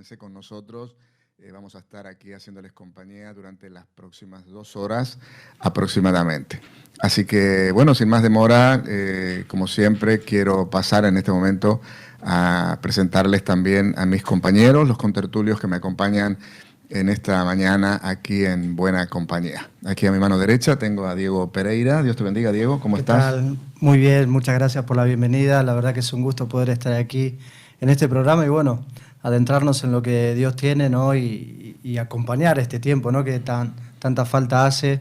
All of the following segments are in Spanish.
quédense con nosotros. Vamos a estar aquí haciéndoles compañía durante las próximas 2 horas aproximadamente. Así que, bueno, sin más demora, como siempre, quiero pasar en este momento a presentarles también a mis compañeros, los contertulios que me acompañan en esta mañana aquí en Buena Compañía. Aquí a mi mano derecha tengo a Diego Pereira. Dios te bendiga, Diego. ¿Cómo estás? ¿Qué tal? Muy bien, muchas gracias por la bienvenida. La verdad que es un gusto poder estar aquí en este programa y bueno, adentrarnos en lo que Dios tiene, ¿no? y acompañar este tiempo, ¿no? Que tanta falta hace,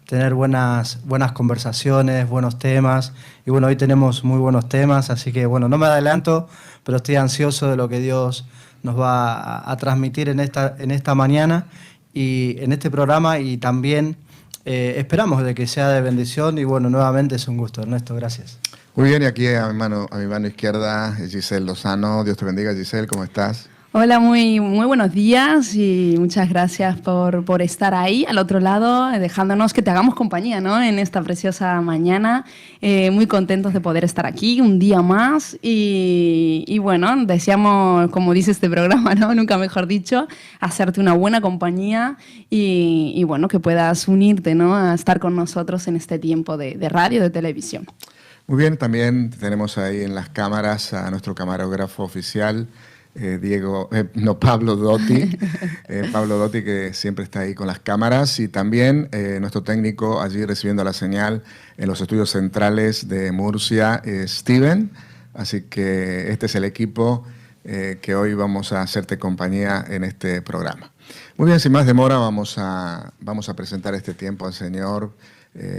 tener buenas conversaciones, buenos temas. Y bueno, hoy tenemos muy buenos temas, así que bueno, no me adelanto, pero estoy ansioso de lo que Dios nos va a transmitir en esta mañana y en este programa, y también esperamos de que sea de bendición. Y bueno, nuevamente es un gusto, Ernesto, gracias. Muy bien, y aquí a mi mano izquierda, Giselle Lozano. Dios te bendiga, Giselle, ¿cómo estás? Hola, muy buenos días y muchas gracias por estar ahí al otro lado, dejándonos que te hagamos compañía, ¿no? En esta preciosa mañana. Muy contentos de poder estar aquí un día más y bueno, deseamos, como dice este programa, ¿no? Nunca mejor dicho, hacerte una buena compañía y bueno, que puedas unirte, ¿no? A estar con nosotros en este tiempo de radio, de televisión. Muy bien, también tenemos ahí en las cámaras a nuestro camarógrafo oficial, Pablo Dotti. Pablo Dotti, que siempre está ahí con las cámaras, y también nuestro técnico allí recibiendo la señal en los estudios centrales de Murcia, Steven. Así que este es el equipo que hoy vamos a hacerte compañía en este programa. Muy bien, sin más demora, vamos a presentar este tiempo al Señor.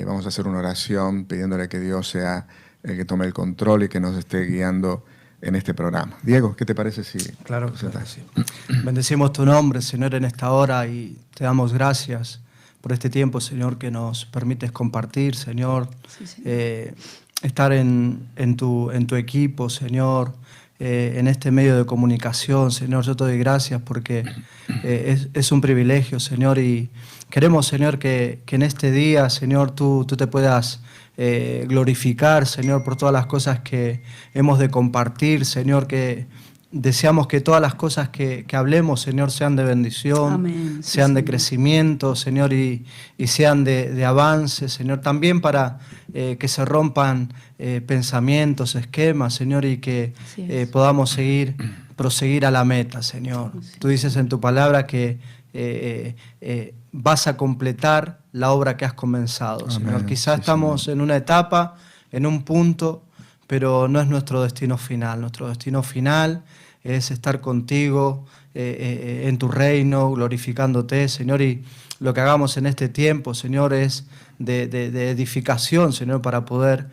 Vamos a hacer una oración pidiéndole que Dios sea el que tome el control y que nos esté guiando en este programa. Diego, ¿qué te parece si Claro que sí. Bendecimos tu nombre, Señor, en esta hora, y te damos gracias por este tiempo, Señor, que nos permites compartir, Señor. Sí. Estar en tu equipo, Señor, en este medio de comunicación, Señor. Yo te doy gracias porque es un privilegio, Señor, y queremos, Señor, que en este día, Señor, tú te puedas glorificar, Señor, por todas las cosas que hemos de compartir, Señor, que deseamos que todas las cosas que hablemos, Señor, sean de bendición. Amén. Sean de crecimiento, Señor, y sean de avance, Señor, también para que se rompan pensamientos, esquemas, Señor, y que podamos proseguir a la meta, Señor. Sí. Tú dices en tu palabra que vas a completar la obra que has comenzado, Señor. Amén. Quizás estamos en una etapa, en un punto, pero no es nuestro destino final. Nuestro destino final es estar contigo en tu reino, glorificándote, Señor, y lo que hagamos en este tiempo, Señor, es de edificación, Señor, para poder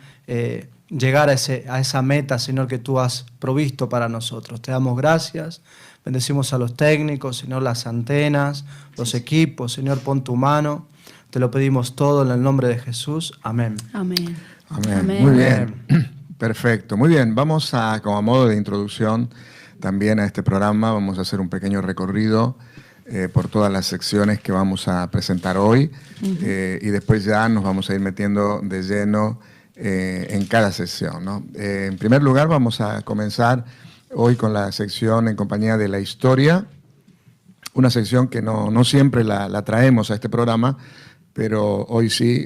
llegar a esa meta, Señor, que tú has provisto para nosotros. Te damos gracias, bendecimos a los técnicos, Señor, las antenas, los equipos, Señor, pon tu mano, te lo pedimos todo en el nombre de Jesús. Amén. Amén. Amén. Amén. Muy bien. Perfecto. Muy bien. Vamos a, como a modo de introducción también a este programa, vamos a hacer un pequeño recorrido por todas las secciones que vamos a presentar hoy. Y después ya nos vamos a ir metiendo de lleno en cada sección, ¿no? En primer lugar, vamos a comenzar hoy con la sección en compañía de la historia, una sección que no siempre la traemos a este programa, pero hoy sí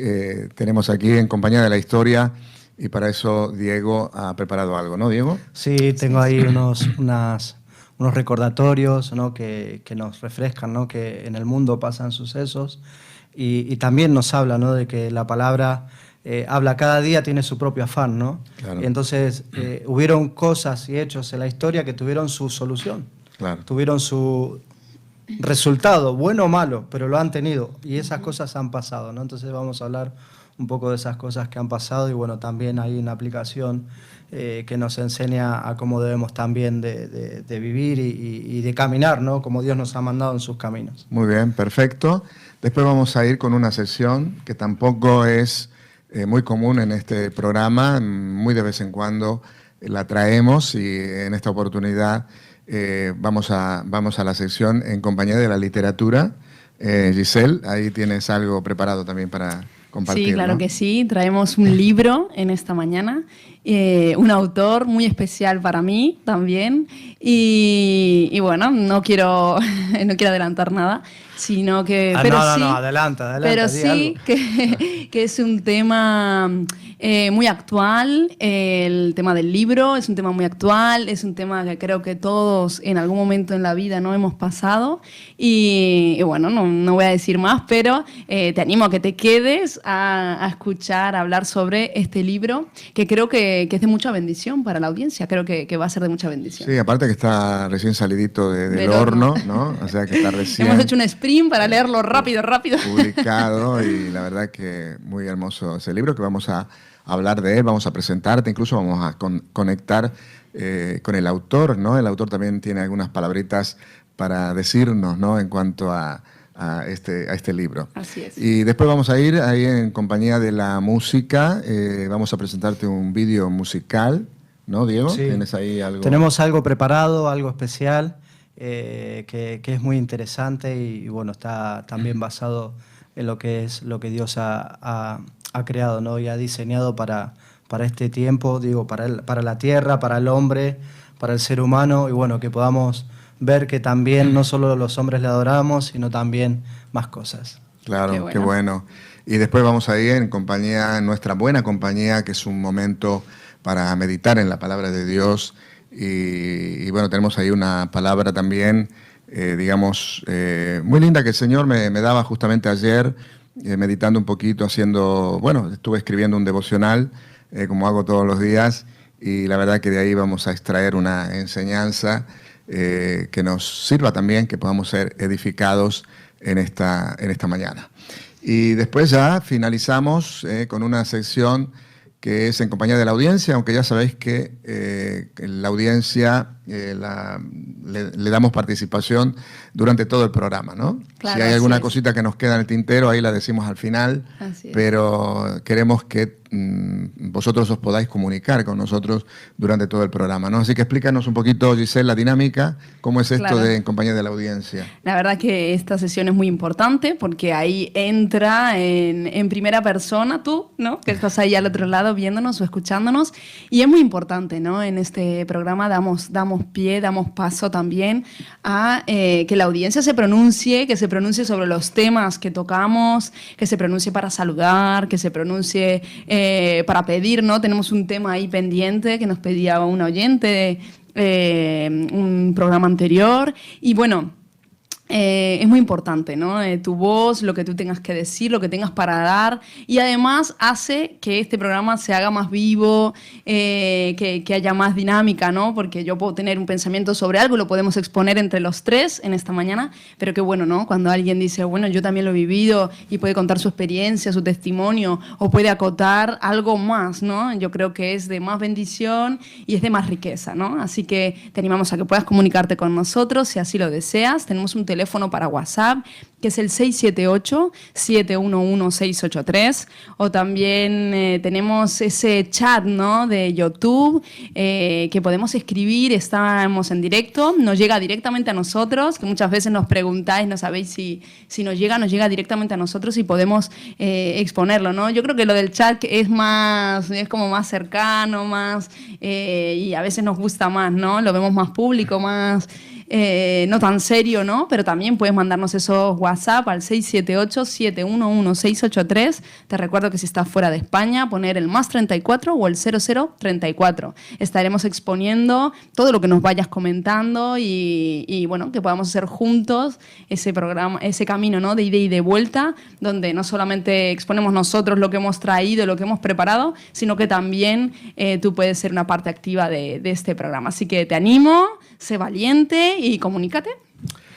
tenemos aquí en compañía de la historia, y para eso Diego ha preparado algo, ¿no, Diego? Sí, tengo ahí unos recordatorios, ¿no? que nos refrescan, ¿no? Que en el mundo pasan sucesos, y también nos habla, ¿no? De que la palabra habla cada día, tiene su propio afán, ¿no? Claro. Y entonces hubieron cosas y hechos en la historia que tuvieron su solución, claro. Tuvieron su resultado, bueno o malo, pero lo han tenido, y esas cosas han pasado, ¿no? Entonces vamos a hablar un poco de esas cosas que han pasado, y bueno, también hay una aplicación que nos enseña a cómo debemos también de vivir y de caminar, ¿no? Como Dios nos ha mandado en sus caminos. Muy bien, perfecto. Después vamos a ir con una sección que tampoco es muy común en este programa, muy de vez en cuando la traemos, y en esta oportunidad vamos a la sección en compañía de la literatura. Giselle, ahí tienes algo preparado también para compartir. Sí, claro ¿no? que sí. Traemos un libro en esta mañana, un autor muy especial para mí también. Y bueno, no quiero, no quiero adelantar nada, sino que... pero sí, adelanta, pero di algo. sí que es un tema muy actual. El tema del libro es un tema muy actual, es un tema que creo que todos en algún momento en la vida no hemos pasado. Y bueno, no voy a decir más, pero te animo a que te quedes a escuchar, a hablar sobre este libro, que creo que es de mucha bendición para la audiencia. Creo que va a ser de mucha bendición. Sí, aparte que está recién salidito del Del horno, horno. ¿no? O sea que está recién Hemos hecho un sprint para leerlo rápido. publicado y la verdad que muy hermoso ese libro que vamos a hablar de él, vamos a presentarte, incluso vamos a conectar con el autor, ¿no? El autor también tiene algunas palabritas para decirnos, ¿no? En cuanto a este libro. Así es. Y después vamos a ir ahí en compañía de la música, vamos a presentarte un vídeo musical, ¿no, Diego? Sí. ¿Tienes ahí algo? Tenemos algo preparado, algo especial, que es muy interesante y bueno, está también basado en lo que es lo que Dios ha creado, ¿no? Y ha diseñado para este tiempo, digo, para la tierra, para el hombre, para el ser humano, y bueno, que podamos ver que también no solo los hombres le adoramos, sino también más cosas. Claro, qué bueno. Y después vamos a ir en compañía, en nuestra buena compañía, que es un momento para meditar en la palabra de Dios. Y bueno, tenemos ahí una palabra también, digamos, muy linda que el Señor me daba justamente ayer, meditando un poquito, estuve escribiendo un devocional, como hago todos los días, y la verdad que de ahí vamos a extraer una enseñanza que nos sirva también, que podamos ser edificados en esta mañana. Y después ya finalizamos con una sección que es en compañía de la audiencia, aunque ya sabéis que la audiencia le damos participación durante todo el programa, ¿no? Claro, si hay alguna es. cosita que nos queda en el tintero, ahí la decimos al final, pero queremos que vosotros os podáis comunicar con nosotros durante todo el programa, ¿no? Así que explícanos un poquito, Giselle, la dinámica, cómo es esto de en compañía de la audiencia. La verdad que esta sesión es muy importante porque ahí entra en primera persona tú, ¿no? Que estás ahí al otro lado viéndonos o escuchándonos, y es muy importante, ¿no? En este programa damos paso también a que la audiencia que se pronuncie sobre los temas que tocamos, que se pronuncie para saludar, que se pronuncie para pedir, ¿no? Tenemos un tema ahí pendiente que nos pedía un oyente de un programa anterior, y bueno, es muy importante, ¿no? Tu voz, lo que tú tengas que decir, lo que tengas para dar, y además hace que este programa se haga más vivo, que haya más dinámica, ¿no? Porque yo puedo tener un pensamiento sobre algo y lo podemos exponer entre los tres en esta mañana, pero qué bueno, ¿no? Cuando alguien dice, bueno, yo también lo he vivido, y puede contar su experiencia, su testimonio, o puede acotar algo más, ¿no? Yo creo que es de más bendición y es de más riqueza, ¿no? Así que te animamos a que puedas comunicarte con nosotros si así lo deseas. Tenemos un teléfono para WhatsApp, que es el 678-711-683, o también tenemos ese chat, ¿no? De YouTube, que podemos escribir, estamos en directo, nos llega directamente a nosotros, que muchas veces nos preguntáis, no sabéis si nos llega directamente a nosotros y podemos exponerlo, ¿no? Yo creo que lo del chat es como más cercano, más, y a veces nos gusta más, ¿no? Lo vemos más público, más... no tan serio, ¿no? Pero también puedes mandarnos esos WhatsApp al 678-711-683. Te recuerdo que si estás fuera de España, poner el +34 o el 0034. Estaremos exponiendo todo lo que nos vayas comentando y bueno, que podamos hacer juntos ese programa, ese camino, ¿no? De ida y de vuelta, donde no solamente exponemos nosotros lo que hemos traído, lo que hemos preparado, sino que también tú puedes ser una parte activa de este programa. Así que te animo, sé valiente y comunícate.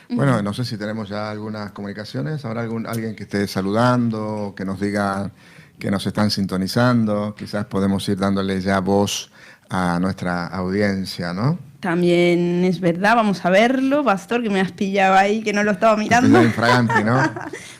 Bueno, no sé si tenemos ya algunas comunicaciones. ¿Habrá alguien que esté saludando, que nos diga que nos están sintonizando? Quizás podemos ir dándole ya voz a nuestra audiencia, ¿no? También es verdad, vamos a verlo, Pastor, que me has pillado ahí, que no lo estaba mirando. Infragante, ¿no?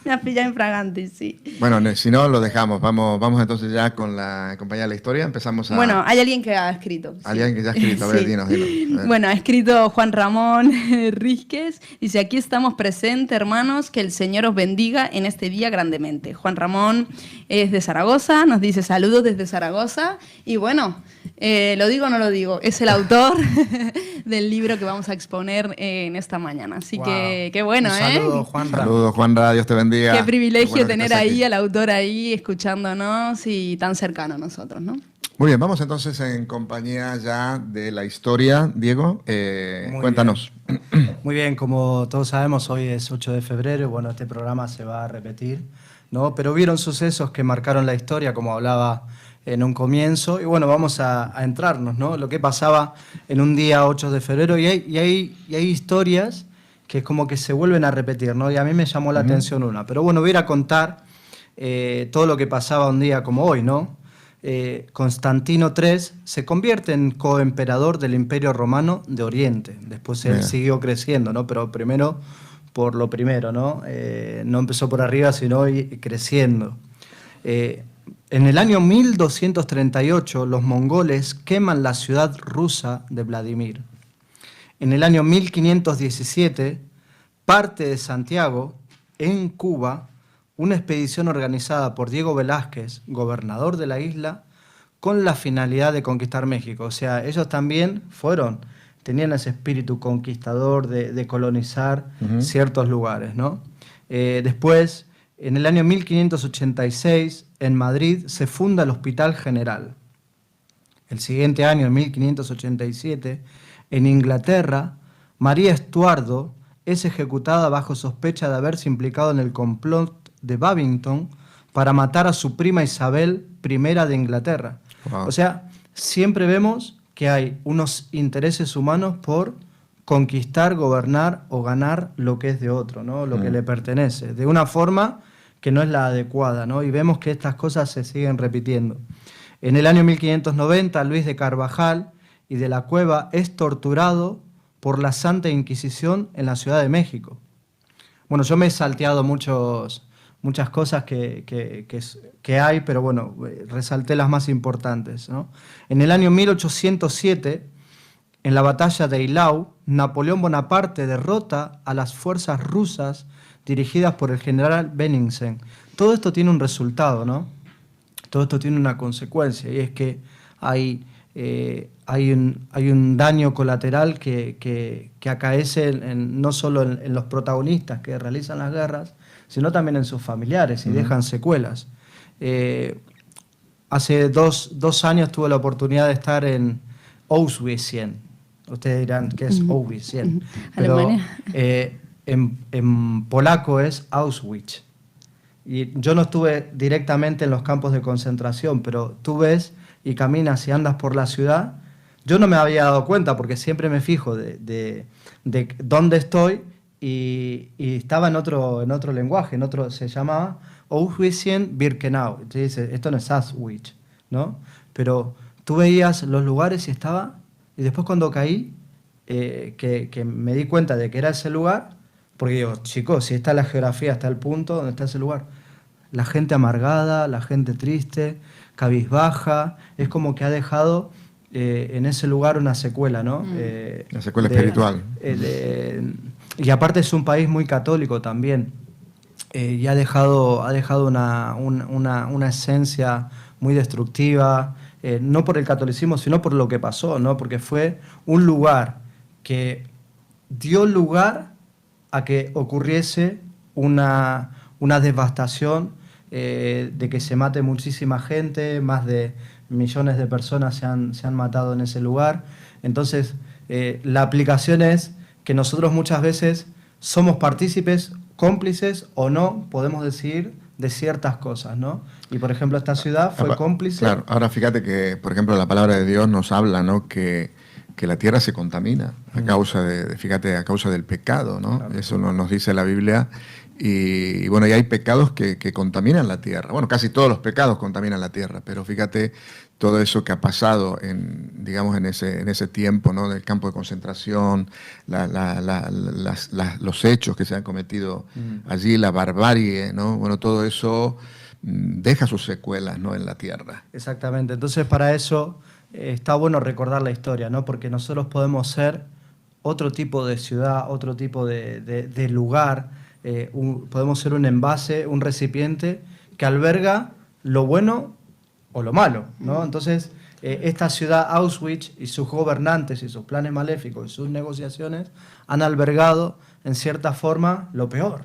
Me has pillado infraganti, sí. Bueno, si no, lo dejamos. Vamos entonces ya con la compañía de la historia. Empezamos a... Bueno, hay alguien que ha escrito. Alguien que ya ha escrito. A ver, Sí. dinos. A ver. Bueno, ha escrito Juan Ramón Rísquez. Dice, aquí estamos presentes, hermanos, que el Señor os bendiga en este día grandemente. Juan Ramón es de Zaragoza, nos dice saludos desde Zaragoza. Y bueno, lo digo o no lo digo, es el autor del libro que vamos a exponer en esta mañana. Así que qué bueno, Un saludo, Juan Ramón. Saludos, Juanra, Dios te bendiga. Qué privilegio Qué bueno que tener estás ahí aquí. al autor ahí escuchándonos y tan cercano a nosotros, ¿no? Muy bien, vamos entonces en compañía ya de la historia. Diego, cuéntanos. Muy bien, como todos sabemos, hoy es 8 de febrero, bueno, este programa se va a repetir, ¿no? Pero hubieron sucesos que marcaron la historia, como hablaba en un comienzo, y bueno, vamos a entrarnos, ¿no? Lo que pasaba en un día 8 de febrero, y hay historias que como que se vuelven a repetir, ¿no? Y a mí me llamó la atención una. Pero bueno, voy a ir a contar todo lo que pasaba un día como hoy, ¿no? Constantino III se convierte en coemperador del Imperio Romano de Oriente. Después él siguió creciendo, ¿no? Pero primero por lo primero, ¿no? No empezó por arriba, sino creciendo. En el año 1238 los mongoles queman la ciudad rusa de Vladimir. En el año 1517 parte de Santiago, en Cuba, una expedición organizada por Diego Velázquez, gobernador de la isla, con la finalidad de conquistar México. O sea, ellos también tenían ese espíritu conquistador de colonizar ciertos lugares, ¿no? Después, en el año 1586, en Madrid, se funda el Hospital General. El siguiente año, en 1587, en Inglaterra, María Estuardo es ejecutada bajo sospecha de haberse implicado en el complot de Babington para matar a su prima Isabel I de Inglaterra. Wow. O sea, siempre vemos que hay unos intereses humanos por conquistar, gobernar o ganar lo que es de otro, ¿no? Lo que le pertenece, de una forma que no es la adecuada, ¿no? Y vemos que estas cosas se siguen repitiendo. En el año 1590, Luis de Carvajal y de la Cueva es torturado por la Santa Inquisición en la Ciudad de México. Bueno, yo me he salteado muchas cosas que hay, pero bueno, resalté las más importantes, ¿no? En el año 1807, en la batalla de Eylau, Napoleón Bonaparte derrota a las fuerzas rusas dirigidas por el general Benningsen. Todo esto tiene un resultado, ¿no? Todo esto tiene una consecuencia, y es que hay un daño colateral que acaece no solo en los protagonistas que realizan las guerras, sino también en sus familiares y dejan secuelas. Hace dos años tuve la oportunidad de estar en Auschwitz. Ustedes dirán, ¿qué es Auschwitz? Pero Alemania. En polaco es Auschwitz. Y yo no estuve directamente en los campos de concentración, pero tú ves y caminas y andas por la ciudad. Yo no me había dado cuenta porque siempre me fijo de dónde estoy y estaba en otro lenguaje, se llamaba Auschwitz-Birkenau. Entonces, esto no es Auschwitz, ¿no? Pero tú veías los lugares y después cuando caí, que me di cuenta de que era ese lugar, porque digo, chicos, si está la geografía, está el punto donde está ese lugar. La gente amargada, la gente triste, cabizbaja, es como que ha dejado en ese lugar una secuela, ¿no? La secuela espiritual. Y aparte es un país muy católico también, y ha dejado una esencia muy destructiva, no por el catolicismo, sino por lo que pasó, ¿no? Porque fue un lugar que dio lugar a que ocurriese una devastación, de que se mate muchísima gente, más de millones de personas se han matado en ese lugar. Entonces, la aplicación es que nosotros muchas veces somos partícipes, cómplices o no, podemos decir, de ciertas cosas, ¿no? Y, por ejemplo, esta ciudad fue cómplice. Claro, ahora fíjate que, por ejemplo, la palabra de Dios nos habla, ¿no? Que que la tierra se contamina a causa fíjate, a causa del pecado, ¿no? Claro. Eso nos dice la Biblia. Y bueno, y hay pecados que contaminan la tierra. Bueno, casi todos los pecados contaminan la tierra, pero fíjate todo eso que ha pasado digamos, en ese tiempo, ¿no? Del campo de concentración, los hechos que se han cometido allí, la barbarie, ¿no? Bueno, todo eso deja sus secuelas, ¿no? En la tierra. Exactamente. Entonces, para eso está bueno recordar la historia, ¿no? Porque nosotros podemos ser otro tipo de ciudad, otro tipo de lugar. Podemos ser un envase, un recipiente que alberga lo bueno o lo malo, ¿no? Entonces, esta ciudad Auschwitz y sus gobernantes y sus planes maléficos y sus negociaciones han albergado, en cierta forma, lo peor.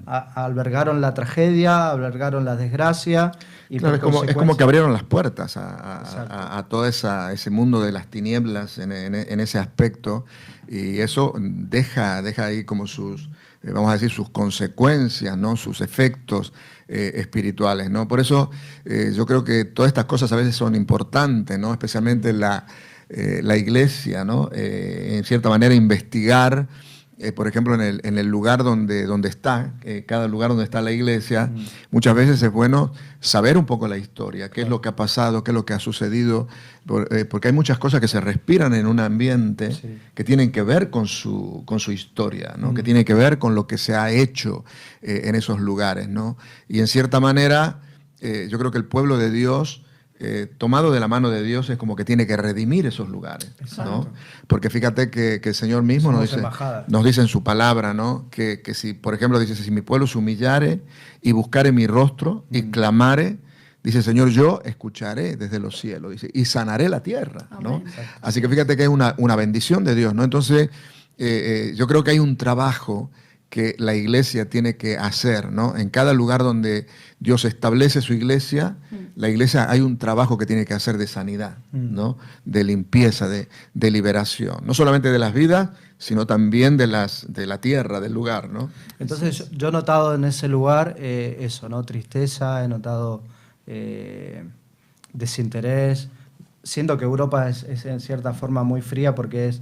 Albergaron la tragedia, albergaron la desgracia. Y claro, es como que abrieron las puertas a todo ese mundo de las tinieblas en ese aspecto, y eso deja ahí como sus, vamos a decir, sus consecuencias, ¿no? Sus efectos espirituales, ¿no? Por eso yo creo que todas estas cosas a veces son importantes, ¿no? Especialmente la iglesia, ¿no? En cierta manera investigar, por ejemplo, en el lugar donde está, cada lugar donde está la iglesia, muchas veces es bueno saber un poco la historia, qué es lo que ha pasado, qué es lo que ha sucedido, porque hay muchas cosas que se respiran en un ambiente que tienen que ver con su historia, ¿no? Que tienen que ver con lo que se ha hecho en esos lugares, ¿no? Y en cierta manera, yo creo que el pueblo de Dios, tomado de la mano de Dios, es como que tiene que redimir esos lugares, ¿no? Porque fíjate que el Señor mismo nos dice en su palabra, ¿no? Que si, por ejemplo, dice, si mi pueblo se humillare y buscare mi rostro y clamare, dice el Señor, yo escucharé desde los cielos, dice, y sanaré la tierra, ¿no? Así que fíjate que es una bendición de Dios, ¿no? Entonces, yo creo que hay un trabajo que la iglesia tiene que hacer, ¿no? En cada lugar donde Dios establece su iglesia, la iglesia, hay un trabajo que tiene que hacer de sanidad, ¿no? De limpieza, de liberación. No solamente de las vidas, sino también de la tierra, del lugar, ¿no? Entonces yo he notado en ese lugar eso, ¿no? Tristeza, he notado desinterés. Siento que Europa es en cierta forma muy fría porque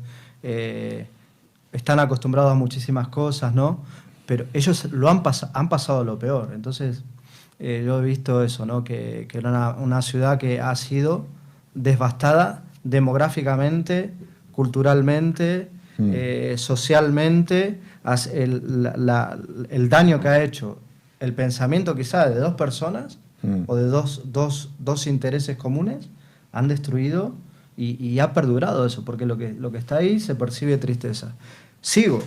están acostumbrados a muchísimas cosas, ¿no? Pero ellos han pasado lo peor. Entonces, yo he visto eso, ¿no? Que era una ciudad que ha sido devastada demográficamente, culturalmente, socialmente. El daño que ha hecho el pensamiento quizá de dos personas o de dos intereses comunes han destruido y ha perdurado eso, porque lo que está ahí se percibe tristeza. Sigo.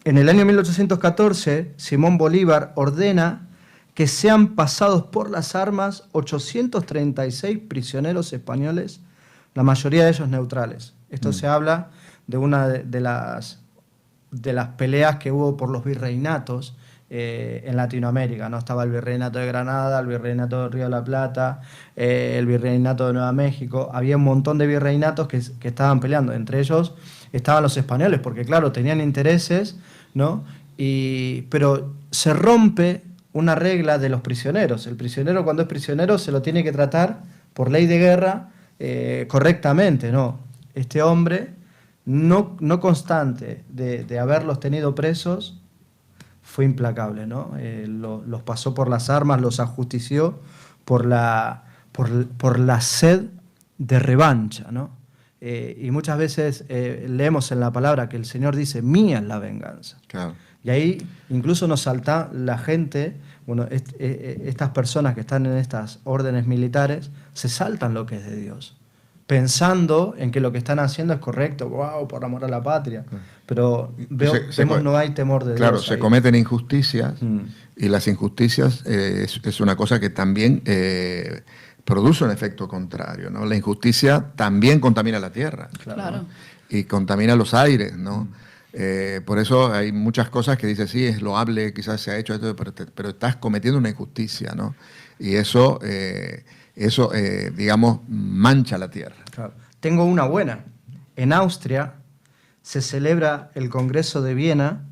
En el año 1814, Simón Bolívar ordena que sean pasados por las armas 836 prisioneros españoles, la mayoría de ellos neutrales. Esto se habla de una de las peleas que hubo por los virreinatos en Latinoamérica, ¿no? Estaba el virreinato de Granada, el virreinato de Río de la Plata, el virreinato de Nueva México. Había un montón de virreinatos que estaban peleando. Entre ellos estaban los españoles, porque claro, tenían intereses, ¿no? Pero se rompe una regla de los prisioneros. El prisionero, cuando es prisionero, se lo tiene que tratar por ley de guerra correctamente, ¿no? Este hombre, no constante de haberlos tenido presos, fue implacable, ¿no? Los pasó por las armas, los ajustició por la sed de revancha, ¿no? Y muchas veces leemos en la palabra que el Señor dice, mía es la venganza. Claro. Y ahí incluso nos salta la gente, bueno, estas personas que están en estas órdenes militares, se saltan lo que es de Dios, pensando en que lo que están haciendo es correcto, wow, por amor a la patria. Pero vemos no hay temor de Dios. Claro, se cometen injusticias y las injusticias es una cosa que también produce un efecto contrario, ¿no? La injusticia también contamina la tierra. Claro. ¿no? Y contamina los aires, ¿no? Por eso hay muchas cosas que dice, sí, es loable, quizás se ha hecho esto, pero estás cometiendo una injusticia, ¿no? Y eso, digamos, mancha la tierra. Claro. Tengo una buena. En Austria se celebra el Congreso de Viena.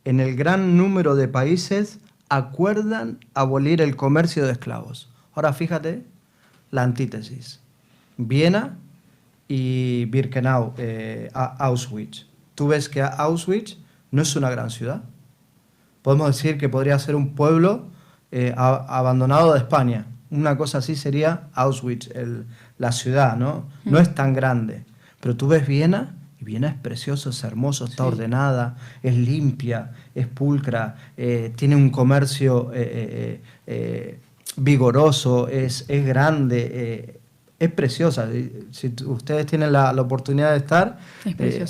En el gran número de países acuerdan abolir el comercio de esclavos. Ahora fíjate la antítesis. Viena y Birkenau, Auschwitz. Tú ves que Auschwitz no es una gran ciudad. Podemos decir que podría ser un pueblo abandonado de España. Una cosa así sería Auschwitz, la ciudad, ¿no? No es tan grande. Pero tú ves Viena, y Viena es precioso, es hermoso, está ordenada, es limpia, es pulcra, tiene un comercio vigoroso, es grande, es preciosa. Si ustedes tienen la oportunidad de estar,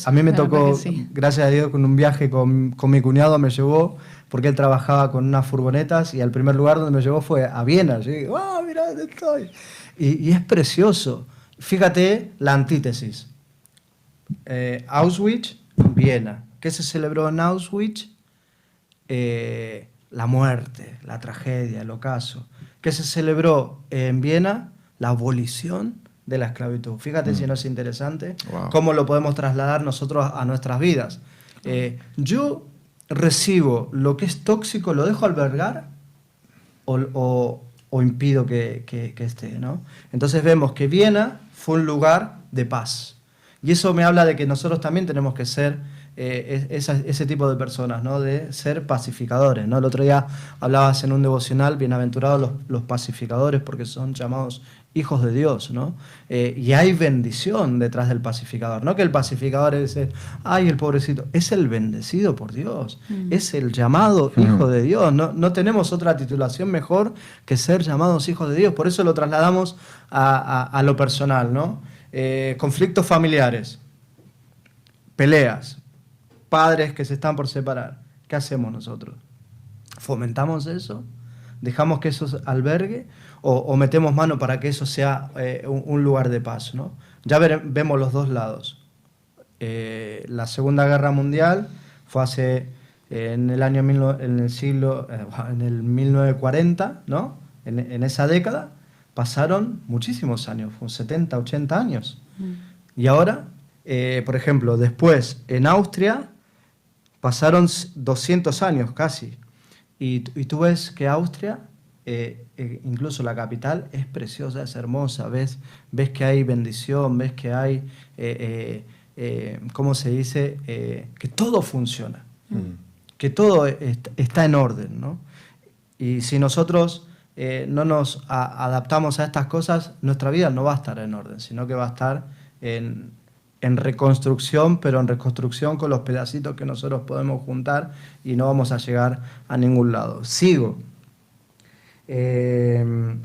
a mí me tocó, gracias a Dios, con un viaje con mi cuñado me llevó, porque él trabajaba con unas furgonetas y al primer lugar donde me llevó fue a Viena. Yo dije, ¡ah, mira dónde estoy! Y es precioso. Fíjate la antítesis. Auschwitz, Viena. ¿Qué se celebró en Auschwitz? La muerte, la tragedia, el ocaso. ¿Qué se celebró en Viena? La abolición de la esclavitud. Fíjate si no es interesante, cómo lo podemos trasladar nosotros a nuestras vidas. Yo recibo lo que es tóxico, lo dejo albergar o impido que esté, ¿no? Entonces vemos que Viena fue un lugar de paz. Y eso me habla de que nosotros también tenemos que ser ese tipo de personas, ¿no? De ser pacificadores, ¿no? El otro día hablabas en un devocional, bienaventurados los pacificadores porque son llamados hijos de Dios, ¿no? Y hay bendición detrás del pacificador, no que el pacificador es ay, el pobrecito, es el bendecido por Dios, es el llamado hijo de Dios, no tenemos otra titulación mejor que ser llamados hijos de Dios, por eso lo trasladamos a lo personal, ¿no? Conflictos familiares, peleas, padres que se están por separar, ¿qué hacemos nosotros? ¿Fomentamos eso? ¿Dejamos que eso albergue? ¿O metemos mano para que eso sea un lugar de paz, ¿no? Ya vemos los dos lados. La Segunda Guerra Mundial fue en el 1940, ¿no? En esa década pasaron muchísimos años, 70, 80 años. Y ahora, por ejemplo, después en Austria pasaron 200 años casi. Y tú ves que Austria, incluso la capital, es preciosa, es hermosa, ves que hay bendición, ves que hay, ¿cómo se dice? Que todo funciona, que todo está en orden, ¿no? Y si nosotros no nos adaptamos a estas cosas, nuestra vida no va a estar en orden, sino que va a estar en reconstrucción, pero en reconstrucción con los pedacitos que nosotros podemos juntar y no vamos a llegar a ningún lado. Sigo.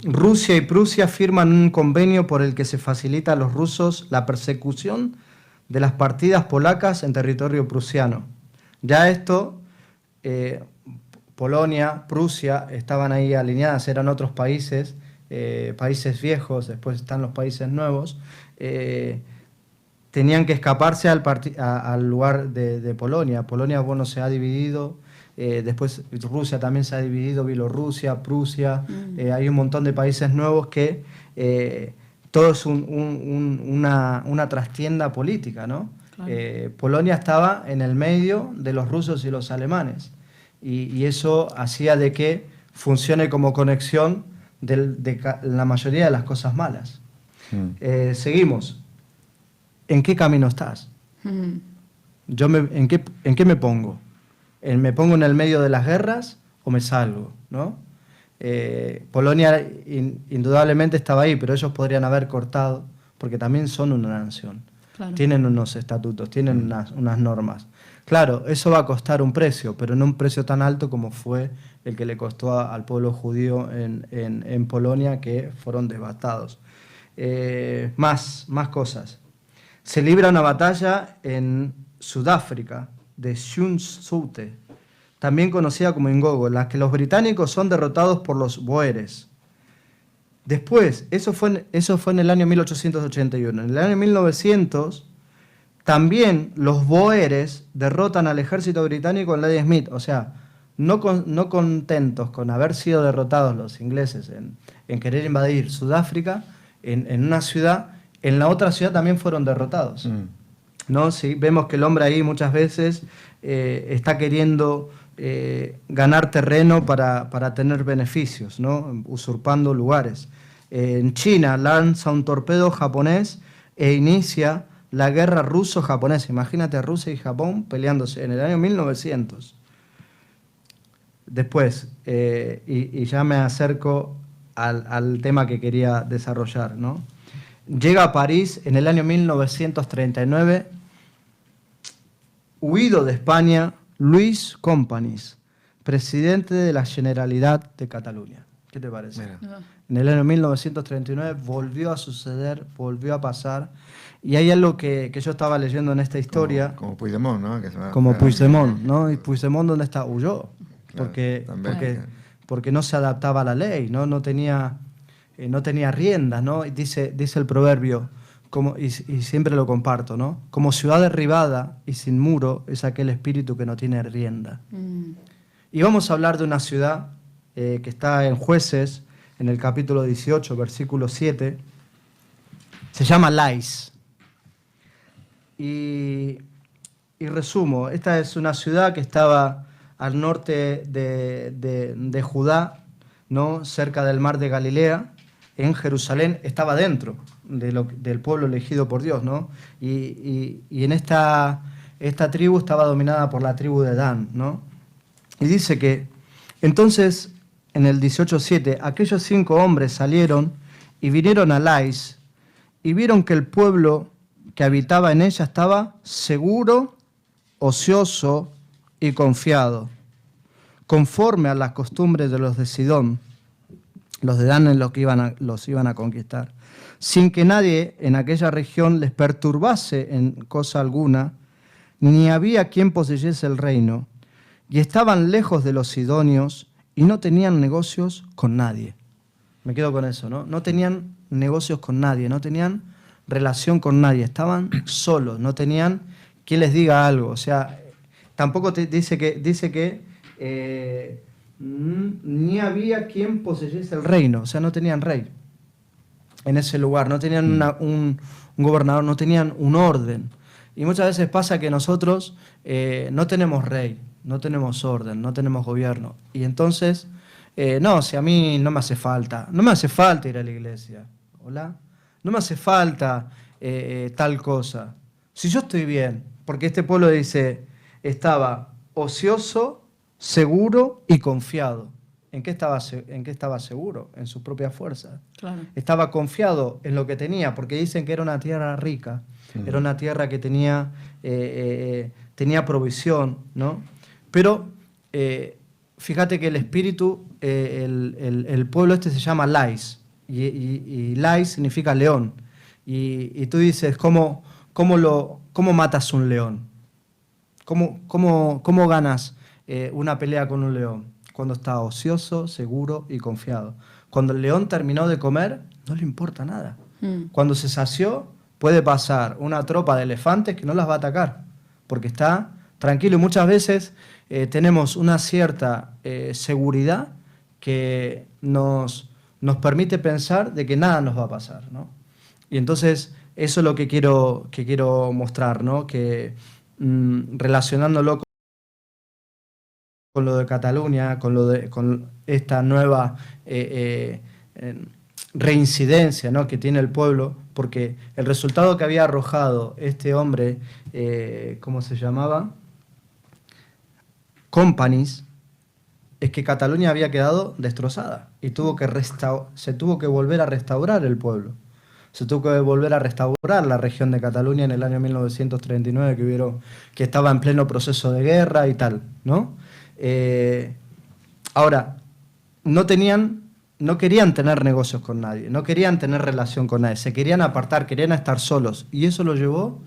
Rusia y Prusia firman un convenio por el que se facilita a los rusos la persecución de las partidas polacas en territorio prusiano. Ya esto, Polonia, Prusia, estaban ahí alineadas, eran otros países, países viejos, después están los países nuevos, tenían que escaparse al lugar de Polonia. Polonia, bueno, se ha dividido, después Rusia también se ha dividido, Bielorrusia, Prusia, hay un montón de países nuevos que todo es una trastienda política, ¿no? Claro. Polonia estaba en el medio de los rusos y los alemanes, y eso hacía de que funcione como conexión de la mayoría de las cosas malas. Seguimos. ¿En qué camino estás? ¿En qué me pongo? ¿Me pongo en el medio de las guerras o me salgo, ¿no? Polonia indudablemente estaba ahí, pero ellos podrían haber cortado, porque también son una nación. Claro. Tienen unos estatutos, tienen unas normas. Claro, eso va a costar un precio, pero no un precio tan alto como fue el que le costó al pueblo judío en Polonia, que fueron devastados. Más cosas. Se libra una batalla en Sudáfrica, de Schunsute, también conocida como Ingogo, en la que los británicos son derrotados por los boeres. Después, eso fue en el año 1881. En el año 1900, también los boeres derrotan al ejército británico en Ladysmith. O sea, no contentos con haber sido derrotados los ingleses en querer invadir Sudáfrica, en una ciudad, en la otra ciudad también fueron derrotados. ¿No? Sí, vemos que el hombre ahí muchas veces está queriendo ganar terreno para tener beneficios, ¿no? Usurpando lugares. En China lanza un torpedo japonés e inicia la guerra ruso-japonesa. Imagínate Rusia y Japón peleándose en el año 1900. Después, y ya me acerco al tema que quería desarrollar, ¿no? Llega a París en el año 1939, huido de España, Luis Companys, presidente de la Generalidad de Cataluña. ¿Qué te parece? Mira. En el año 1939 volvió a suceder, volvió a pasar. Y hay algo que yo estaba leyendo en esta historia. Como Puigdemont, ¿no? Que se va, Como claro. Puigdemont, ¿no? ¿Y Puigdemont dónde está? Huyó. Claro, también. Porque no se adaptaba a la ley, ¿no? No tenía riendas, ¿no? Y dice el proverbio, y siempre lo comparto, ¿no? Como ciudad derribada y sin muro es aquel espíritu que no tiene rienda. Y vamos a hablar de una ciudad que está en Jueces, en el capítulo 18, versículo 7. Se llama Lais. Y resumo, esta es una ciudad que estaba al norte de Judá, ¿no? Cerca del mar de Galilea, en Jerusalén, estaba dentro del pueblo elegido por Dios, ¿no? Y en esta tribu estaba dominada por la tribu de Dan, ¿no? Y dice que, entonces, en el 18:7, aquellos 5 hombres salieron y vinieron a Lais y vieron que el pueblo que habitaba en ella estaba seguro, ocioso y confiado, conforme a las costumbres de los de Sidón, los de Dan en los iban a conquistar, sin que nadie en aquella región les perturbase en cosa alguna, ni había quien poseyese el reino, y estaban lejos de los sidonios y no tenían negocios con nadie. Me quedo con eso, ¿no? No tenían negocios con nadie, no tenían relación con nadie, estaban solos, no tenían quien les diga algo. O sea, tampoco dice que ni había quien poseyese el reino, o sea, no tenían rey en ese lugar, no tenían un gobernador, no tenían un orden. Y muchas veces pasa que nosotros no tenemos rey, no tenemos orden, no tenemos gobierno. Y entonces, no, si a mí no me hace falta ir a la iglesia, ¿hola? No me hace falta tal cosa. Si yo estoy bien, porque este pueblo dice, estaba ocioso, seguro y confiado. ¿En qué estaba seguro? En sus propias fuerzas. Claro. Estaba confiado en lo que tenía, porque dicen que era una tierra rica, era una tierra que tenía provisión, ¿no? Pero fíjate que el espíritu, el pueblo este se llama Lais, y Lais significa león. Y tú dices, ¿cómo matas un león? ¿Cómo ganas una pelea con un león? Cuando está ocioso, seguro y confiado. Cuando el león terminó de comer, no le importa nada. Cuando se sació, puede pasar una tropa de elefantes que no las va a atacar, porque está tranquilo. Y muchas veces tenemos una cierta seguridad que nos permite pensar de que nada nos va a pasar, ¿no? Y entonces eso es lo que quiero mostrar, ¿no? Que relacionándolo con lo de Cataluña, con esta nueva reincidencia, ¿no? Que tiene el pueblo, porque el resultado que había arrojado este hombre, ¿cómo se llamaba? Companys, es que Cataluña había quedado destrozada y se tuvo que volver a restaurar el pueblo. Se tuvo que volver a restaurar la región de Cataluña en el año 1939, que estaba en pleno proceso de guerra y tal, ¿no? Ahora, no querían tener negocios con nadie, no querían tener relación con nadie, se querían apartar, querían estar solos, y eso lo llevó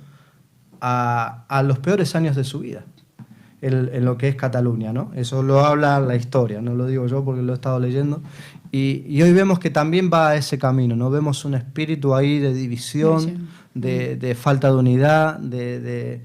a los peores años de su vida, en lo que es Cataluña, ¿no? Eso lo habla la historia, no lo digo yo porque lo he estado leyendo, y hoy vemos que también va a ese camino, ¿no? Vemos un espíritu ahí de división, de falta de unidad, de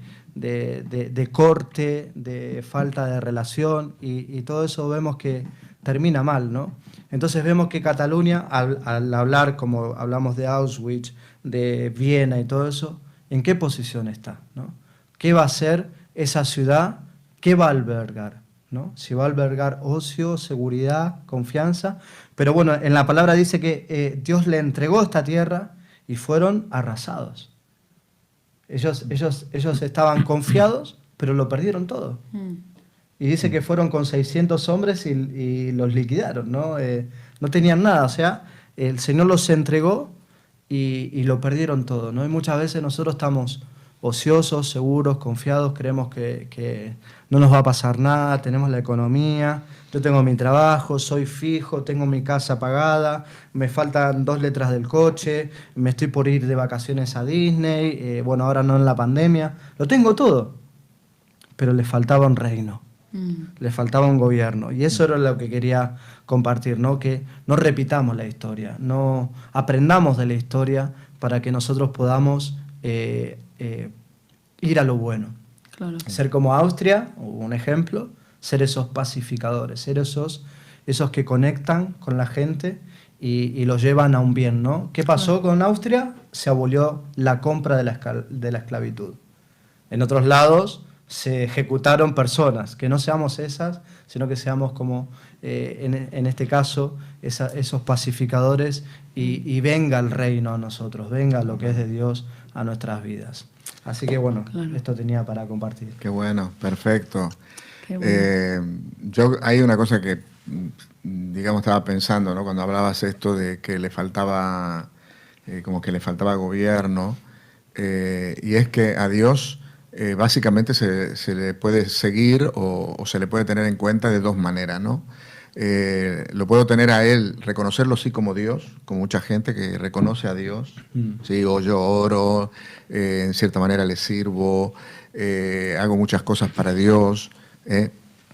corte, de falta de relación, y todo eso vemos que termina mal, ¿no? Entonces vemos que Cataluña, al hablar, como hablamos de Auschwitz, de Viena y todo eso, ¿en qué posición está, ¿no? ¿Qué va a hacer esa ciudad? ¿Qué va a albergar, ¿no? Si va a albergar ocio, seguridad, confianza. Pero bueno, en la palabra dice que Dios le entregó esta tierra y fueron arrasados. Ellos estaban confiados, pero lo perdieron todo. Y dice que fueron con 600 hombres y los liquidaron, ¿no? No tenían nada, o sea, el Señor los entregó y lo perdieron todo, ¿no? Y muchas veces nosotros estamos ociosos, seguros, confiados, creemos que no nos va a pasar nada, tenemos la economía, yo tengo mi trabajo, soy fijo, tengo mi casa pagada, me faltan 2 letras del coche, me estoy por ir de vacaciones a Disney, bueno, ahora no en la pandemia, lo tengo todo, pero le faltaba un reino, le faltaba un gobierno, y eso era lo que quería compartir, ¿no? Que no repitamos la historia, no aprendamos de la historia para que nosotros podamos ir a lo bueno. Claro. Ser como Austria, un ejemplo, ser esos pacificadores, ser esos que conectan con la gente y los llevan a un bien, ¿no? ¿Qué pasó con Austria? Se abolió la compra de la esclavitud. En otros lados se ejecutaron personas, que no seamos esas, sino que seamos como, en este caso, esos pacificadores y venga el reino a nosotros, venga lo que es de Dios a nuestras vidas. Así que bueno, esto tenía para compartir. Qué bueno, perfecto. Qué bueno. Yo hay una cosa que, digamos, estaba pensando, ¿no? Cuando hablabas esto de que le faltaba, como que le faltaba gobierno, y es que a Dios básicamente se le puede seguir o se le puede tener en cuenta de 2 maneras, ¿no? Lo puedo tener a Él, reconocerlo sí como Dios, como mucha gente que reconoce a Dios, ¿sí? O yo oro, en cierta manera le sirvo, hago muchas cosas para Dios,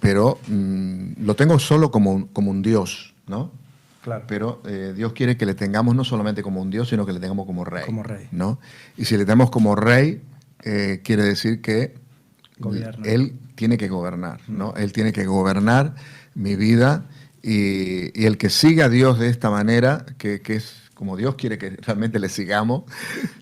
pero lo tengo solo como un Dios, ¿no? Claro. Pero Dios quiere que le tengamos no solamente como un Dios, sino que le tengamos como rey. Como rey. ¿No? Y si le tenemos como rey, quiere decir que Gobierna. Él tiene que gobernar, ¿no? Él tiene que gobernar mi vida y el que siga a Dios de esta manera, que es como Dios quiere que realmente le sigamos,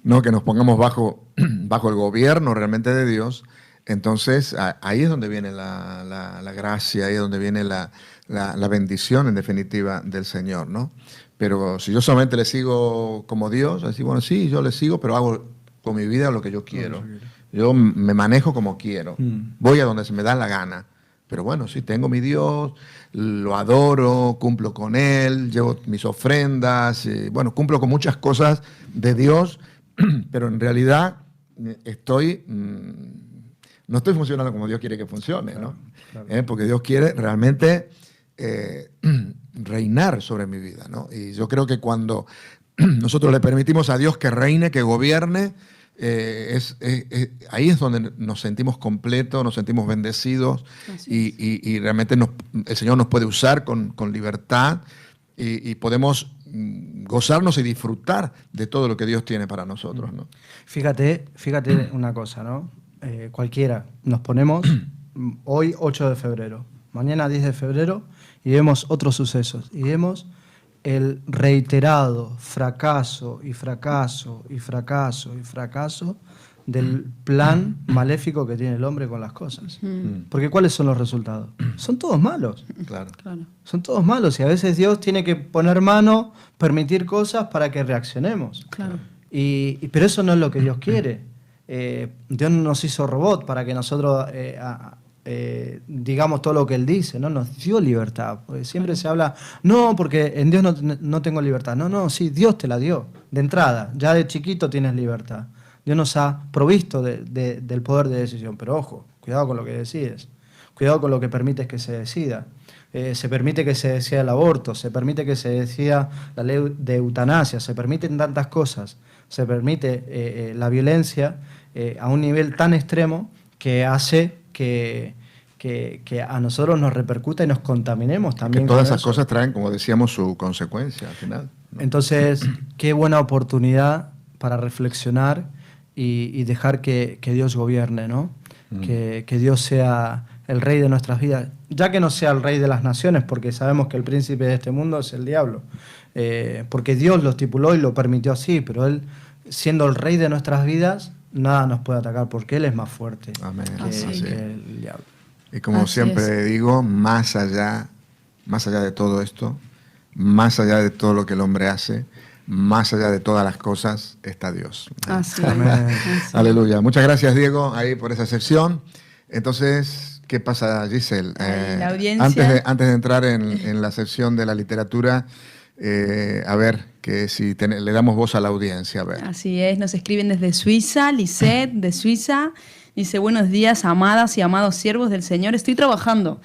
¿no? Que nos pongamos bajo el gobierno realmente de Dios, entonces ahí es donde viene la gracia, ahí es donde viene la bendición en definitiva del Señor, ¿no? Pero si yo solamente le sigo como Dios, así, bueno, sí, yo le sigo, pero hago con mi vida lo que yo quiero. Yo me manejo como quiero. Voy a donde se me da la gana. Pero bueno, sí, tengo mi Dios, lo adoro, cumplo con Él, llevo mis ofrendas, bueno, cumplo con muchas cosas de Dios, pero en realidad no estoy funcionando como Dios quiere que funcione, ¿no? Claro. Porque Dios quiere realmente reinar sobre mi vida, ¿no? Y yo creo que cuando nosotros le permitimos a Dios que reine, que gobierne, ahí es donde nos sentimos completos, nos sentimos bendecidos y realmente el Señor nos puede usar con libertad y podemos gozarnos y disfrutar de todo lo que Dios tiene para nosotros, ¿no? Fíjate una cosa, ¿no? Cualquiera, nos ponemos hoy 8 de febrero, mañana 10 de febrero y vemos otros sucesos y vemos el reiterado fracaso y fracaso y fracaso y fracaso del plan maléfico que tiene el hombre con las cosas. Porque ¿cuáles son los resultados? Son todos malos. Claro. Son todos malos y a veces Dios tiene que poner mano, permitir cosas para que reaccionemos. Claro. Pero eso no es lo que Dios quiere. Dios no nos hizo robot para que nosotros digamos todo lo que Él dice, ¿no? Nos dio libertad. Porque siempre se habla, no, porque en Dios no tengo libertad. No, sí, Dios te la dio. De entrada, ya de chiquito tienes libertad. Dios nos ha provisto del poder de decisión. Pero ojo, cuidado con lo que decides. Cuidado con lo que permites que se decida. Se permite que se decida el aborto, se permite que se decida la ley de eutanasia, se permiten tantas cosas. Se permite la violencia a un nivel tan extremo que hace que a nosotros nos repercuta y nos contaminemos también. Que todas esas cosas traen, como decíamos, su consecuencia al final, ¿no? Entonces, qué buena oportunidad para reflexionar y dejar que Dios gobierne, ¿no? Que Dios sea el rey de nuestras vidas, ya que no sea el rey de las naciones, porque sabemos que el príncipe de este mundo es el diablo, porque Dios lo estipuló y lo permitió así, pero Él, siendo el rey de nuestras vidas, nada nos puede atacar, porque Él es más fuerte que el diablo. Y como siempre digo, más allá de todo esto, más allá de todo lo que el hombre hace, más allá de todas las cosas está Dios. Así es. Aleluya. Muchas gracias, Diego, ahí por esa sección. Entonces, ¿qué pasa, Giselle? La audiencia. Antes de entrar en la sección de la literatura, a ver, que si le damos voz a la audiencia. A ver. Así es, nos escriben desde Suiza, Lisette de Suiza. Dice, buenos días, amadas y amados siervos del Señor. Estoy trabajando,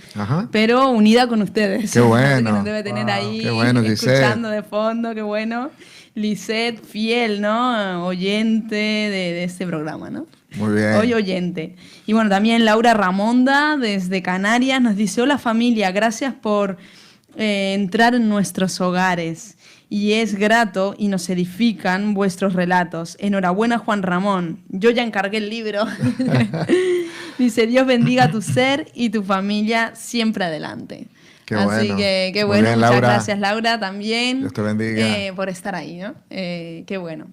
pero unida con ustedes. Qué bueno. Que nos debe tener ahí, qué bueno, escuchando de fondo, qué bueno. Lisette, fiel, ¿no? Oyente de este programa, ¿no? Muy bien. Hoy oyente. Y bueno, también Laura Ramonda, desde Canarias, nos dice, hola familia, gracias por entrar en nuestros hogares. Y es grato y nos edifican vuestros relatos. Enhorabuena, Juan Ramón. Yo ya encargué el libro. Dice, Dios bendiga tu ser y tu familia siempre adelante. Qué Así bueno. que qué Muy bueno. bien, Muchas Laura. gracias, Laura, también. Dios te bendiga. Por estar ahí, ¿no? Qué bueno.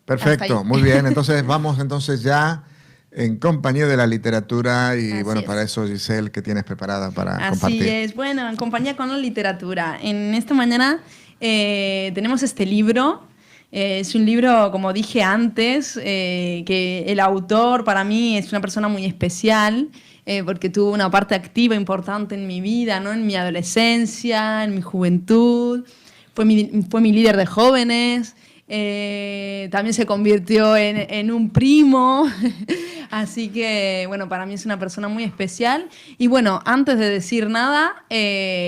Perfecto, muy bien. Entonces vamos ya en compañía de la literatura y Así bueno, es. para eso, Giselle, ¿qué tienes preparada para Así compartir? es, bueno, en compañía con la literatura. En esta mañana tenemos este libro. Es un libro, como dije antes, que el autor para mí es una persona muy especial, porque tuvo una parte activa importante en mi vida, ¿no? En mi adolescencia, en mi juventud. Fue mi líder de jóvenes. También se convirtió en un primo. Así que, bueno, para mí es una persona muy especial. Y bueno, antes de decir nada,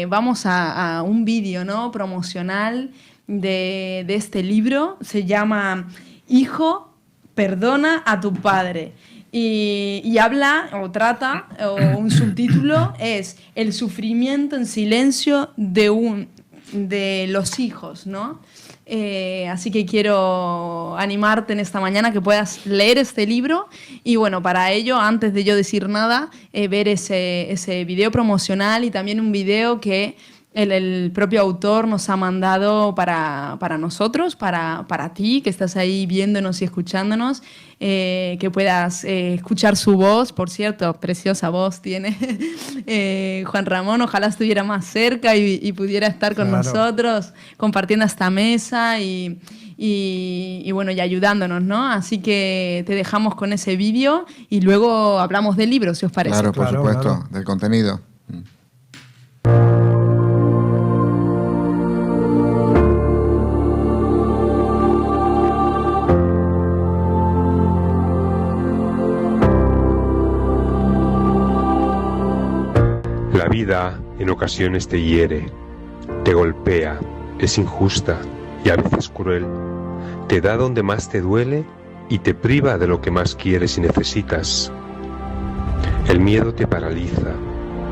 vamos a un vídeo, ¿no? Promocional de este libro. Se llama Hijo, perdona a tu padre. Y habla o trata, o un subtítulo es El sufrimiento en silencio de los hijos, ¿no? Así que quiero animarte en esta mañana que puedas leer este libro y bueno, para ello, antes de yo decir nada, ver ese video promocional y también un video que el propio autor nos ha mandado para nosotros, para ti que estás ahí viéndonos y escuchándonos, que puedas escuchar su voz. Por cierto, preciosa voz tiene Juan Ramón. Ojalá estuviera más cerca y pudiera estar con nosotros compartiendo esta mesa y bueno, y ayudándonos, ¿no? Así que te dejamos con ese vídeo y luego hablamos del libro, si os parece. Claro, por supuesto, del contenido. La vida en ocasiones te hiere, te golpea, es injusta y a veces cruel. Te da donde más te duele y te priva de lo que más quieres y necesitas. El miedo te paraliza,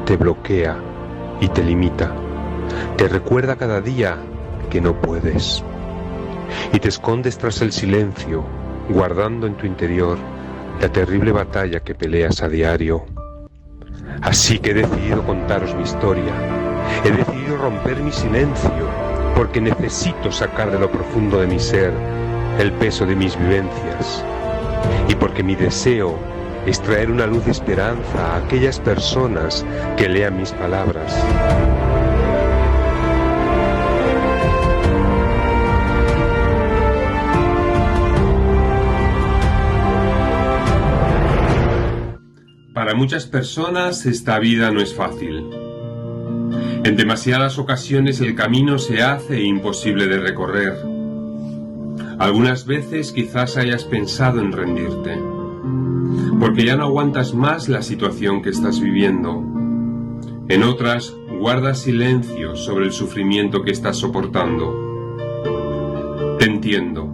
te bloquea y te limita. Te recuerda cada día que no puedes. Y te escondes tras el silencio, guardando en tu interior la terrible batalla que peleas a diario. Así que he decidido contaros mi historia. He decidido romper mi silencio, porque necesito sacar de lo profundo de mi ser el peso de mis vivencias. Y porque mi deseo es traer una luz de esperanza a aquellas personas que lean mis palabras. Para muchas personas esta vida no es fácil. En demasiadas ocasiones el camino se hace imposible de recorrer. Algunas veces quizás hayas pensado en rendirte, porque ya no aguantas más la situación que estás viviendo. En otras, guardas silencio sobre el sufrimiento que estás soportando. Te entiendo.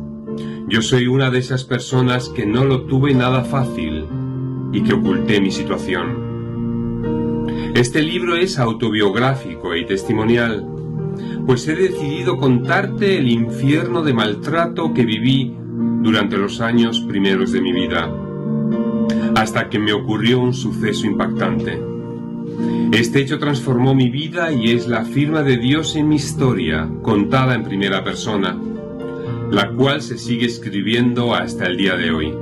Yo soy una de esas personas que no lo tuve nada fácil y que oculté mi situación. Este libro es autobiográfico y testimonial, pues he decidido contarte el infierno de maltrato que viví durante los años primeros de mi vida, hasta que me ocurrió un suceso impactante. Este hecho transformó mi vida y es la firma de Dios en mi historia, contada en primera persona, la cual se sigue escribiendo hasta el día de hoy.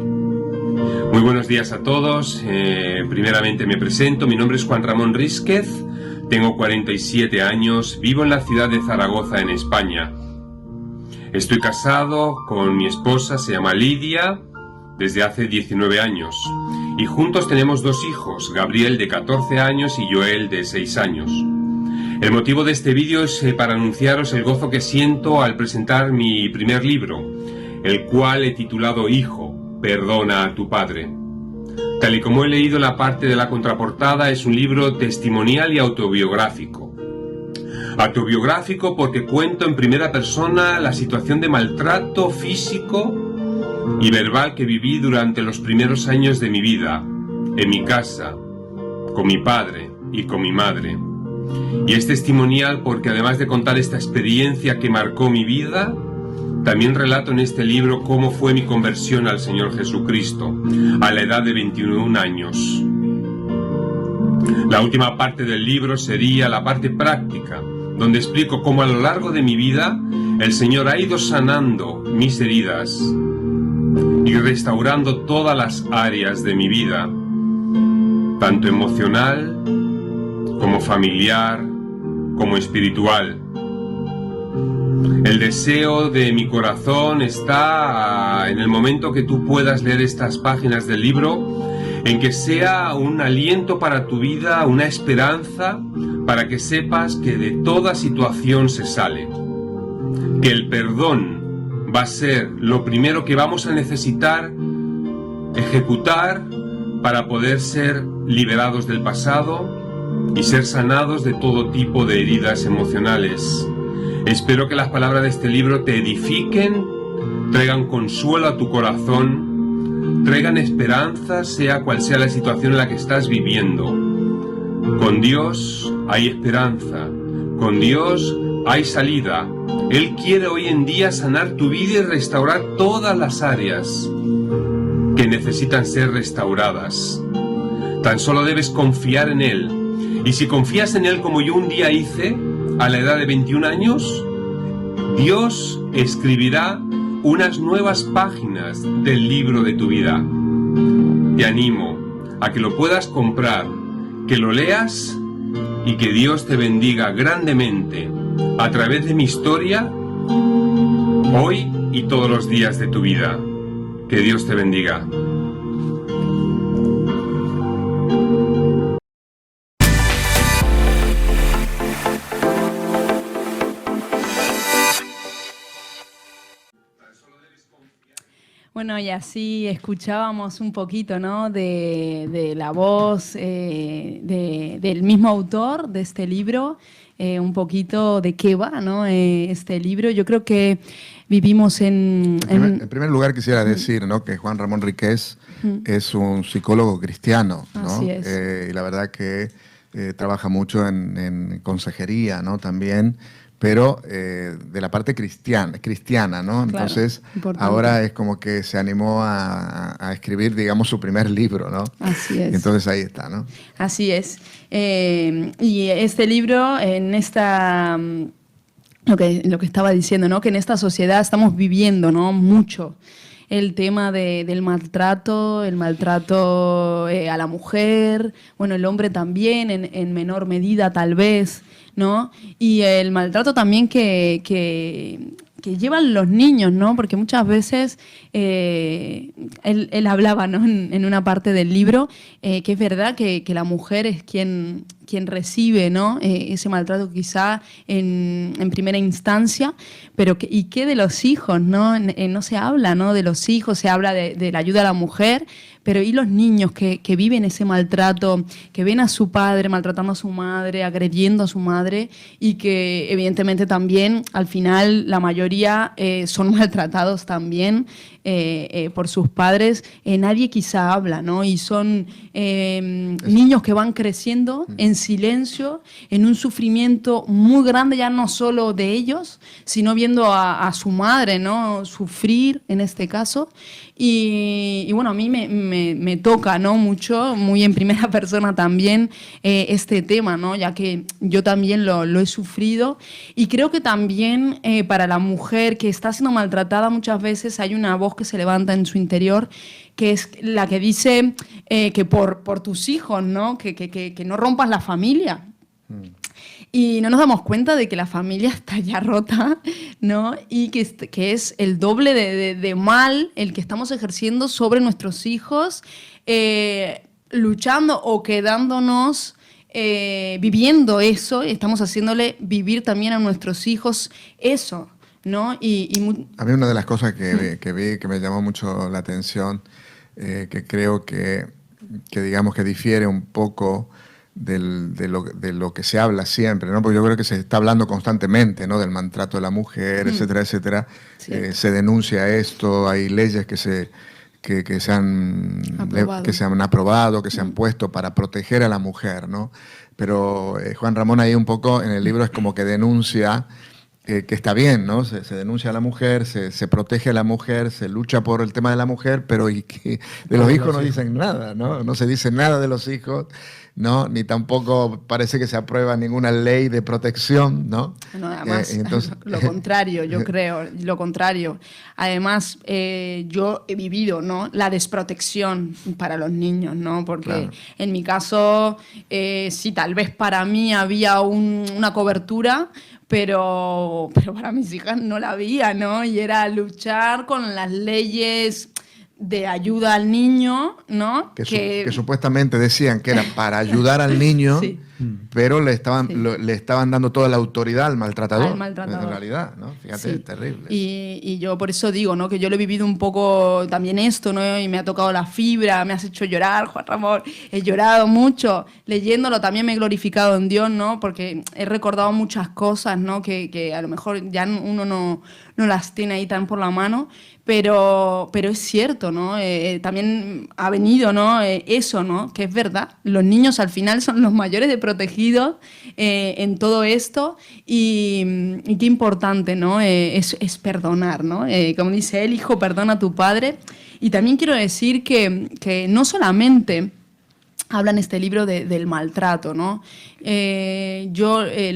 Muy buenos días a todos. Primeramente me presento. Mi nombre es Juan Ramón Rísquez, tengo 47 años, vivo en la ciudad de Zaragoza, en España. Estoy casado con mi esposa, se llama Lidia, desde hace 19 años. Y juntos tenemos 2 hijos, Gabriel de 14 años y Joel de 6 años. El motivo de este vídeo es para anunciaros el gozo que siento al presentar mi primer libro, el cual he titulado Hijo, perdona a tu padre. Tal y como he leído la parte de la contraportada, es un libro testimonial y autobiográfico. Autobiográfico porque cuento en primera persona la situación de maltrato físico y verbal que viví durante los primeros años de mi vida, en mi casa, con mi padre y con mi madre. Y es testimonial porque además de contar esta experiencia que marcó mi vida, también relato en este libro cómo fue mi conversión al Señor Jesucristo, a la edad de 21 años. La última parte del libro sería la parte práctica, donde explico cómo a lo largo de mi vida el Señor ha ido sanando mis heridas y restaurando todas las áreas de mi vida, tanto emocional como familiar, como espiritual. El deseo de mi corazón está en el momento que tú puedas leer estas páginas del libro, en que sea un aliento para tu vida, una esperanza, para que sepas que de toda situación se sale, que el perdón va a ser lo primero que vamos a necesitar ejecutar para poder ser liberados del pasado y ser sanados de todo tipo de heridas emocionales. Espero que las palabras de este libro te edifiquen, traigan consuelo a tu corazón, traigan esperanza, sea cual sea la situación en la que estás viviendo. Con Dios hay esperanza, con Dios hay salida. Él quiere hoy en día sanar tu vida y restaurar todas las áreas que necesitan ser restauradas. Tan solo debes confiar en Él. Y si confías en Él como yo un día hice, a la edad de 21 años, Dios escribirá unas nuevas páginas del libro de tu vida. Te animo a que lo puedas comprar, que lo leas y que Dios te bendiga grandemente a través de mi historia, hoy y todos los días de tu vida. Que Dios te bendiga. Bueno, y así escuchábamos un poquito, ¿no?, de la voz del mismo autor de este libro, un poquito de qué va, ¿no?, este libro. Yo creo que vivimos en primer lugar quisiera decir, ¿no?, que Juan Ramón Riqués es un psicólogo cristiano, ¿no? Así es. Y la verdad que trabaja mucho en consejería, ¿no?, también, pero de la parte cristiana, ¿no? Entonces, importante. ahora es como que se animó a escribir, digamos, su primer libro, ¿no? Así es. Entonces ahí está, ¿no? Así es. Y este libro, en esta... Lo que estaba diciendo, ¿no?, que en esta sociedad estamos viviendo, ¿no?, mucho el tema del maltrato, el maltrato a la mujer, bueno, el hombre también, en menor medida tal vez, ¿no? Y el maltrato también que llevan los niños, ¿no? Porque muchas veces él hablaba, ¿no?, en una parte del libro, que es verdad que la mujer es quien recibe, ¿no?, ese maltrato quizá en primera instancia, pero ¿y qué de los hijos, no? No se habla, ¿no?, de los hijos, se habla de la ayuda a la mujer, pero ¿y los niños que viven ese maltrato, que ven a su padre maltratando a su madre, agrediendo a su madre, y que evidentemente también al final la mayoría son maltratados también por sus padres? Nadie quizá habla, ¿no? Y son niños que van creciendo en silencio, en un sufrimiento muy grande, ya no solo de ellos, sino viendo a su madre, ¿no?, sufrir en este caso. Y bueno, a mí me toca, ¿no?, mucho, muy en primera persona también, este tema, ¿no?, ya que yo también lo he sufrido. Y creo que también para la mujer que está siendo maltratada muchas veces hay una voz que se levanta en su interior, que es la que dice que por tus hijos, ¿no?, que no rompas la familia. y no nos damos cuenta de que la familia está ya rota, ¿no? Y que es el doble de mal el que estamos ejerciendo sobre nuestros hijos, luchando o quedándonos viviendo eso, y estamos haciéndole vivir también a nuestros hijos eso, ¿no? A mí una de las cosas que vi que me llamó mucho la atención, que creo que digamos que difiere un poco de lo que se habla siempre, ¿no? Porque yo creo que se está hablando constantemente, ¿no? Del maltrato de la mujer, etcétera, etcétera. Se denuncia esto, hay leyes que se han aprobado, que se han puesto para proteger a la mujer, ¿no? Pero Juan Ramón ahí un poco en el libro es como que denuncia que está bien, ¿no? Se denuncia a la mujer, se protege a la mujer, se lucha por el tema de la mujer, pero y que de los hijos no dicen nada, ¿no? No se dice nada de los hijos, ¿no? Ni tampoco parece que se aprueba ninguna ley de protección, ¿no? No, además, entonces, lo contrario, yo creo, lo contrario. Además, yo he vivido, ¿no? La desprotección para los niños, ¿no? Porque claro, en mi caso, sí, tal vez para mí había una cobertura, pero para mis hijas no la había, ¿no? Y era luchar con las leyes de ayuda al niño, ¿no? Que supuestamente decían que era para ayudar al niño, sí, pero le estaban dando toda la autoridad al maltratador. Al maltratador. En realidad, ¿no? Fíjate, Sí. es terrible. Y yo por eso digo, ¿no? Que yo lo he vivido un poco también esto, ¿no? Y me ha tocado la fibra, me has hecho llorar, Juan Ramón. He llorado mucho. Leyéndolo también me he glorificado en Dios, ¿no? Porque he recordado muchas cosas, ¿no? Que a lo mejor ya uno no las tiene ahí tan por la mano. Pero es cierto, ¿no? También ha venido, ¿no? Eso, ¿no? Que es verdad. Los niños al final son los mayores de protegidos en todo esto y qué importante, ¿no? Es perdonar, ¿no? Como dice él, hijo, perdona a tu padre. Y también quiero decir que no solamente habla en este libro del maltrato, ¿no? Lo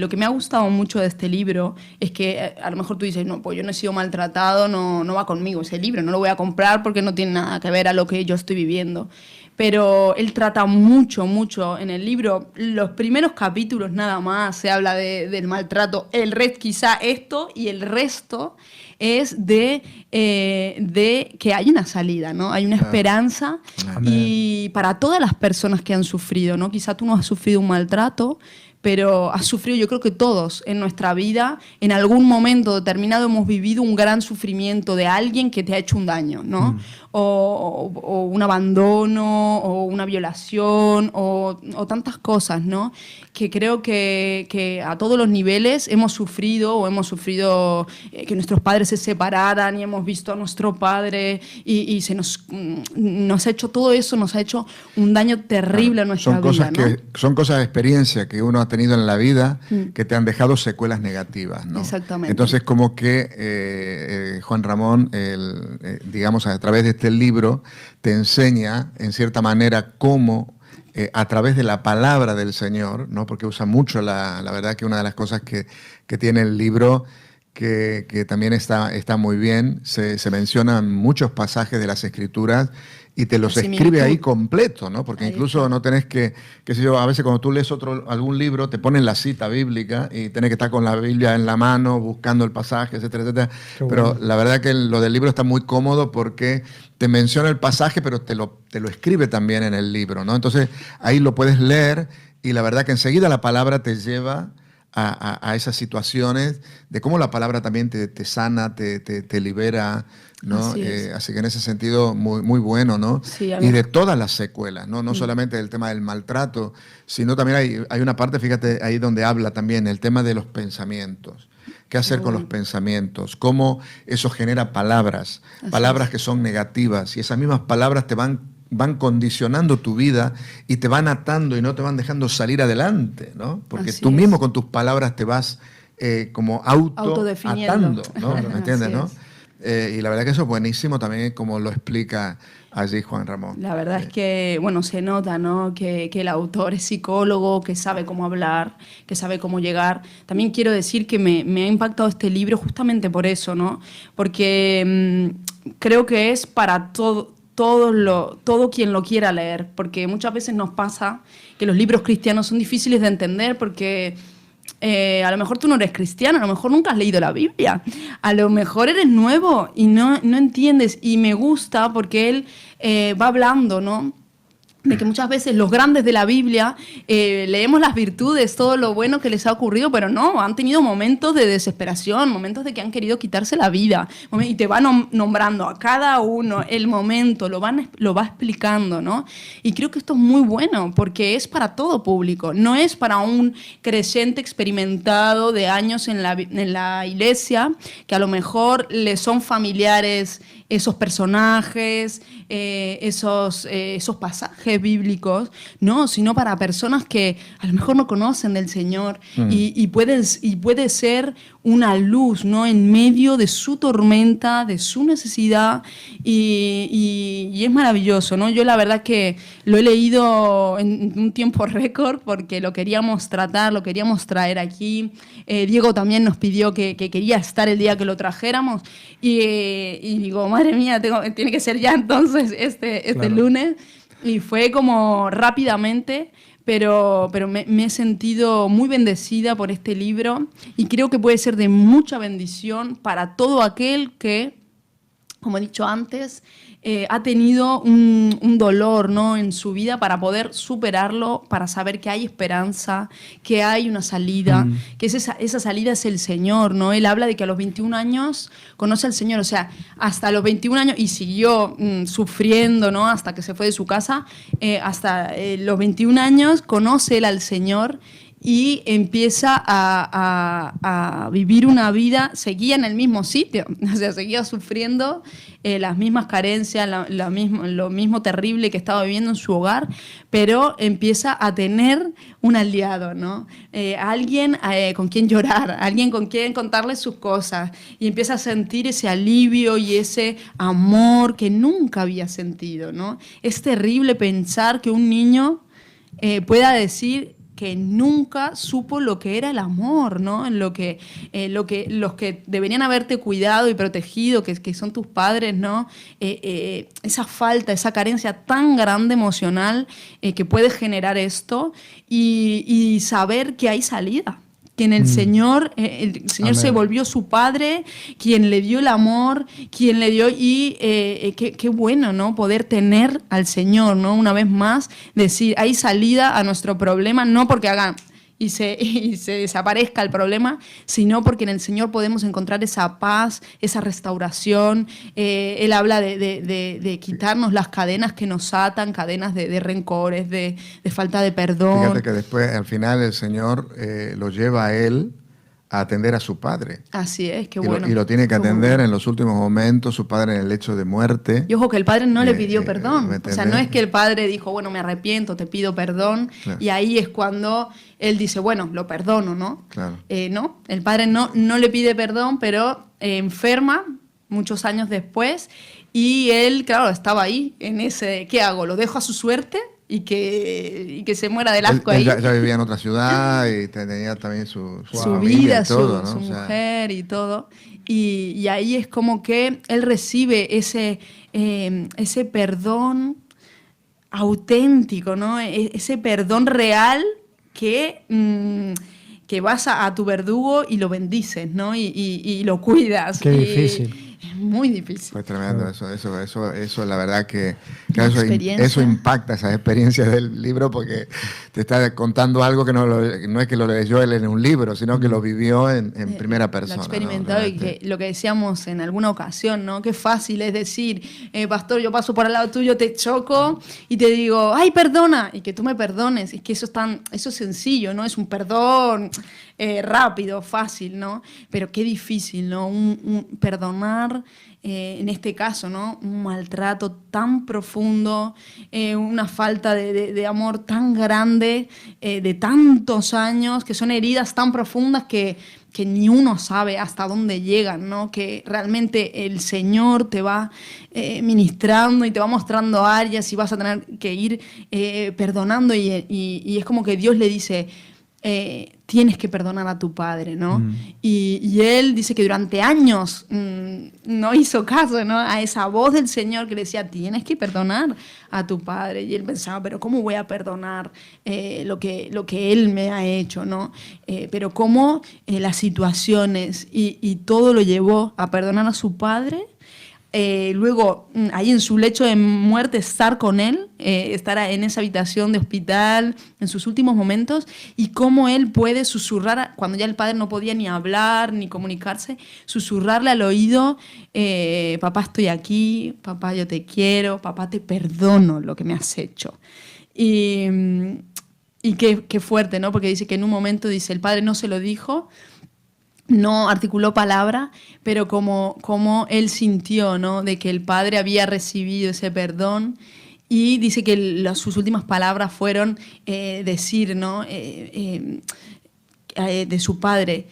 que me ha gustado mucho de este libro es que a lo mejor tú dices, no, pues yo no he sido maltratado, no va conmigo ese libro, no lo voy a comprar porque no tiene nada que ver a lo que yo estoy viviendo. Pero él trata mucho en el libro. Los primeros capítulos nada más se habla del maltrato. El resto, quizá esto y el resto es de que hay una salida, ¿no? Hay una esperanza y para todas las personas que han sufrido, ¿no? Quizá tú no has sufrido un maltrato, pero has sufrido, yo creo que todos en nuestra vida, en algún momento determinado hemos vivido un gran sufrimiento de alguien que te ha hecho un daño, ¿no? O un abandono, o una violación, o tantas cosas, ¿no? Que creo que a todos los niveles hemos sufrido que nuestros padres se separaran y hemos visto a nuestro padre y nos ha hecho todo eso, nos ha hecho un daño terrible a nuestra vida, ¿no? Son cosas de experiencia que uno ha tenido en la vida que te han dejado secuelas negativas, ¿no? Exactamente. Entonces, como que Juan Ramón, digamos, a través de este libro, te enseña, en cierta manera, cómo a través de la palabra del Señor, ¿no? Porque usa mucho, la verdad que una de las cosas que tiene el libro, que también está muy bien, se mencionan muchos pasajes de las Escrituras y te los escribe ahí completo, ¿no? Porque ahí incluso no tenés qué sé yo, a veces cuando tú lees algún libro, te ponen la cita bíblica y tenés que estar con la Biblia en la mano, buscando el pasaje, etcétera, etcétera. Pero la verdad que lo del libro está muy cómodo porque te menciona el pasaje, pero te lo escribe también en el libro, ¿no? Entonces ahí lo puedes leer y la verdad que enseguida la palabra te lleva a esas situaciones de cómo la palabra también te sana, te libera, ¿no? Así que en ese sentido muy, muy bueno, ¿no? Sí, y de todas las secuelas, no solamente del tema del maltrato, sino también hay una parte, fíjate, ahí donde habla también el tema de los pensamientos. ¿Qué hacer con los pensamientos? ¿Cómo eso genera palabras que son negativas? Y esas mismas palabras te van condicionando tu vida y te van atando y no te van dejando salir adelante, ¿no? Porque Así tú es. mismo con tus palabras te vas como Autodefiniendo. atando, ¿no? ¿Me entiendes, Así no? es. Y la verdad que eso es buenísimo también como lo explica allí Juan Ramón. La verdad es que, bueno, se nota, ¿no? Que el autor es psicólogo, que sabe cómo hablar, que sabe cómo llegar. También quiero decir que me ha impactado este libro justamente por eso, ¿no? Porque creo que es para todo quien lo quiera leer, porque muchas veces nos pasa que los libros cristianos son difíciles de entender porque a lo mejor tú no eres cristiano, a lo mejor nunca has leído la Biblia, a lo mejor eres nuevo y no entiendes. Y me gusta porque él va hablando, ¿no?, de que muchas veces los grandes de la Biblia leemos las virtudes, todo lo bueno que les ha ocurrido, pero no, han tenido momentos de desesperación, momentos de que han querido quitarse la vida, y te va nombrando a cada uno el momento, lo va explicando, ¿no? Y creo que esto es muy bueno, porque es para todo público, no es para un creyente experimentado de años en la iglesia, que a lo mejor le son familiares esos personajes, esos pasajes bíblicos, no, sino para personas que a lo mejor no conocen del Señor y puede ser una luz, ¿no?, en medio de su tormenta, de su necesidad, y es maravilloso, ¿no? Yo la verdad que lo he leído en un tiempo récord porque lo queríamos tratar, lo queríamos traer aquí. Diego también nos pidió que quería estar el día que lo trajéramos y digo, madre mía, tiene que ser ya entonces este Claro. lunes, y fue como rápidamente. Pero me he sentido muy bendecida por este libro y creo que puede ser de mucha bendición para todo aquel que, como he dicho antes, ha tenido un dolor, ¿no?, en su vida, para poder superarlo, para saber que hay esperanza, que hay una salida, que esa salida es el Señor, ¿no? Él habla de que a los 21 años conoce al Señor, o sea, hasta los 21 años, y siguió sufriendo, ¿no?, hasta que se fue de su casa, hasta los 21 años conoce él al Señor y empieza a vivir una vida, seguía en el mismo sitio, o sea, seguía sufriendo las mismas carencias, lo mismo terrible que estaba viviendo en su hogar, pero empieza a tener un aliado, ¿no? Alguien con quien llorar, alguien con quien contarle sus cosas, y empieza a sentir ese alivio y ese amor que nunca había sentido, ¿no? Es terrible pensar que un niño pueda decir que nunca supo lo que era el amor, ¿no? En los que deberían haberte cuidado y protegido, que son tus padres, ¿no? Esa falta, esa carencia tan grande emocional que puede generar esto, y saber que hay salida. Que en el Señor Amén. se volvió su Padre, quien le dio el amor, quien le dio, y qué bueno, ¿no?, poder tener al Señor, ¿no?, una vez más, decir, hay salida a nuestro problema, no porque hagan y se desaparezca el problema, sino porque en el Señor podemos encontrar esa paz, esa restauración. Él habla de quitarnos las cadenas que nos atan, cadenas de rencores, de falta de perdón. Fíjate que después, al final, el Señor lo lleva a él a atender a su padre. Así es, qué Y bueno. lo tiene que Qué atender bueno. en los últimos momentos, su padre en el lecho de muerte. Y ojo, que el padre no le pidió ¿me perdón. O sea, no entendés? es que el padre dijo, bueno, me arrepiento, te pido perdón. Claro. Y ahí es cuando él dice, bueno, lo perdono, ¿no? Claro. No, el padre no le pide perdón, pero enferma muchos años después. Y él, claro, estaba ahí en ese, ¿qué hago? ¿Lo dejo a su suerte? Y que se muera del asco Él ahí. ya vivía en otra ciudad y tenía también su Su familia vida, y todo, su ¿no? O sea, mujer y todo. Y ahí es como que él recibe ese perdón auténtico, ¿no? Ese perdón real que vas a tu verdugo y lo bendices, ¿no? Y lo cuidas. Qué Y difícil. es muy difícil. fue tremendo eso, la verdad que Una eso experiencia. impacta esa experiencia del libro, porque te está contando algo que no es que lo leyó él en un libro, sino que lo vivió en primera persona. Lo ¿no? experimentado, y Realmente. que lo que decíamos en alguna ocasión, ¿no? Qué fácil es decir, pastor, yo paso por al lado tuyo, te choco y te digo, ay, perdona, y que tú me perdones. Y que eso es sencillo, ¿no? Es un perdón rápido, fácil, ¿no? Pero qué difícil, ¿no? Un perdonar, en este caso, ¿no? Un maltrato tan profundo, una falta de amor tan grande, de tantos años, que son heridas tan profundas que ni uno sabe hasta dónde llegan, ¿no? Que realmente el Señor te va ministrando y te va mostrando áreas y vas a tener que ir perdonando, y es como que Dios le dice, tienes que perdonar a tu padre, ¿no? Y él dice que durante años no hizo caso, ¿no?, a esa voz del Señor que le decía, tienes que perdonar a tu padre. Y él pensaba, pero ¿cómo voy a perdonar lo que él me ha hecho, ¿no? Pero cómo las situaciones y todo lo llevó a perdonar a su padre. Luego, ahí en su lecho de muerte, estar con él, estar en esa habitación de hospital en sus últimos momentos, y cómo él puede susurrar, cuando ya el padre no podía ni hablar ni comunicarse, susurrarle al oído, papá, estoy aquí, papá, yo te quiero, papá, te perdono lo que me has hecho. Y qué fuerte, ¿no? Porque dice que en un momento, dice, el padre no se lo dijo, no articuló palabra, pero como él sintió, ¿no?, de que el padre había recibido ese perdón, y dice que sus últimas palabras fueron decir, ¿no?, de su padre,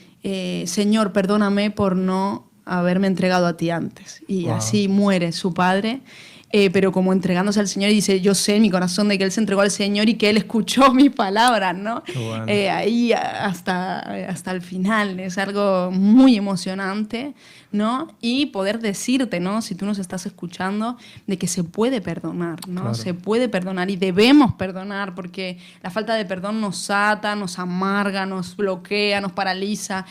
Señor, perdóname por no haberme entregado a ti antes. Y así muere su padre. Pero como entregándose al Señor, y dice, yo sé en mi corazón de que Él se entregó al Señor y que Él escuchó mis palabras, ¿no? Bueno. Ahí hasta el final. Es algo muy emocionante, ¿no? Y poder decirte, ¿no?, si tú nos estás escuchando, de que se puede perdonar, ¿no? Claro. Se puede perdonar y debemos perdonar, porque la falta de perdón nos ata, nos amarga, nos bloquea, nos paraliza.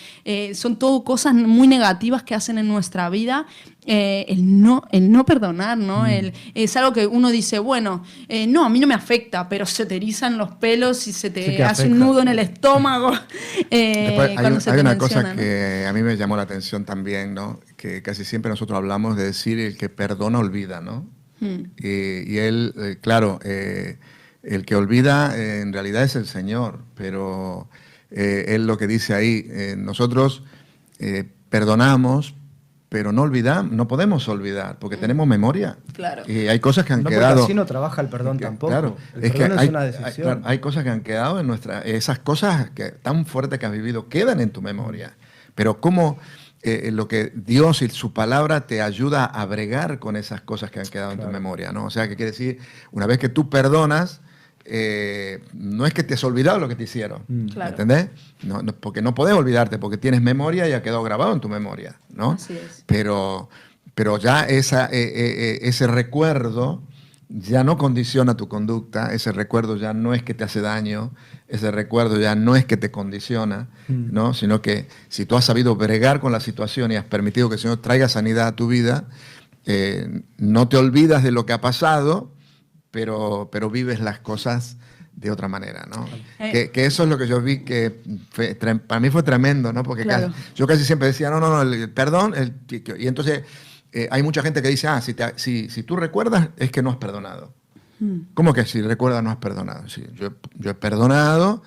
Son todo cosas muy negativas que hacen en nuestra vida. El no perdonar, ¿no? Es algo que uno dice, bueno, no, a mí no me afecta, pero se te erizan los pelos y se te hace un nudo en el estómago. Después hay una cosa que a mí me llamó la atención también, ¿no?, que casi siempre nosotros hablamos de decir el que perdona olvida, ¿no? Y él, claro, el que olvida en realidad es el Señor, pero él lo que dice ahí, nosotros perdonamos, pero no olvidamos, no podemos olvidar, porque tenemos memoria. Claro. Y hay cosas que han no, quedado. Así no trabaja el perdón tampoco. Claro, el perdón es una decisión. Hay cosas que han quedado en nuestra. Esas cosas tan fuertes que has vivido quedan en tu memoria. Pero cómo lo que Dios y su palabra te ayuda a bregar con esas cosas que han quedado en tu memoria, ¿no? O sea, que quiere decir, una vez que tú perdonas, no es que te has olvidado lo que te hicieron, claro. ¿Entendés? No, porque no podés olvidarte, porque tienes memoria y ha quedado grabado en tu memoria, ¿no? Así es. Pero ya ese recuerdo ya no condiciona tu conducta, ese recuerdo ya no es que te hace daño, ese recuerdo ya no es que te condiciona, ¿no? Sino que si tú has sabido bregar con la situación y has permitido que el Señor traiga sanidad a tu vida, no te olvidas de lo que ha pasado, pero vives las cosas de otra manera, ¿no? Que eso es lo que yo vi que para mí fue tremendo, ¿no? Porque claro. yo casi siempre decía, no, el perdón, y entonces hay mucha gente que dice, si tú recuerdas es que no has perdonado. ¿Cómo que si recuerdas no has perdonado? Sí, yo he perdonado,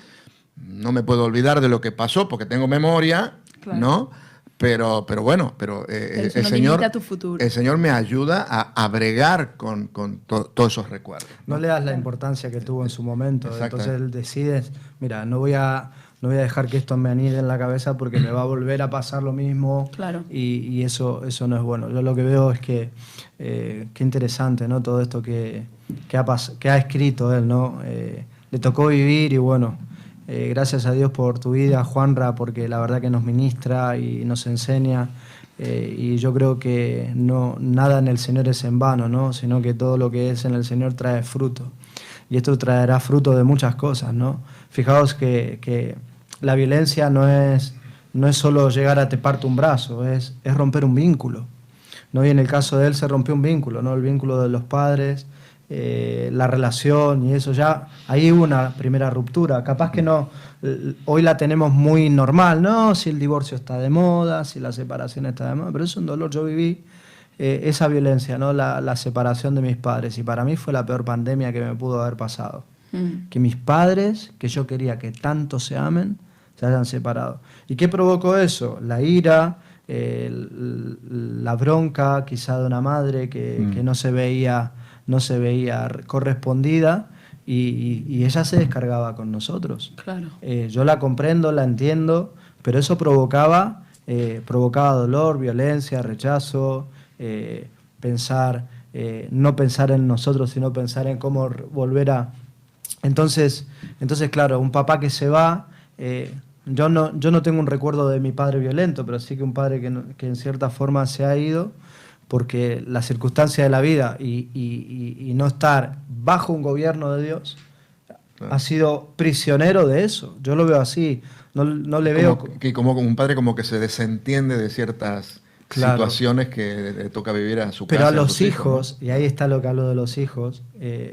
no me puedo olvidar de lo que pasó porque tengo memoria, claro. ¿No? Pero bueno, el Señor me ayuda a bregar con todos esos recuerdos. No le das la importancia que tuvo en su momento. Entonces él decide, mira, no voy a dejar que esto me anide en la cabeza porque me va a volver a pasar lo mismo. Claro. Y eso no es bueno. Yo lo que veo es que qué interesante, ¿no? Todo esto que ha escrito él, ¿no? Le tocó vivir y bueno. Gracias a Dios por tu vida, Juanra, porque la verdad que nos ministra y nos enseña, y yo creo que nada en el Señor es en vano, ¿no? Sino que todo lo que es en el Señor trae fruto, y esto traerá fruto de muchas cosas, ¿no? Fijaos que la violencia no es solo llegar a te parto un brazo, es romper un vínculo, ¿no? Y en el caso de él se rompió un vínculo, ¿no? El vínculo de los padres, la relación, y eso ya, ahí hubo una primera ruptura. Capaz que no, hoy la tenemos muy normal, ¿no? Si el divorcio está de moda, si la separación está de moda, pero es un dolor. Yo viví esa violencia, ¿no? La separación de mis padres, y para mí fue la peor pandemia que me pudo haber pasado. Que mis padres, que yo quería que tanto se amen, se hayan separado. ¿Y qué provocó eso? La ira, la bronca quizá de una madre que no se veía correspondida, y ella se descargaba con nosotros. Claro. Yo la comprendo, la entiendo, pero eso provocaba dolor, violencia, rechazo, no pensar en nosotros, sino pensar en cómo volver a... Entonces, claro, un papá que se va, Yo no tengo un recuerdo de mi padre violento, pero sí que un padre que en cierta forma se ha ido porque la circunstancia de la vida y no estar bajo un gobierno de Dios ha sido prisionero de eso. Yo lo veo así. No le veo... Como un padre como que se desentiende de ciertas situaciones que le toca vivir a su casa. Pero a los hijos, ¿no? Y ahí está lo que hablo de los hijos,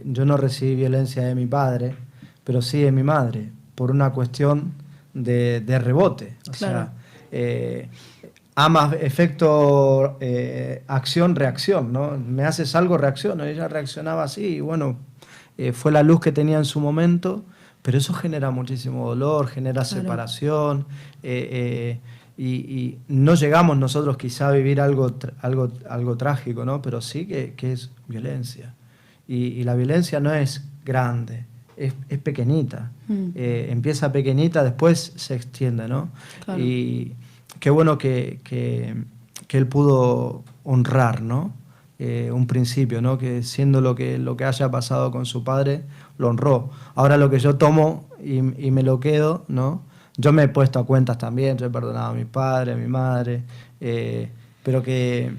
yo no recibí violencia de mi padre, pero sí de mi madre, por una cuestión de rebote. O sea, efecto acción-reacción, ¿no? Me haces algo, reacciono. Ella reaccionaba así y bueno, fue la luz que tenía en su momento, pero eso genera muchísimo dolor, genera separación, y no llegamos nosotros quizá a vivir algo trágico, ¿no? Pero sí que es violencia. Y la violencia no es grande, es pequeñita. Empieza pequeñita, después se extiende, ¿no? Claro. Y qué bueno que él pudo honrar, ¿no? Un principio, ¿no? Que siendo lo que haya pasado con su padre, lo honró. Ahora lo que yo tomo y me lo quedo, ¿no? Yo me he puesto a cuentas también, yo he perdonado a mi padre, a mi madre, pero que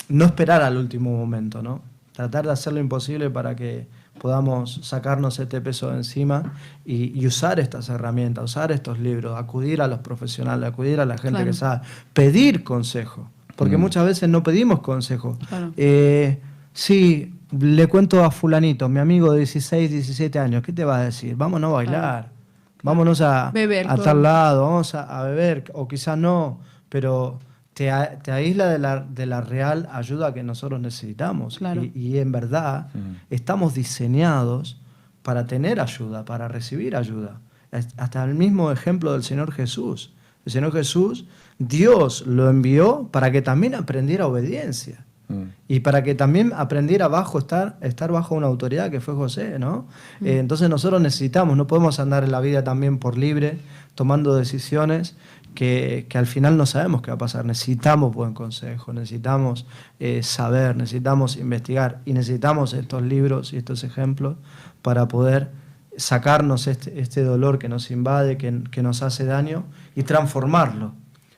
no esperar al último momento, ¿no? Tratar de hacer lo imposible para que podamos sacarnos este peso de encima y usar estas herramientas, usar estos libros, acudir a los profesionales, acudir a la gente que sabe, pedir consejo, porque muchas veces no pedimos consejo. Claro. Sí, le cuento a fulanito, mi amigo de 16, 17 años, ¿qué te va a decir? Vámonos a bailar, vámonos a tal lado, vamos a beber, o quizás no, pero te aísla de la real ayuda que nosotros necesitamos. Claro. Y en verdad estamos diseñados para tener ayuda, para recibir ayuda. Hasta el mismo ejemplo del Señor Jesús. El Señor Jesús, Dios lo envió para que también aprendiera obediencia. Y para que también aprendiera estar bajo una autoridad que fue José, ¿no? Entonces nosotros necesitamos, no podemos andar en la vida también por libre, tomando decisiones que al final no sabemos qué va a pasar. Necesitamos buen consejo, necesitamos saber, necesitamos investigar y necesitamos estos libros y estos ejemplos para poder sacarnos este dolor que nos invade, que nos hace daño y transformarlo.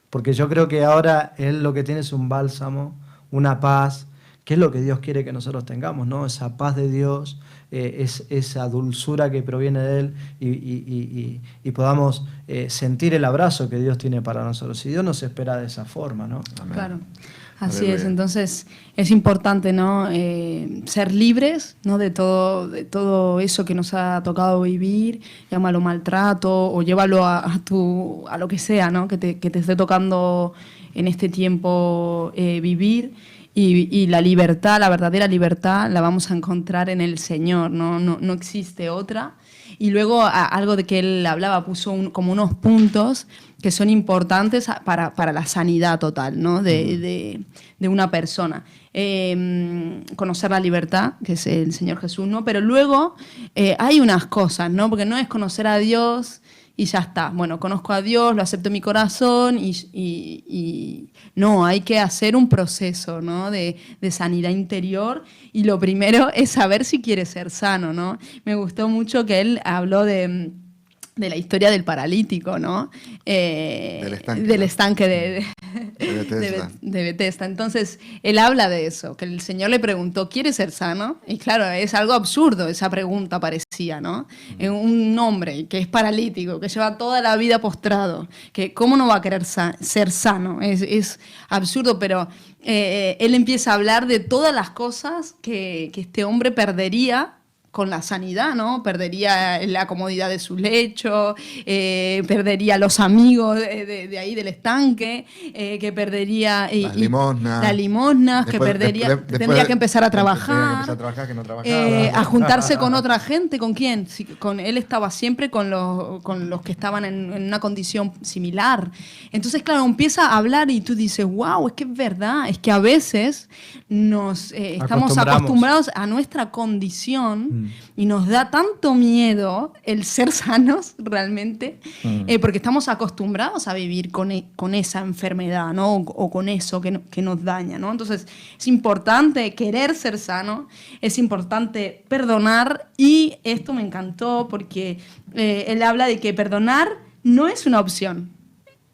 Porque yo creo que ahora él lo que tiene es un bálsamo, una paz, que es lo que Dios quiere que nosotros tengamos, ¿no? Esa paz de Dios, esa dulzura que proviene de Él y podamos sentir el abrazo que Dios tiene para nosotros. Y Dios nos espera de esa forma, ¿no? Amén. Claro, así es. Entonces es importante, ¿no? Ser libres, ¿no? de todo eso que nos ha tocado vivir, llámalo maltrato o llévalo a lo que sea, ¿no? que te esté tocando en este tiempo vivir. Y la libertad, la verdadera libertad, la vamos a encontrar en el Señor, no existe otra. Y luego algo de que él hablaba, puso como unos puntos que son importantes para la sanidad total, ¿no? de una persona. Conocer la libertad, que es el Señor Jesús, ¿no? Pero luego hay unas cosas, ¿no? Porque no es conocer a Dios y ya está. Bueno, conozco a Dios, lo acepto en mi corazón y no, hay que hacer un proceso, ¿no? de sanidad interior y lo primero es saber si quieres ser sano, ¿no? Me gustó mucho que él habló de la historia del paralítico, ¿no? Del estanque de Bethesda. Entonces, él habla de eso, que el Señor le preguntó, ¿quieres ser sano? Y claro, es algo absurdo esa pregunta parecía, ¿no? Un hombre que es paralítico, que lleva toda la vida postrado, que ¿cómo no va a querer ser sano? Es absurdo, pero él empieza a hablar de todas las cosas que este hombre perdería con la sanidad, ¿no? Perdería la comodidad de su lecho, perdería los amigos de ahí del estanque, que perdería las limosnas, que perdería, tendría que empezar a trabajar, que no trabajaba. A juntarse con otra gente. ¿Con quién? Él estaba siempre con los que estaban en una condición similar. Entonces, claro, empieza a hablar y tú dices, wow, es que es verdad, es que a veces estamos acostumbrados a nuestra condición y nos da tanto miedo el ser sanos realmente, porque estamos acostumbrados a vivir con esa enfermedad, ¿no? O con eso que nos daña, ¿no? Entonces es importante querer ser sano, es importante perdonar y esto me encantó porque él habla de que perdonar no es una opción,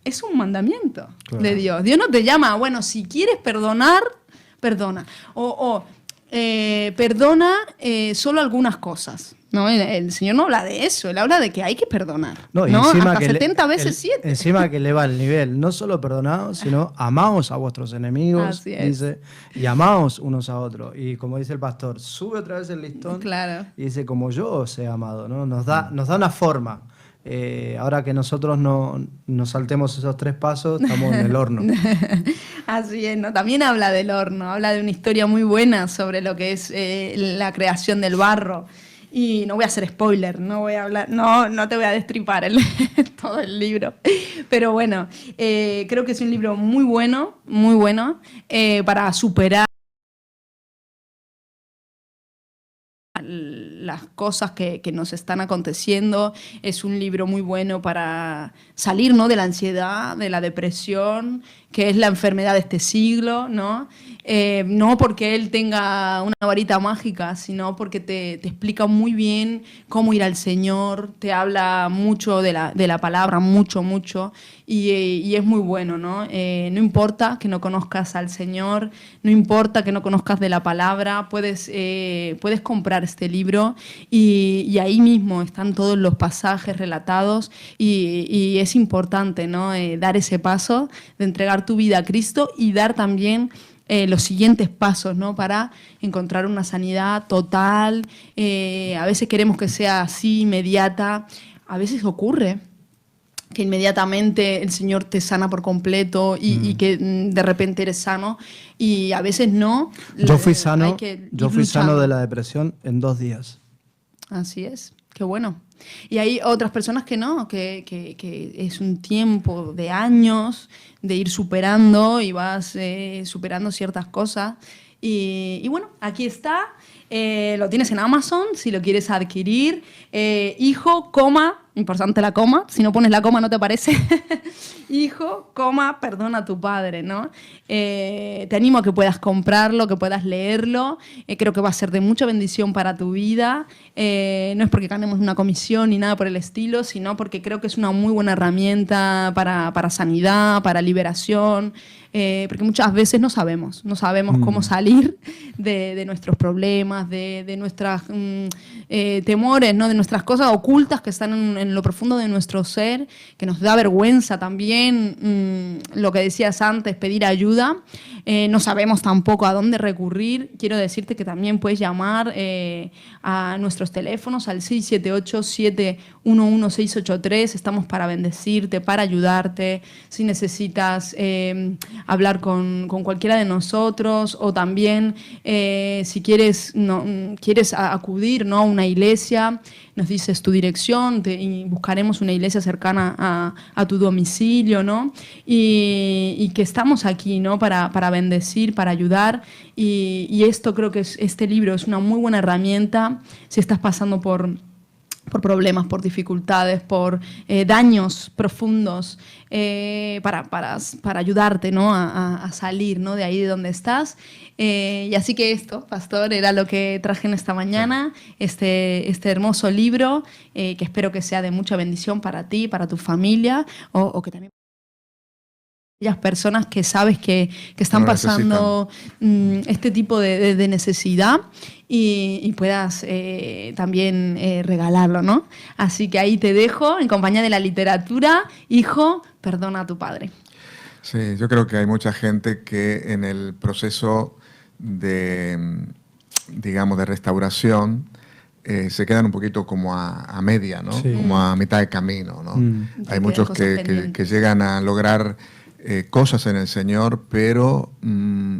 es un mandamiento de Dios. Dios no te llama, bueno, si quieres perdonar, perdona. Perdona solo algunas cosas. ¿No? El Señor no habla de eso, Él habla de que hay que perdonar. No, ¿no? Encima hasta que 70 veces 7. Encima que eleva el nivel, no solo perdonados, sino amaos a vuestros enemigos, dice, y amaos unos a otros. Y como dice el pastor, sube otra vez el listón, claro. Y dice, como yo os he amado, ¿no? Nos da una forma. Ahora que nosotros no saltemos esos 3 pasos, estamos en el horno. Así es, ¿no? También habla del horno, habla de una historia muy buena sobre lo que es la creación del barro. Y no voy a hacer spoiler, no voy a hablar, no te voy a destripar todo el libro. Pero bueno, creo que es un libro muy bueno para superar las cosas que nos están aconteciendo. Es un libro muy bueno para salir, ¿no?, de la ansiedad, de la depresión, que es la enfermedad de este siglo, ¿no? No porque él tenga una varita mágica, sino porque te explica muy bien cómo ir al Señor, te habla mucho de la palabra, mucho, y es muy bueno, ¿no? No importa que no conozcas al Señor, no importa que no conozcas de la palabra, puedes comprar este libro y ahí mismo están todos los pasajes relatados y es importante, ¿no? Dar ese paso de entregar tu vida a Cristo y dar también los siguientes pasos, ¿no?, para encontrar una sanidad total. A veces queremos que sea así, inmediata. A veces ocurre que inmediatamente el Señor te sana por completo y que de repente eres sano, y a veces no. Yo fui sano de la depresión en 2 días. Así es, qué bueno. Y hay otras personas que no, que es un tiempo de años de ir superando y vas superando ciertas cosas. Y bueno, aquí está. Lo tienes en Amazon si lo quieres adquirir. Hijo, coma, importante la coma, si no pones la coma no te aparece. Hijo, coma, perdona a tu padre, ¿no? Te animo a que puedas comprarlo, que puedas leerlo. Creo que va a ser de mucha bendición para tu vida. No es porque ganemos una comisión ni nada por el estilo, sino porque creo que es una muy buena herramienta para sanidad, para liberación. Porque muchas veces no sabemos cómo salir de nuestros problemas, de nuestros temores, ¿no?, de nuestras cosas ocultas que están en lo profundo de nuestro ser, que nos da vergüenza también, lo que decías antes, pedir ayuda. No sabemos tampoco a dónde recurrir. Quiero decirte que también puedes llamar a nuestros teléfonos al 678-711-683. Estamos para bendecirte, para ayudarte. Si necesitas hablar con cualquiera de nosotros, o también si quieres acudir, ¿no?, a una iglesia, nos dices tu dirección y buscaremos una iglesia cercana a tu domicilio, ¿no? Y que estamos aquí, ¿no?, para bendecir, para ayudar. Y esto creo que este libro es una muy buena herramienta si estás pasando por problemas, por dificultades, por daños profundos, para ayudarte, ¿no?, a salir, ¿no?, de ahí de donde estás. Y así que esto, pastor, era lo que traje en esta mañana, este hermoso libro, que espero que sea de mucha bendición para ti, para tu familia, o que también aquellas personas que sabes que están pasando este tipo de necesidad y puedas también regalarlo, ¿no? Así que ahí te dejo, en compañía de la literatura. Hijo, perdona a tu padre. Sí, yo creo que hay mucha gente que en el proceso de restauración se quedan un poquito como a media, ¿no? Sí. Como a mitad de camino, ¿no? Hay muchos que llegan a lograr cosas en el Señor, pero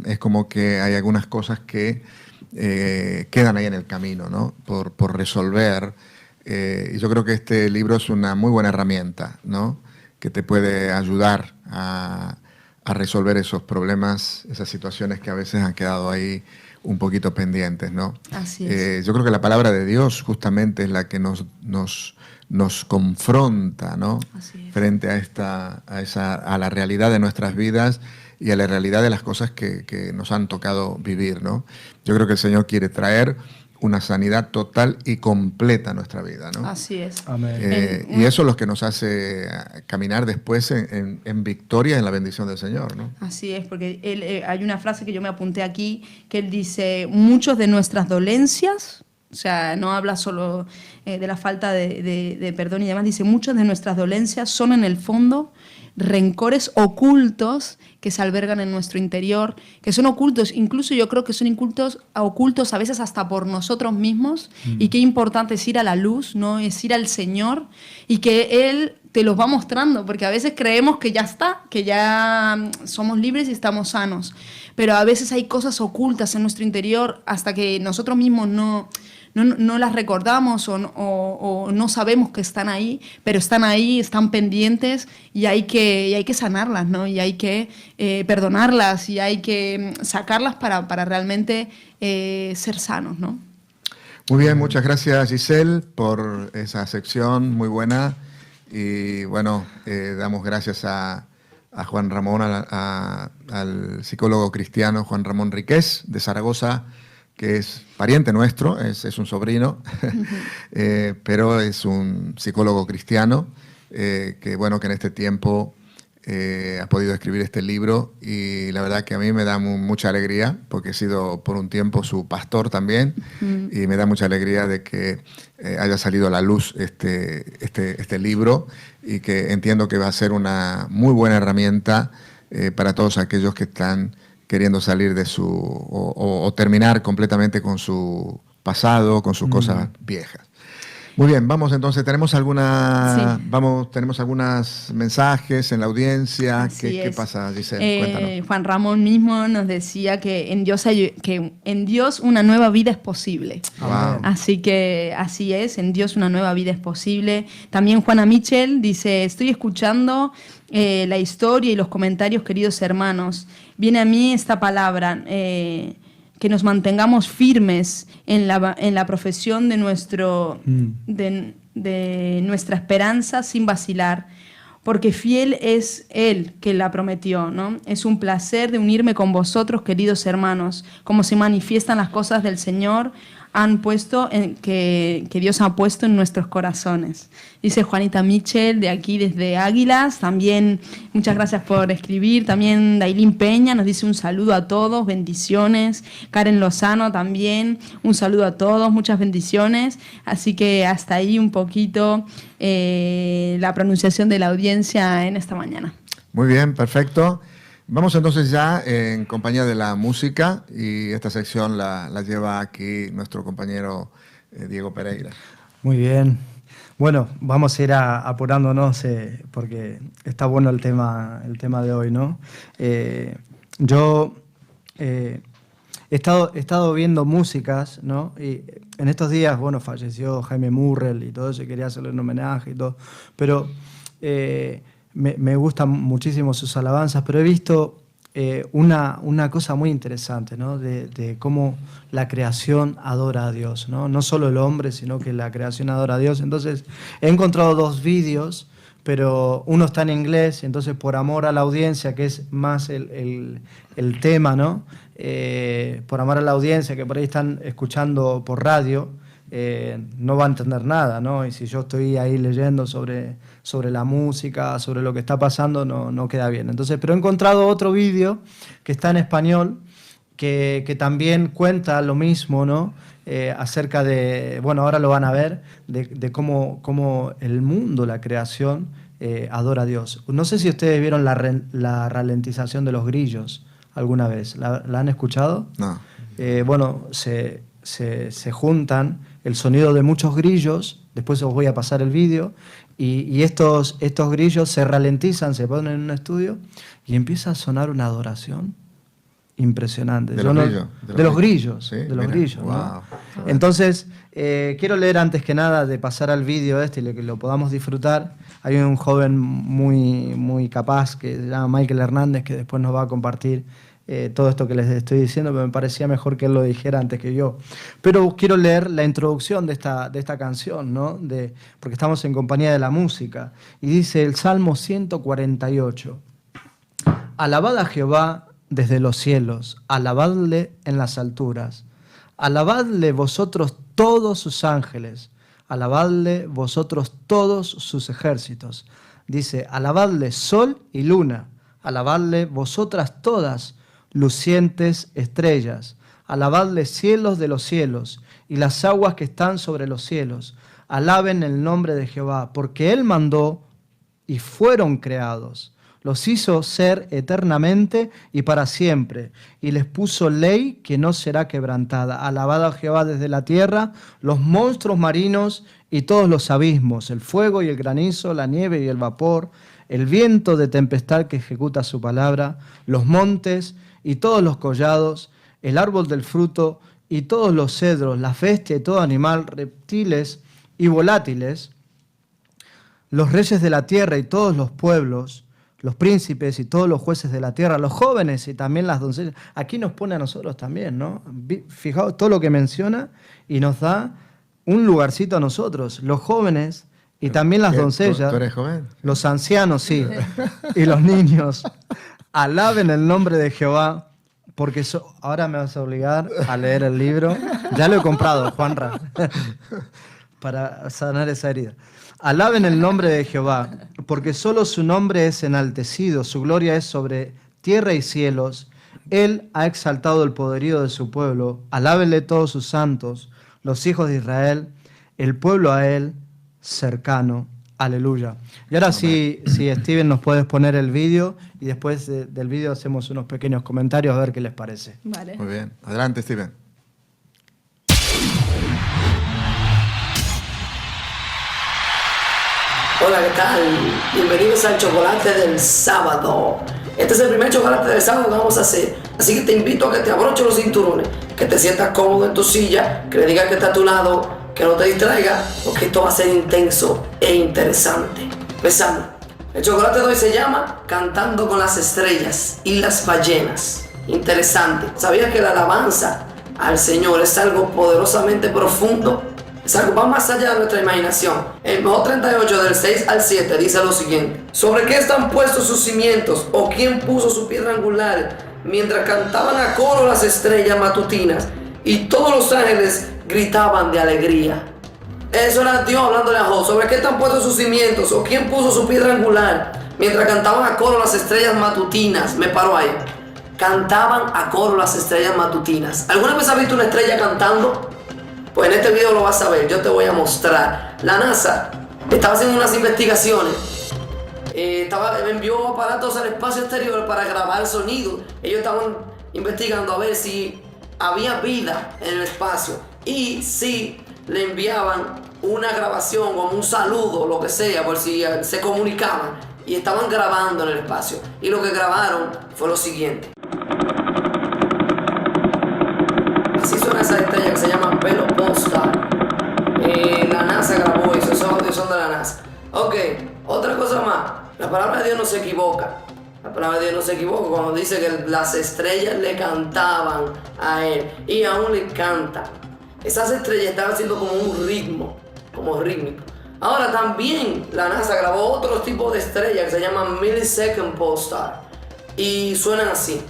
es como que hay algunas cosas que quedan ahí en el camino, ¿no?, por resolver. Y yo creo que este libro es una muy buena herramienta, ¿no?, que te puede ayudar a resolver esos problemas, esas situaciones que a veces han quedado ahí un poquito pendientes, ¿no? Así es. Yo creo que la palabra de Dios justamente es la que nos confronta, ¿no?, frente a la realidad de nuestras vidas y a la realidad de las cosas que nos han tocado vivir, ¿no? Yo creo que el Señor quiere traer una sanidad total y completa en nuestra vida, ¿no? Así es. Amén. Y eso es lo que nos hace caminar después en victoria, en la bendición del Señor, ¿no? Así es, porque hay una frase que yo me apunté aquí, que él dice, muchos de nuestras dolencias, o sea, no habla solo de la falta de perdón y demás, dice, muchas de nuestras dolencias son en el fondo rencores ocultos que se albergan en nuestro interior, que son ocultos, incluso yo creo que son ocultos a veces hasta por nosotros mismos, y qué importante es ir a la luz, ¿no? Es ir al Señor y que Él te los va mostrando, porque a veces creemos que ya está, que ya somos libres y estamos sanos, pero a veces hay cosas ocultas en nuestro interior hasta que nosotros mismos no las recordamos o no sabemos que están ahí, pero están ahí, están pendientes y hay que sanarlas, ¿no? Y hay que perdonarlas y hay que sacarlas para realmente ser sanos, ¿no? Muy bien, muchas gracias Giselle por esa sección muy buena. Y bueno, damos gracias a Juan Ramón, al psicólogo cristiano Juan Ramón Riqués de Zaragoza, que es pariente nuestro, es un sobrino, pero es un psicólogo cristiano que bueno, que en este tiempo ha podido escribir este libro, y la verdad que a mí me da mucha alegría, porque he sido por un tiempo su pastor también, y me da mucha alegría de que haya salido a la luz este libro, y que entiendo que va a ser una muy buena herramienta para todos aquellos que están queriendo salir de o terminar completamente con su pasado, con sus cosas viejas. Muy bien, vamos entonces, tenemos algunos mensajes en la audiencia. ¿Qué pasa, Giselle? Cuéntanos. Juan Ramón mismo nos decía que en Dios una nueva vida es posible. Wow. Así que así es, en Dios una nueva vida es posible. También Juana Michel dice, estoy escuchando la historia y los comentarios, queridos hermanos. Viene a mí esta palabra, que nos mantengamos firmes en la profesión de nuestra esperanza sin vacilar, porque fiel es Él que la prometió, ¿no? Es un placer de unirme con vosotros, queridos hermanos, como se manifiestan las cosas del Señor que Dios ha puesto en nuestros corazones. Dice Juanita Michel, de aquí desde Águilas. También muchas gracias por escribir. También Dailín Peña nos dice un saludo a todos, bendiciones. Karen Lozano también, un saludo a todos, muchas bendiciones. Así que hasta ahí un poquito la pronunciación de la audiencia en esta mañana. Muy bien, perfecto. Vamos entonces ya en compañía de la música, y esta sección la lleva aquí nuestro compañero Diego Pereira. Muy bien. Bueno, vamos a ir apurándonos porque está bueno el tema de hoy, ¿no? Yo he estado viendo músicas, ¿no? Y en estos días, bueno, falleció Jaime Murrell y todo eso, y quería hacerle un homenaje y todo, pero me gustan muchísimo sus alabanzas, pero he visto una cosa muy interesante, ¿no? De cómo la creación adora a Dios, ¿no? No solo el hombre, sino que la creación adora a Dios. Entonces, he encontrado 2 vídeos, pero uno está en inglés, entonces por amor a la audiencia, que es más el tema, ¿no? Por amor a la audiencia, que por ahí están escuchando por radio, no va a entender nada, ¿no? Y si yo estoy ahí leyendo sobre la música, sobre lo que está pasando, no queda bien. Entonces, pero he encontrado otro vídeo que está en español, que también cuenta lo mismo, ¿no? Acerca de, bueno, ahora lo van a ver, de cómo el mundo, la creación, adora a Dios. No sé si ustedes vieron la ralentización de los grillos alguna vez. ¿La han escuchado? No. Bueno, se juntan el sonido de muchos grillos, después os voy a pasar el vídeo, y estos grillos se ralentizan, se ponen en un estudio y empieza a sonar una adoración impresionante. ¿De los grillos? ¿Sí? De los grillos, wow. ¿no? Entonces, quiero leer antes que nada, de pasar al vídeo y que lo podamos disfrutar. Hay un joven muy, muy capaz que se llama Michael Hernández, que después nos va a compartir todo esto que les estoy diciendo, pero me parecía mejor que él lo dijera antes que yo. Pero quiero leer la introducción de esta canción, ¿no? Porque estamos en compañía de la música. Y dice el Salmo 148. Alabad a Jehová desde los cielos, alabadle en las alturas, Alabadle vosotros todos sus ángeles, alabadle vosotros todos sus ejércitos. Dice, alabadle sol y luna, alabadle vosotras todas lucientes estrellas, alabadle cielos de los cielos y las aguas que están sobre los cielos. Alaben el nombre de Jehová, porque Él mandó y fueron creados. Los hizo ser eternamente y para siempre, y les puso ley que no será quebrantada. Alabad a Jehová desde la tierra, los monstruos marinos y todos los abismos, el fuego y el granizo, la nieve y el vapor, el viento de tempestad que ejecuta su palabra, los montes y todos los collados, el árbol del fruto y todos los cedros, la bestia y todo animal, reptiles y volátiles, los reyes de la tierra y todos los pueblos, los príncipes y todos los jueces de la tierra, los jóvenes y también las doncellas. Aquí nos pone a nosotros también, ¿no? Fijaos todo lo que menciona y nos da un lugarcito a nosotros, los jóvenes y también las doncellas. ¿Tú eres joven? Los ancianos, sí, y los niños. Alaben el nombre de Jehová, porque ahora me vas a obligar a leer el libro. Ya lo he comprado, Juanra, para sanar esa herida. Alaben el nombre de Jehová, porque solo su nombre es enaltecido, su gloria es sobre tierra y cielos. Él ha exaltado el poderío de su pueblo. Alábenle todos sus santos, los hijos de Israel, el pueblo a él cercano. Aleluya. Y ahora sí, Steven, nos puedes poner el vídeo y después del vídeo hacemos unos pequeños comentarios a ver qué les parece. Vale. Muy bien. Adelante, Steven. Hola, ¿qué tal? Bienvenidos al chocolate del sábado. Este es el primer chocolate del sábado que vamos a hacer. Así que te invito a que te abroches los cinturones, que te sientas cómodo en tu silla, que le digas que está a tu lado, que no te distraiga, porque esto va a ser intenso e interesante. Empezamos. El chocolate de hoy se llama Cantando con las estrellas y las ballenas. Interesante. ¿Sabías que la alabanza al Señor es algo poderosamente profundo? Es algo va más allá de nuestra imaginación. El Salmo 38 del 6 al 7 dice lo siguiente: ¿sobre qué están puestos sus cimientos? ¿O quién puso su piedra angular? Mientras cantaban a coro las estrellas matutinas y todos los ángeles gritaban de alegría. Eso era Dios hablándole a Job. ¿Sobre qué están puestos sus cimientos? ¿O quién puso su piedra angular? Mientras cantaban a coro las estrellas matutinas. Me paro ahí. Cantaban a coro las estrellas matutinas. ¿Alguna vez has visto una estrella cantando? Pues en este video lo vas a ver, yo te voy a mostrar. La NASA estaba haciendo unas investigaciones. Envió aparatos al espacio exterior para grabar sonido. Ellos estaban investigando a ver si había vida en el espacio y si le enviaban una grabación como un saludo, lo que sea, por si se comunicaban. Y estaban grabando en el espacio. Y lo que grabaron fue lo siguiente. Así suena esa estrella que se llama Velo Postal. La NASA grabó eso, esos audios son de la NASA. Ok, otra cosa más. La palabra de Dios no se equivoca. La palabra de Dios no se equivoca cuando dice que las estrellas le cantaban a Él. Y aún le cantan. Esas estrellas estaban haciendo como un ritmo, como rítmico. Ahora también la NASA grabó otro tipo de estrellas que se llaman Millisecond Pulsar. Y suenan así.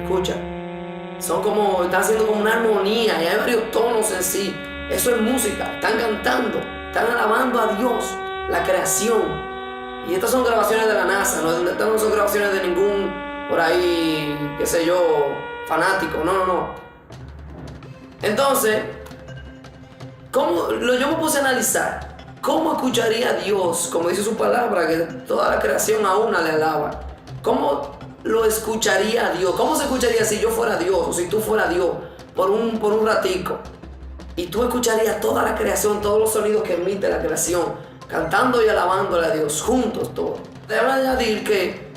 Escucha. Están haciendo como una armonía y hay varios tonos en sí. Eso es música, están cantando, están alabando a Dios, la creación. Y estas son grabaciones de la NASA, estas no son grabaciones de ningún, por ahí, qué sé yo, fanático, no. Entonces, yo me puse a analizar, ¿cómo escucharía Dios, como dice su palabra, que toda la creación a una le alaba? ¿Cómo lo escucharía Dios? ¿Cómo se escucharía si yo fuera Dios o si tú fueras Dios por un ratico? Y tú escucharías toda la creación, todos los sonidos que emite la creación, cantando y alabándole a Dios, juntos todos. Debo añadir que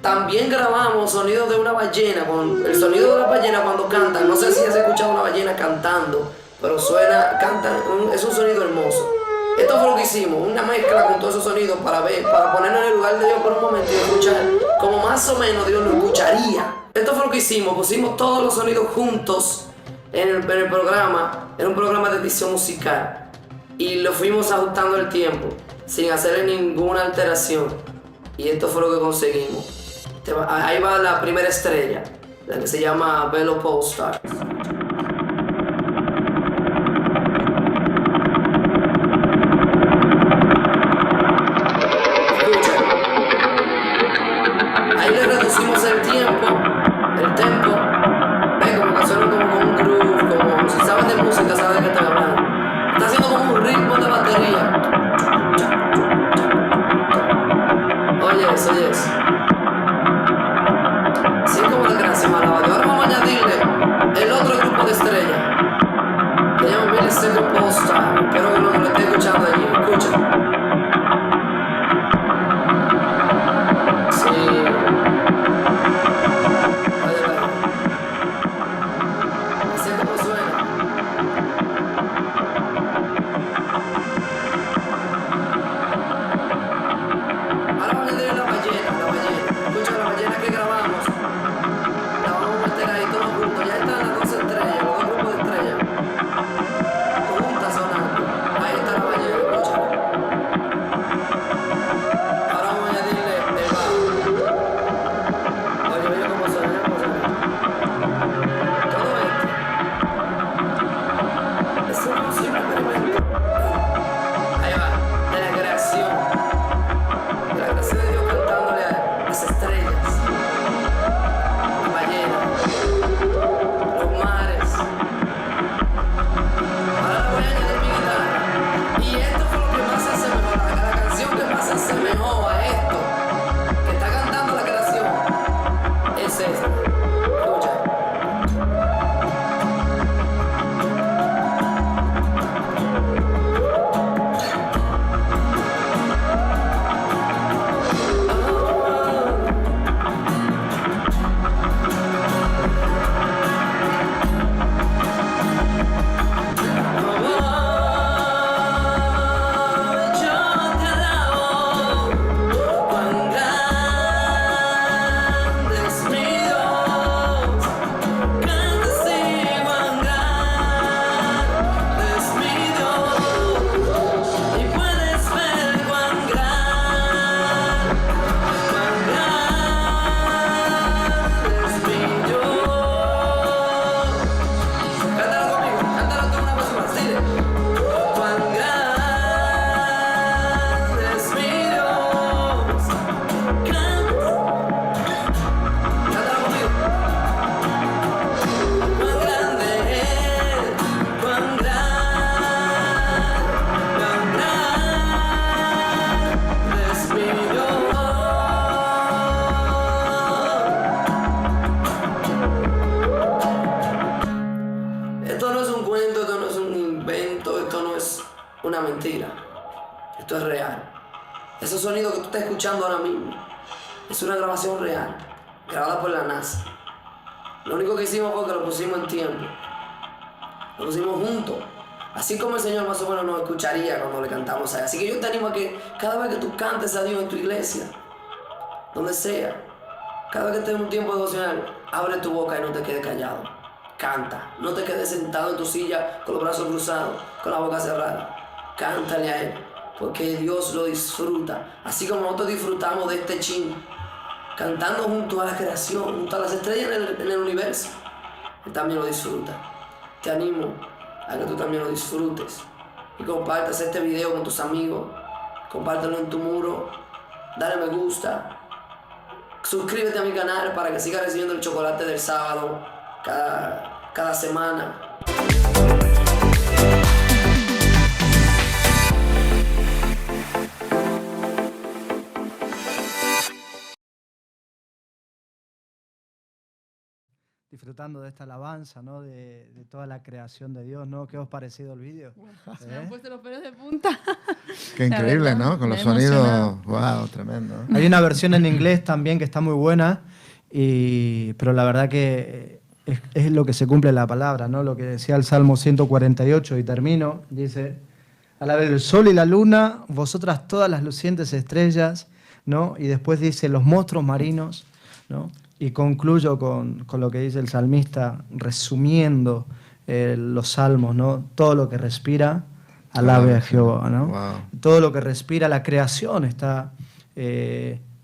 también grabamos sonidos de una ballena, con el sonido de la ballena cuando cantan. No sé si has escuchado una ballena cantando, pero es un sonido hermoso. Esto fue lo que hicimos, una mezcla con todos esos sonidos para ponernos en el lugar de Dios por un momento y escuchar como más o menos Dios lo escucharía. Esto fue lo que hicimos, pusimos todos los sonidos juntos en el programa, era un programa de edición musical y lo fuimos ajustando el tiempo sin hacerle ninguna alteración y esto fue lo que conseguimos. Ahí va la primera estrella. la que se llama Velo Polestar. Ahí le reducimos el tempo, ve como que suena como con un groove, como si sabes de música, sabes de qué estoy hablando. Está haciendo como un ritmo de batería. Oye eso. Así como la creación alabada. Ahora vamos a añadirle el otro grupo de estrellas, que llama Millisecond Polestar. Espero que lo esté escuchando allí, escucha. Esto es real. Ese sonido que tú estás escuchando ahora mismo es una grabación real, grabada por la NASA. Lo único que hicimos fue que lo pusimos en tiempo. Lo pusimos juntos. Así como el Señor más o menos nos escucharía cuando le cantamos a Él. Así que yo te animo a que cada vez que tú cantes a Dios en tu iglesia, donde sea, cada vez que estés en un tiempo devocional, abre tu boca y no te quedes callado. Canta. No te quedes sentado en tu silla con los brazos cruzados, con la boca cerrada. Cántale a Él, porque Dios lo disfruta. Así como nosotros disfrutamos de este chin, cantando junto a la creación, junto a las estrellas en el universo, Él también lo disfruta. Te animo a que tú también lo disfrutes y compartas este video con tus amigos, compártelo en tu muro, dale me gusta, suscríbete a mi canal para que sigas recibiendo el chocolate del sábado cada semana. Disfrutando de esta alabanza, ¿no? De toda la creación de Dios, ¿no? ¿Qué os ha parecido el vídeo? Se me han puesto los pelos de punta. Qué increíble, ¿no? Con los sonidos, wow, tremendo. Hay una versión en inglés también que está muy buena, pero la verdad que es lo que se cumple la palabra, ¿no? Lo que decía el Salmo 148, y termino, dice: alabe el sol y la luna, vosotras todas las lucientes estrellas, ¿no? Y después dice los monstruos marinos, ¿no? Y concluyo con lo que dice el salmista, resumiendo los salmos, ¿no? Todo lo que respira, alabe a Jehová, ¿no? Wow. Todo lo que respira, la creación está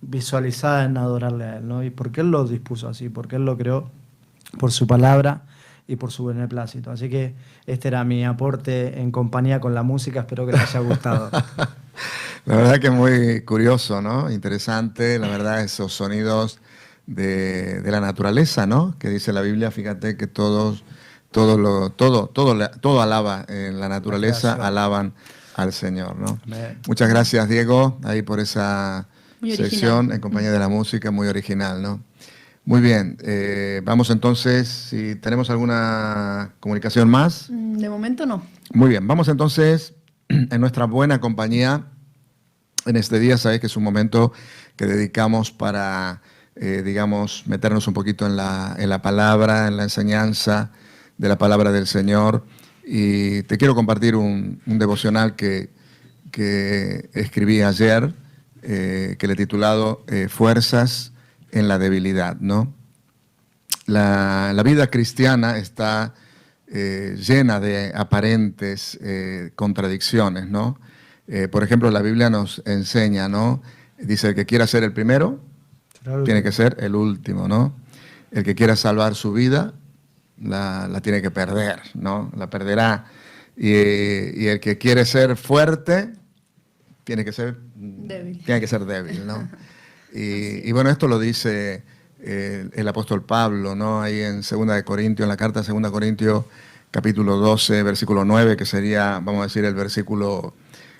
visualizada en adorarle a Él, ¿no? Y porque Él lo dispuso así, porque Él lo creó por su palabra y por su beneplácito. Así que este era mi aporte en compañía con la música. Espero que les haya gustado. La verdad que es muy curioso, ¿no? Interesante, la verdad, esos sonidos de la naturaleza, ¿no? Que dice la Biblia, fíjate que todo alaba en la naturaleza, alaban al Señor, ¿no? Amén. Muchas gracias, Diego, ahí por esa Muy sección original. en compañía de la música, muy original, ¿no? Muy bien, vamos entonces, si tenemos alguna comunicación más. De momento no. Muy bien, vamos entonces en nuestra buena compañía. En este día, sabéis que es un momento que dedicamos para, digamos, meternos un poquito en la palabra, en la enseñanza de la palabra del Señor. Y te quiero compartir un devocional que escribí ayer, que le he titulado Fuerzas en la debilidad, ¿no? La vida cristiana está llena de aparentes contradicciones, ¿no? Por ejemplo, la Biblia nos enseña, ¿no? Dice, el que quiera ser el primero, tiene que ser el último, ¿no? El que quiera salvar su vida, la tiene que perder, ¿no? La perderá. Y el que quiere ser fuerte, tiene que ser débil, ¿no? Y bueno, esto lo dice el apóstol Pablo, ¿no? Ahí en 2 de Corintios, en la carta de 2 Corintios, capítulo 12, versículo 9, que sería, vamos a decir, el versículo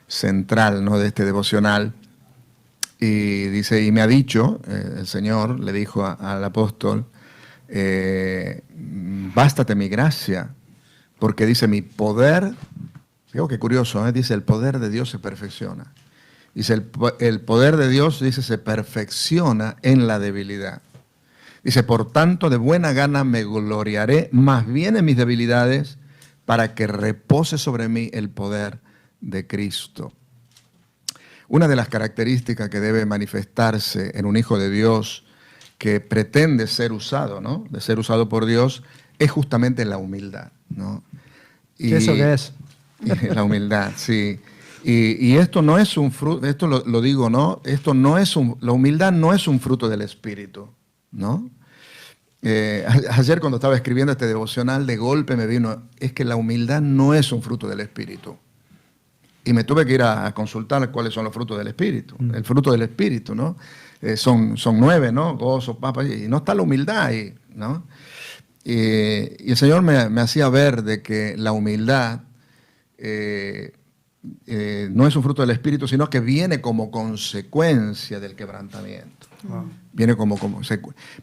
central, ¿no? De este devocional. Y dice, y me ha dicho, el Señor le dijo al apóstol, bástate mi gracia, porque dice, mi poder, fíjate qué curioso, dice, el poder de Dios se perfecciona. Dice, el poder de Dios, dice, se perfecciona en la debilidad. Dice, por tanto, de buena gana me gloriaré más bien en mis debilidades, para que repose sobre mí el poder de Cristo. Una de las características que debe manifestarse en un hijo de Dios que pretende ser usado, ¿no? De ser usado por Dios, es justamente la humildad, ¿no? ¿Qué eso qué es? La humildad, sí. Y esto no es un fruto, esto lo digo, ¿no? Esto no es la humildad no es un fruto del Espíritu, ¿no? Ayer cuando estaba escribiendo este devocional, de golpe me vino, es que la humildad no es un fruto del Espíritu. Y me tuve que ir a consultar cuáles son los frutos del Espíritu. El fruto del Espíritu, ¿no? Son 9, ¿no? Gozo, paz, y no está la humildad ahí, ¿no? Y el Señor me hacía ver de que la humildad no es un fruto del Espíritu, sino que viene como consecuencia del quebrantamiento. Wow. Viene como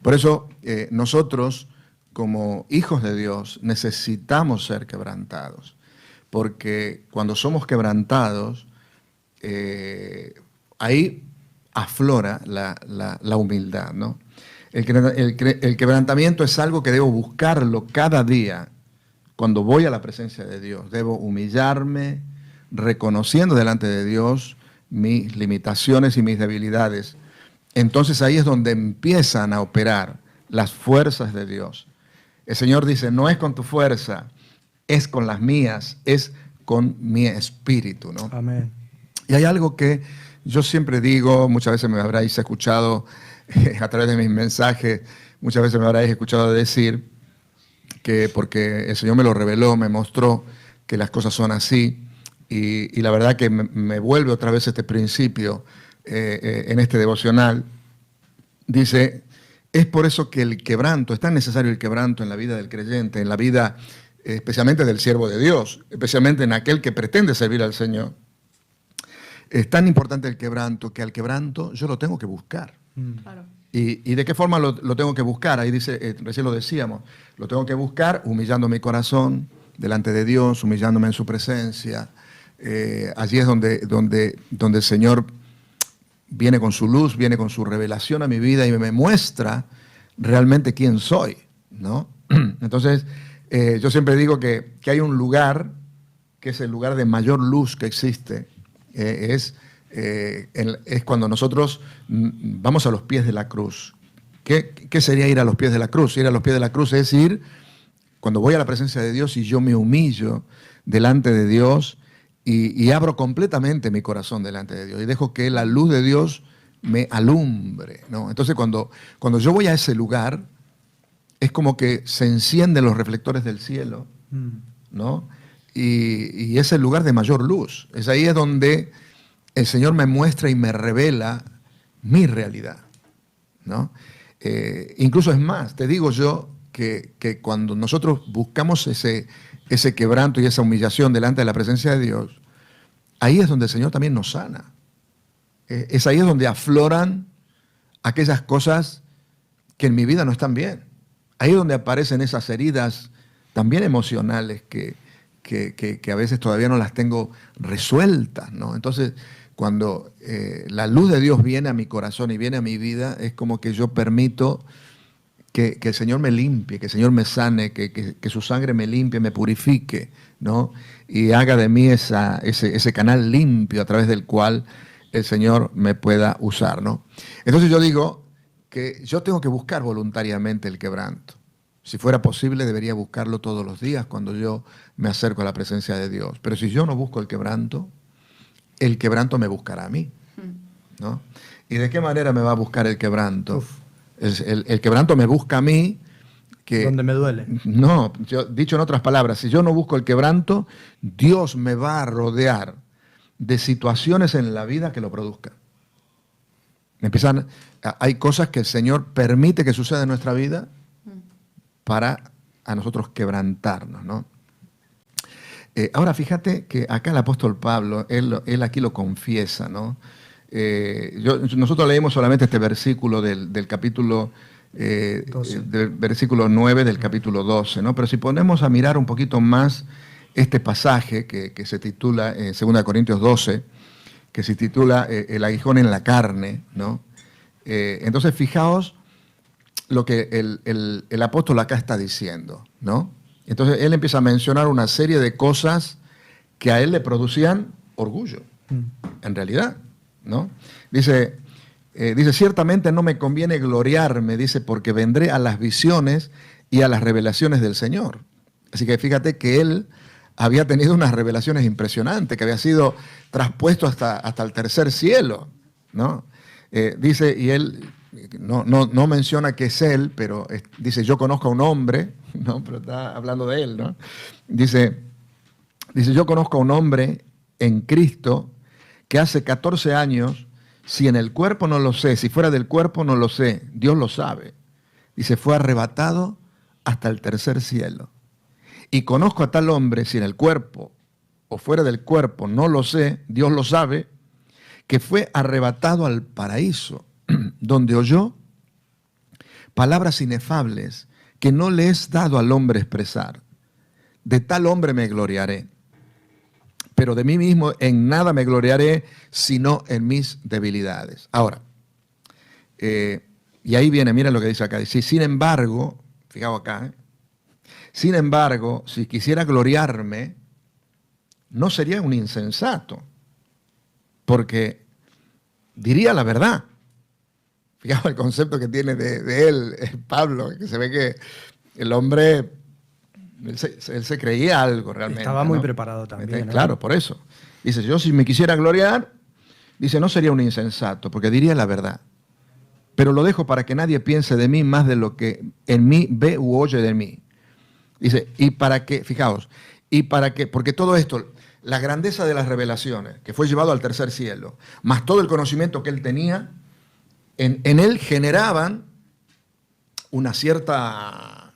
por eso nosotros, como hijos de Dios, necesitamos ser quebrantados. Porque cuando somos quebrantados, ahí aflora la humildad, ¿no? El quebrantamiento es algo que debo buscarlo cada día. Cuando voy a la presencia de Dios, debo humillarme, reconociendo delante de Dios mis limitaciones y mis debilidades. Entonces ahí es donde empiezan a operar las fuerzas de Dios. El Señor dice, no es con tu fuerza, es con las mías, es con mi espíritu, ¿no? Amén. Y hay algo que yo siempre digo, muchas veces me habréis escuchado a través de mis mensajes, muchas veces me habréis escuchado decir que porque el Señor me lo reveló, me mostró que las cosas son así, y la verdad que me vuelve otra vez este principio en este devocional. Dice, es por eso que el quebranto, es tan necesario el quebranto en la vida del creyente, en la vida especialmente del siervo de Dios, especialmente en aquel que pretende servir al Señor. Es tan importante el quebranto que al quebranto yo lo tengo que buscar. Claro. ¿Y de qué forma lo tengo que buscar? Ahí dice, recién lo decíamos, lo tengo que buscar humillando mi corazón delante de Dios, humillándome en su presencia. Allí es donde el Señor viene con su luz, viene con su revelación a mi vida y me muestra realmente quién soy, ¿no? Entonces, yo siempre digo que hay un lugar que es el lugar de mayor luz que existe. Es cuando nosotros vamos a los pies de la cruz. ¿Qué sería ir a los pies de la cruz? Ir a los pies de la cruz es ir, cuando voy a la presencia de Dios y yo me humillo delante de Dios y abro completamente mi corazón delante de Dios y dejo que la luz de Dios me alumbre, ¿no? Entonces cuando yo voy a ese lugar, es como que se encienden los reflectores del cielo, ¿no? Y es el lugar de mayor luz. Ahí es donde el Señor me muestra y me revela mi realidad, ¿no? Incluso es más, te digo yo que cuando nosotros buscamos ese quebranto y esa humillación delante de la presencia de Dios, ahí es donde el Señor también nos sana. Es ahí es donde afloran aquellas cosas que en mi vida no están bien. Ahí es donde aparecen esas heridas también emocionales que a veces todavía no las tengo resueltas, ¿no? Entonces, cuando la luz de Dios viene a mi corazón y viene a mi vida, es como que yo permito que el Señor me limpie, que el Señor me sane, que su sangre me limpie, me purifique, ¿no? Y haga de mí ese canal limpio a través del cual el Señor me pueda usar, ¿no? Entonces yo digo que yo tengo que buscar voluntariamente el quebranto. Si fuera posible, debería buscarlo todos los días cuando yo me acerco a la presencia de Dios. Pero si yo no busco el quebranto me buscará a mí, ¿no? ¿Y de qué manera me va a buscar el quebranto? El quebranto me busca a mí. Donde me duele. No, dicho en otras palabras, si yo no busco el quebranto, Dios me va a rodear de situaciones en la vida que lo produzcan. Hay cosas que el Señor permite que sucedan en nuestra vida para a nosotros quebrantarnos, ¿no? Ahora fíjate que acá el apóstol Pablo, él aquí lo confiesa, ¿no? Nosotros leímos solamente este versículo del capítulo del versículo 9 del capítulo 12, ¿no? Pero si ponemos a mirar un poquito más este pasaje que se titula 2 Corintios 12, que se titula el aguijón en la carne, ¿no? Entonces fijaos lo que el apóstol acá está diciendo, ¿no? Entonces él empieza a mencionar una serie de cosas que a él le producían orgullo, en realidad, ¿no? Dice, ciertamente no me conviene gloriarme, dice, porque vendré a las visiones y a las revelaciones del Señor. Así que fíjate que él había tenido unas revelaciones impresionantes, que había sido traspuesto hasta el tercer cielo, ¿no? Dice, y él no menciona que es él, pero dice, yo conozco a un hombre, ¿no? Pero está hablando de él, ¿no? Dice, yo conozco a un hombre en Cristo que hace 14 años, si en el cuerpo no lo sé, si fuera del cuerpo no lo sé, Dios lo sabe. Dice, fue arrebatado hasta el tercer cielo. Y conozco a tal hombre, si en el cuerpo o fuera del cuerpo no lo sé, Dios lo sabe, que fue arrebatado al paraíso, donde oyó palabras inefables que no le es dado al hombre expresar. De tal hombre me gloriaré, pero de mí mismo en nada me gloriaré, sino en mis debilidades. Ahora, y ahí viene, mira lo que dice acá, dice, sin embargo, fijaos acá, sin embargo, si quisiera gloriarme, no sería un insensato, porque diría la verdad. Fijaos el concepto que tiene de él, Pablo, que se ve que el hombre, él se creía algo realmente. Estaba muy preparado también. Claro, por eso. Dice, yo si me quisiera gloriar, dice, no sería un insensato, porque diría la verdad. Pero lo dejo para que nadie piense de mí más de lo que en mí ve u oye de mí. Dice, y para que, fijaos, y para que, porque todo esto, la grandeza de las revelaciones, que fue llevado al tercer cielo, más todo el conocimiento que él tenía, en él generaban una cierta...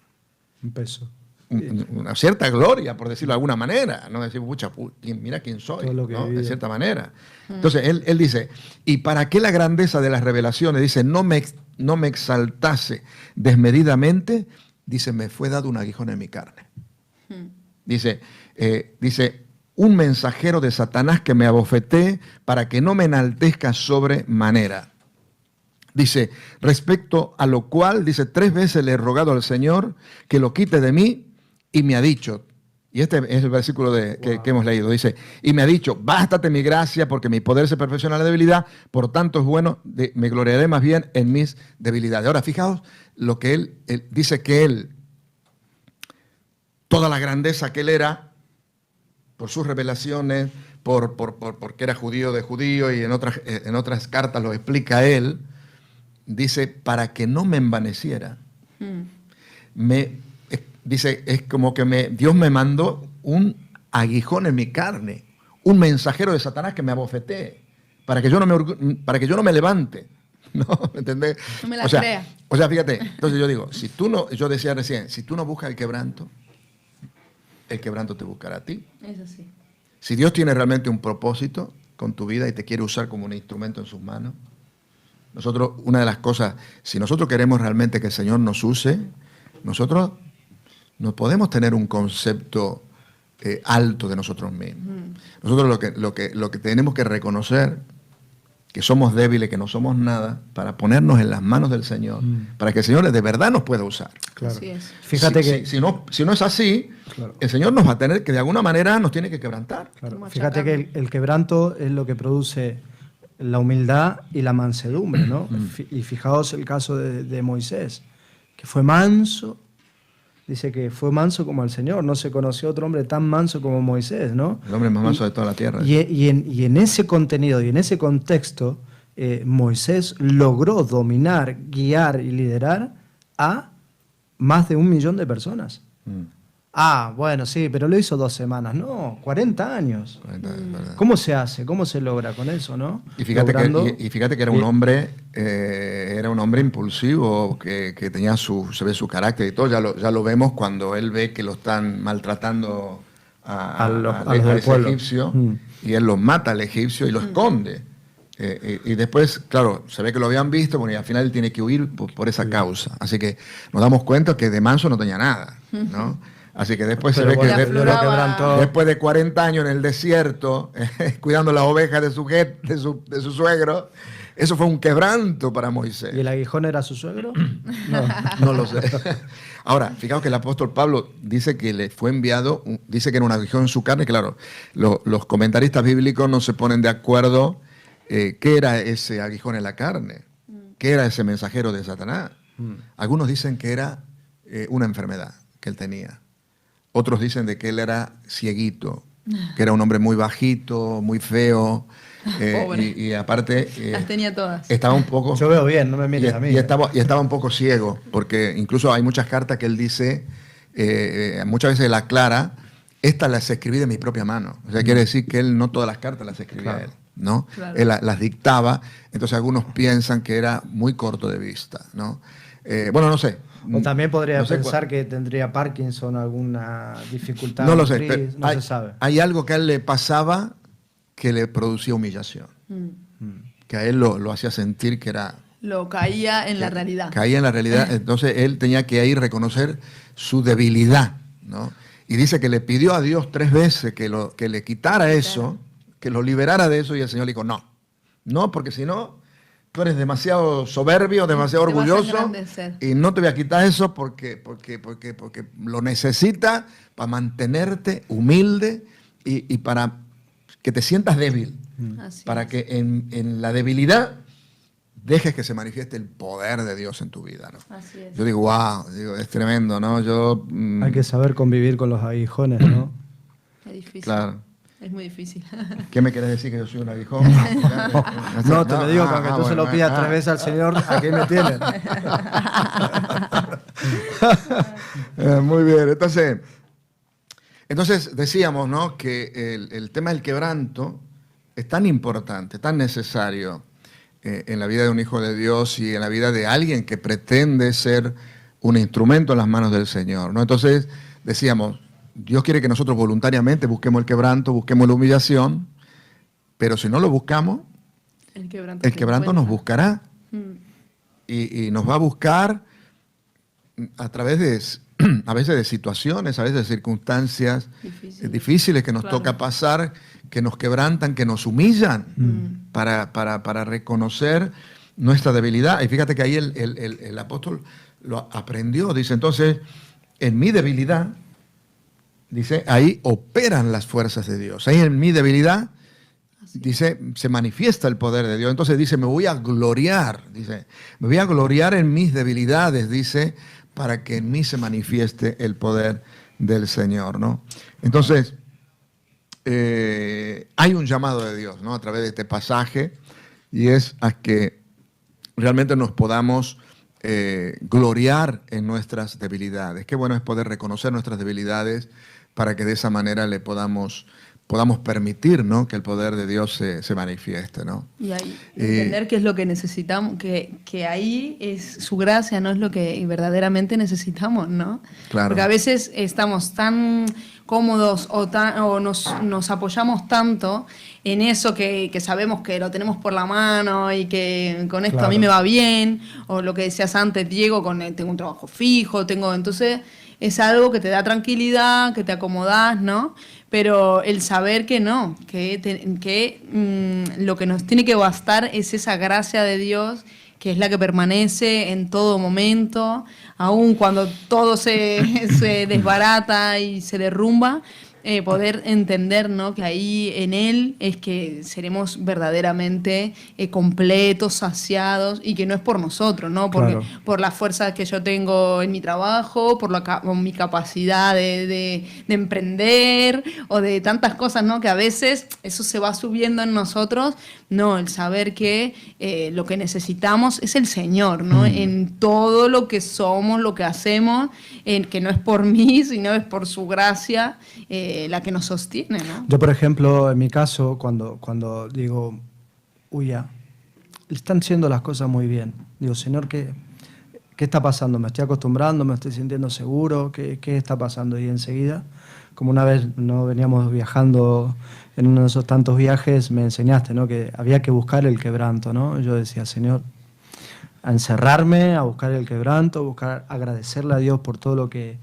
Un peso. Una cierta gloria, por decirlo de alguna manera. No decir, pucha, mira quién soy, ¿no? De cierta manera. Entonces, él dice, y para que la grandeza de las revelaciones, dice, no me exaltase desmedidamente, dice, me fue dado un aguijón en mi carne. Dice, un mensajero de Satanás que me abofeté para que no me enaltezca sobremanera. Dice, respecto a lo cual, dice, 3 veces le he rogado al Señor que lo quite de mí y me ha dicho, y este es el versículo que hemos leído, dice, y me ha dicho, bástate mi gracia porque mi poder se perfecciona en la debilidad, por tanto es bueno, me gloriaré más bien en mis debilidades. Ahora, fijaos lo que él dice que él, toda la grandeza que él era, por sus revelaciones, porque era judío de judío, y en otras cartas lo explica él, dice, para que no me envaneciera, dice, es como que Dios me mandó un aguijón en mi carne, un mensajero de Satanás que me abofetee, para que yo no me levante. ¿No? ¿Me entendés? No me la crea. O sea, fíjate, entonces yo digo, yo decía recién, si tú no buscas el quebranto te buscará a ti. Eso sí. Si Dios tiene realmente un propósito con tu vida y te quiere usar como un instrumento en sus manos, nosotros, una de las cosas, si nosotros queremos realmente que el Señor nos use, nosotros no podemos tener un concepto alto de nosotros mismos. Nosotros lo que tenemos que reconocer, que somos débiles, que no somos nada, para ponernos en las manos del Señor, para que el Señor de verdad nos pueda usar. Claro. Así es. Fíjate que Si no es así, claro, el Señor nos va a tener que, de alguna manera, nos tiene que quebrantar. claro, Como fíjate que el quebranto es lo que produce la humildad y la mansedumbre, ¿no? Y fijaos el caso de Moisés, que fue manso. Dice que fue manso como el Señor. No se conoció otro hombre tan manso como Moisés, ¿no? El hombre más manso de toda la tierra. Y en ese contenido y en ese contexto, Moisés logró dominar, guiar y liderar a más de 1 millón de personas. Ah, bueno, sí, pero lo hizo 2 semanas. No, 40 años. ¿Cómo se hace? ¿Cómo se logra con eso, no? Y fíjate que era un hombre, impulsivo, que tenía se ve su carácter y todo. Ya lo vemos cuando él ve que lo están maltratando a los ese egipcio, y él lo mata al egipcio y lo esconde. Y después, claro, se ve que lo habían visto, bueno, y al final él tiene que huir por esa causa. Así que nos damos cuenta que de manso no tenía nada, ¿no? Así que después se ve que después de 40 años en el desierto, cuidando las ovejas de su suegro, eso fue un quebranto para Moisés. ¿Y el aguijón era su suegro? No lo sé. Ahora, fijaos que el apóstol Pablo dice que le fue enviado, dice que era un aguijón en su carne. Claro, los comentaristas bíblicos no se ponen de acuerdo qué era ese aguijón en la carne, qué era ese mensajero de Satanás. Algunos dicen que era una enfermedad que él tenía. Otros dicen de que él era cieguito, que era un hombre muy bajito, muy feo, y aparte las tenía todas. estaba un poco... Yo veo bien, no me mires a mí. Y estaba un poco ciego, porque incluso hay muchas cartas que él dice, muchas veces él aclara, estas las escribí de mi propia mano. O sea, quiere decir que él no todas las cartas las escribía él, ¿no? Claro. Él las dictaba, entonces algunos piensan que era muy corto de vista, ¿no? Bueno, no sé. O también podría no sé pensar que tendría Parkinson, alguna dificultad. No lo sé, motriz, pero no se sabe. hay algo que a él le pasaba que le producía humillación. Que a él lo hacía sentir que era... Lo caía en la realidad. Caía en la realidad, entonces él tenía que ir a reconocer su debilidad, ¿no? Y dice que le pidió a Dios 3 veces que le quitara eso, que lo liberara de eso, y el Señor le dijo, no, porque si no... Tú eres demasiado soberbio, demasiado orgulloso, y no te voy a quitar eso porque lo necesitas para mantenerte humilde y para que te sientas débil. Para que en la debilidad dejes que se manifieste el poder de Dios en tu vida, ¿no? Así es. Yo digo, wow, es tremendo, ¿no? Hay que saber convivir con los aguijones, ¿no? Es difícil. Claro. Es muy difícil. ¿Qué me quieres decir, que yo soy un aguijón? No, te lo digo, que aunque tú se lo pidas 3 veces al Señor, aquí me tienes. Muy bien, entonces decíamos, ¿no?, que el tema del quebranto es tan importante, tan necesario en la vida de un hijo de Dios y en la vida de alguien que pretende ser un instrumento en las manos del Señor, ¿no? Entonces decíamos, Dios quiere que nosotros voluntariamente busquemos el quebranto, busquemos la humillación, pero si no lo buscamos, el quebranto nos buscará. Y nos va a buscar a través a veces de situaciones, a veces de circunstancias difíciles que nos toca pasar, que nos quebrantan, que nos humillan para reconocer nuestra debilidad. Y fíjate que ahí el apóstol lo aprendió. Dice, entonces, en mi debilidad, dice, ahí operan las fuerzas de Dios. Ahí en mi debilidad, dice, se manifiesta el poder de Dios. Entonces dice, me voy a gloriar en mis debilidades, dice, para que en mí se manifieste el poder del Señor, ¿no? Entonces, hay un llamado de Dios, ¿no?, a través de este pasaje, y es a que realmente nos podamos gloriar en nuestras debilidades. Qué bueno es poder reconocer nuestras debilidades para que de esa manera le podamos permitir, ¿no?, que el poder de Dios se manifieste, ¿no? Y ahí, entender qué es lo que necesitamos, que ahí es su gracia, no es lo que verdaderamente necesitamos, ¿no? Claro. Porque a veces estamos tan cómodos o nos apoyamos tanto en eso que sabemos que lo tenemos por la mano y que con esto a mí me va bien, o lo que decías antes, Diego, tengo un trabajo fijo, entonces es algo que te da tranquilidad, que te acomodás, ¿no? Pero el saber que no, que lo que nos tiene que bastar es esa gracia de Dios, que es la que permanece en todo momento, aun cuando todo se desbarata y se derrumba, poder entender, ¿no?, que ahí en Él es que seremos verdaderamente completos, saciados, y que no es por nosotros, ¿no? Porque, por la fuerza que yo tengo en mi trabajo, por mi capacidad de emprender o de tantas cosas, ¿no?, que a veces eso se va subiendo en nosotros. No, el saber que lo que necesitamos es el Señor, ¿no? En todo lo que somos, lo que hacemos, que no es por mí, sino es por su gracia, la que nos sostiene, ¿no? Yo, por ejemplo, en mi caso, cuando digo, ya, están siendo las cosas muy bien. Digo, Señor, ¿qué está pasando? ¿Me estoy acostumbrando? ¿Me estoy sintiendo seguro? ¿Qué está pasando? Y enseguida, como una vez no veníamos viajando en uno de esos tantos viajes, me enseñaste, ¿no?, que había que buscar el quebranto, ¿no? Yo decía, Señor, a encerrarme, a buscar el quebranto, a buscar agradecerle a Dios por todo lo que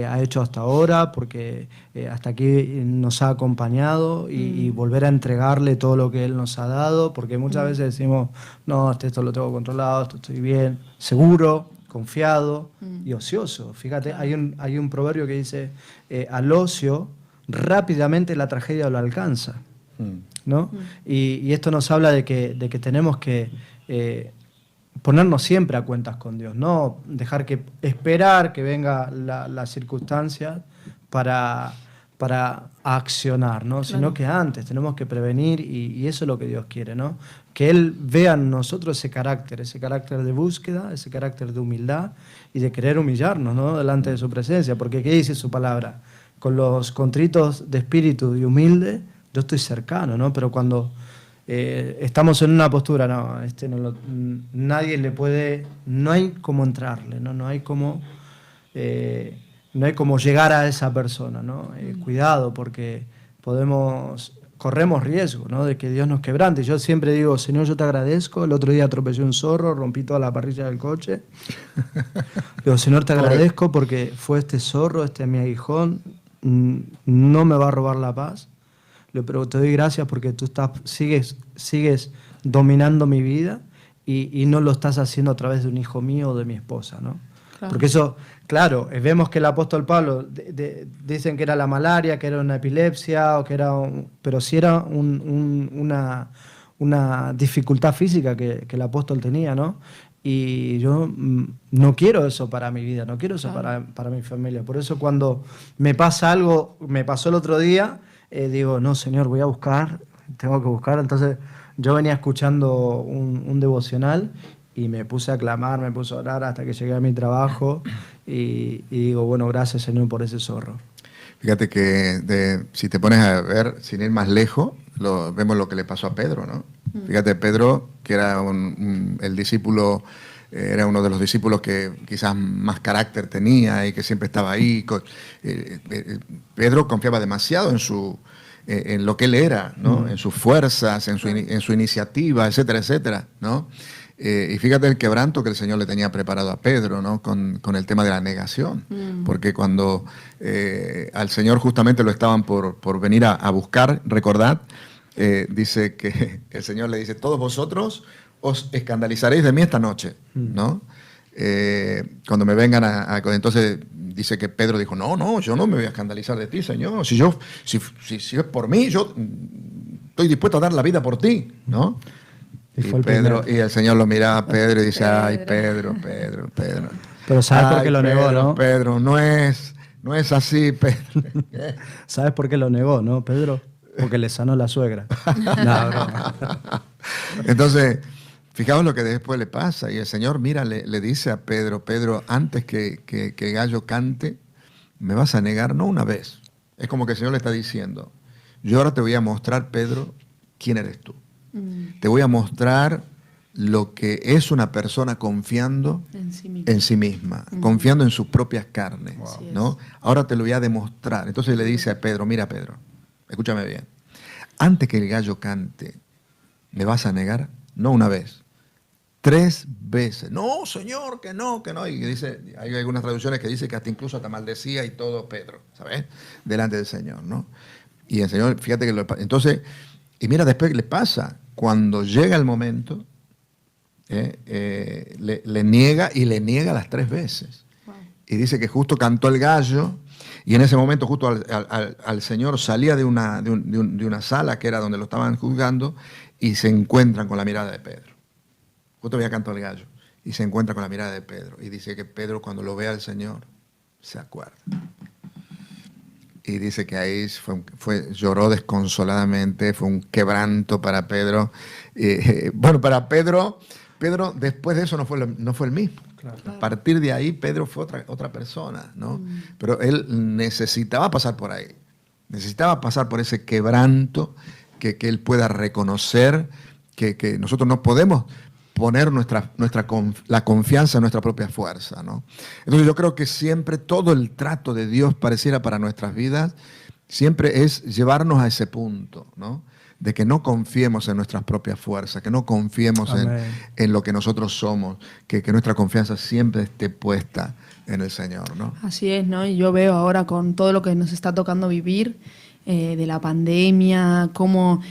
ha hecho hasta ahora, porque hasta aquí nos ha acompañado, y volver a entregarle todo lo que Él nos ha dado, porque muchas veces decimos, no, esto lo tengo controlado, esto estoy bien, seguro, confiado y ocioso. Fíjate, hay un proverbio que dice, al ocio rápidamente la tragedia lo alcanza, ¿no? Y esto nos habla de que tenemos que ponernos siempre a cuentas con Dios, no dejar que esperar que venga la circunstancia para accionar, ¿no? Sino que antes tenemos que prevenir, y eso es lo que Dios quiere, ¿no? Que Él vea en nosotros ese carácter de búsqueda, ese carácter de humildad y de querer humillarnos, ¿no?, delante de su presencia, porque ¿qué dice su palabra? Con los contritos de espíritu y humilde, yo estoy cercano, ¿no? Pero cuando estamos en una postura, no, nadie le puede, no hay cómo entrarle, no hay cómo llegar a esa persona, ¿no? Cuidado, porque corremos riesgo, ¿no?, de que Dios nos quebrante. Yo siempre digo, Señor, yo te agradezco. El otro día atropellé un zorro, rompí toda la parrilla del coche. Digo, Señor, te agradezco porque fue este zorro, mi aguijón, no me va a robar la paz. Pero te doy gracias porque tú sigues dominando mi vida, y no lo estás haciendo a través de un hijo mío o de mi esposa, ¿no? Claro. Porque eso, claro, vemos que el apóstol Pablo dicen que era la malaria, que era una epilepsia, pero sí era una dificultad física que el apóstol tenía, ¿no? Y yo no quiero eso para mi vida, no quiero eso para mi familia. Por eso cuando me pasa algo, me pasó el otro día, digo, no, Señor, tengo que buscar. Entonces yo venía escuchando un devocional y me puse a clamar, me puse a orar hasta que llegué a mi trabajo, y digo, bueno, gracias, Señor, por ese zorro. Fíjate que si te pones a ver, sin ir más lejos, vemos lo que le pasó a Pedro, ¿no? Fíjate, Pedro, que era el discípulo, era uno de los discípulos que quizás más carácter tenía y que siempre estaba ahí. Pedro confiaba demasiado en lo que él era, ¿no? En sus fuerzas, en su iniciativa, etcétera, etcétera, ¿no? Y fíjate el quebranto que el Señor le tenía preparado a Pedro, ¿no?, con el tema de la negación. Porque cuando al Señor justamente lo estaban por venir a buscar, recordad, dice que el Señor le dice, todos vosotros os escandalizaréis de mí esta noche, ¿no? Cuando me vengan entonces dice que Pedro dijo, no, yo no me voy a escandalizar de ti, Señor. Si es por mí, yo estoy dispuesto a dar la vida por ti, ¿no? Y el Señor lo mira a Pedro y dice, ay, Pedro. Pero ¿sabes por qué lo negó, no? Pedro, no es así, Pedro. ¿Sabes por qué lo negó, no, Pedro? Porque le sanó la suegra. No, broma. Entonces, Fijaos lo que después le pasa. Y el Señor, mira, le dice a Pedro, Pedro, antes que el gallo cante, me vas a negar no una vez. Es como que el Señor le está diciendo, yo ahora te voy a mostrar, Pedro, quién eres tú. Te voy a mostrar lo que es una persona confiando en sí misma, confiando en sus propias carnes, ¿no? Ahora te lo voy a demostrar. Entonces le dice a Pedro, mira Pedro, escúchame bien, antes que el gallo cante, ¿me vas a negar? No una vez, 3 veces. No, Señor, que no, que no. Y dice, hay algunas traducciones que dice que hasta maldecía y todo Pedro, ¿sabes? Delante del Señor, ¿no? Y el Señor, fíjate que entonces, y mira después qué le pasa, cuando llega el momento, le niega y le niega las 3 veces. Wow. Y dice que justo cantó el gallo y en ese momento justo al Señor salía de una sala que era donde lo estaban juzgando y se encuentran con la mirada de Pedro. Justo había cantado el gallo y se encuentra con la mirada de Pedro y dice que Pedro cuando lo ve al Señor se acuerda. Y dice que ahí lloró desconsoladamente, fue un quebranto para Pedro. Bueno, para Pedro después de eso no fue el mismo. Claro. A partir de ahí Pedro fue otra persona, ¿no? Pero él necesitaba pasar por ahí. Necesitaba pasar por ese quebranto que él pueda reconocer que nosotros no podemos poner la confianza en nuestra propia fuerza, ¿no? Entonces yo creo que siempre todo el trato de Dios pareciera para nuestras vidas, siempre es llevarnos a ese punto, ¿no? De que no confiemos en nuestras propias fuerzas, que no confiemos en lo que nosotros somos, que nuestra confianza siempre esté puesta en el Señor, ¿no? Así es, ¿no? Y yo veo ahora con todo lo que nos está tocando vivir, de la pandemia, cómo...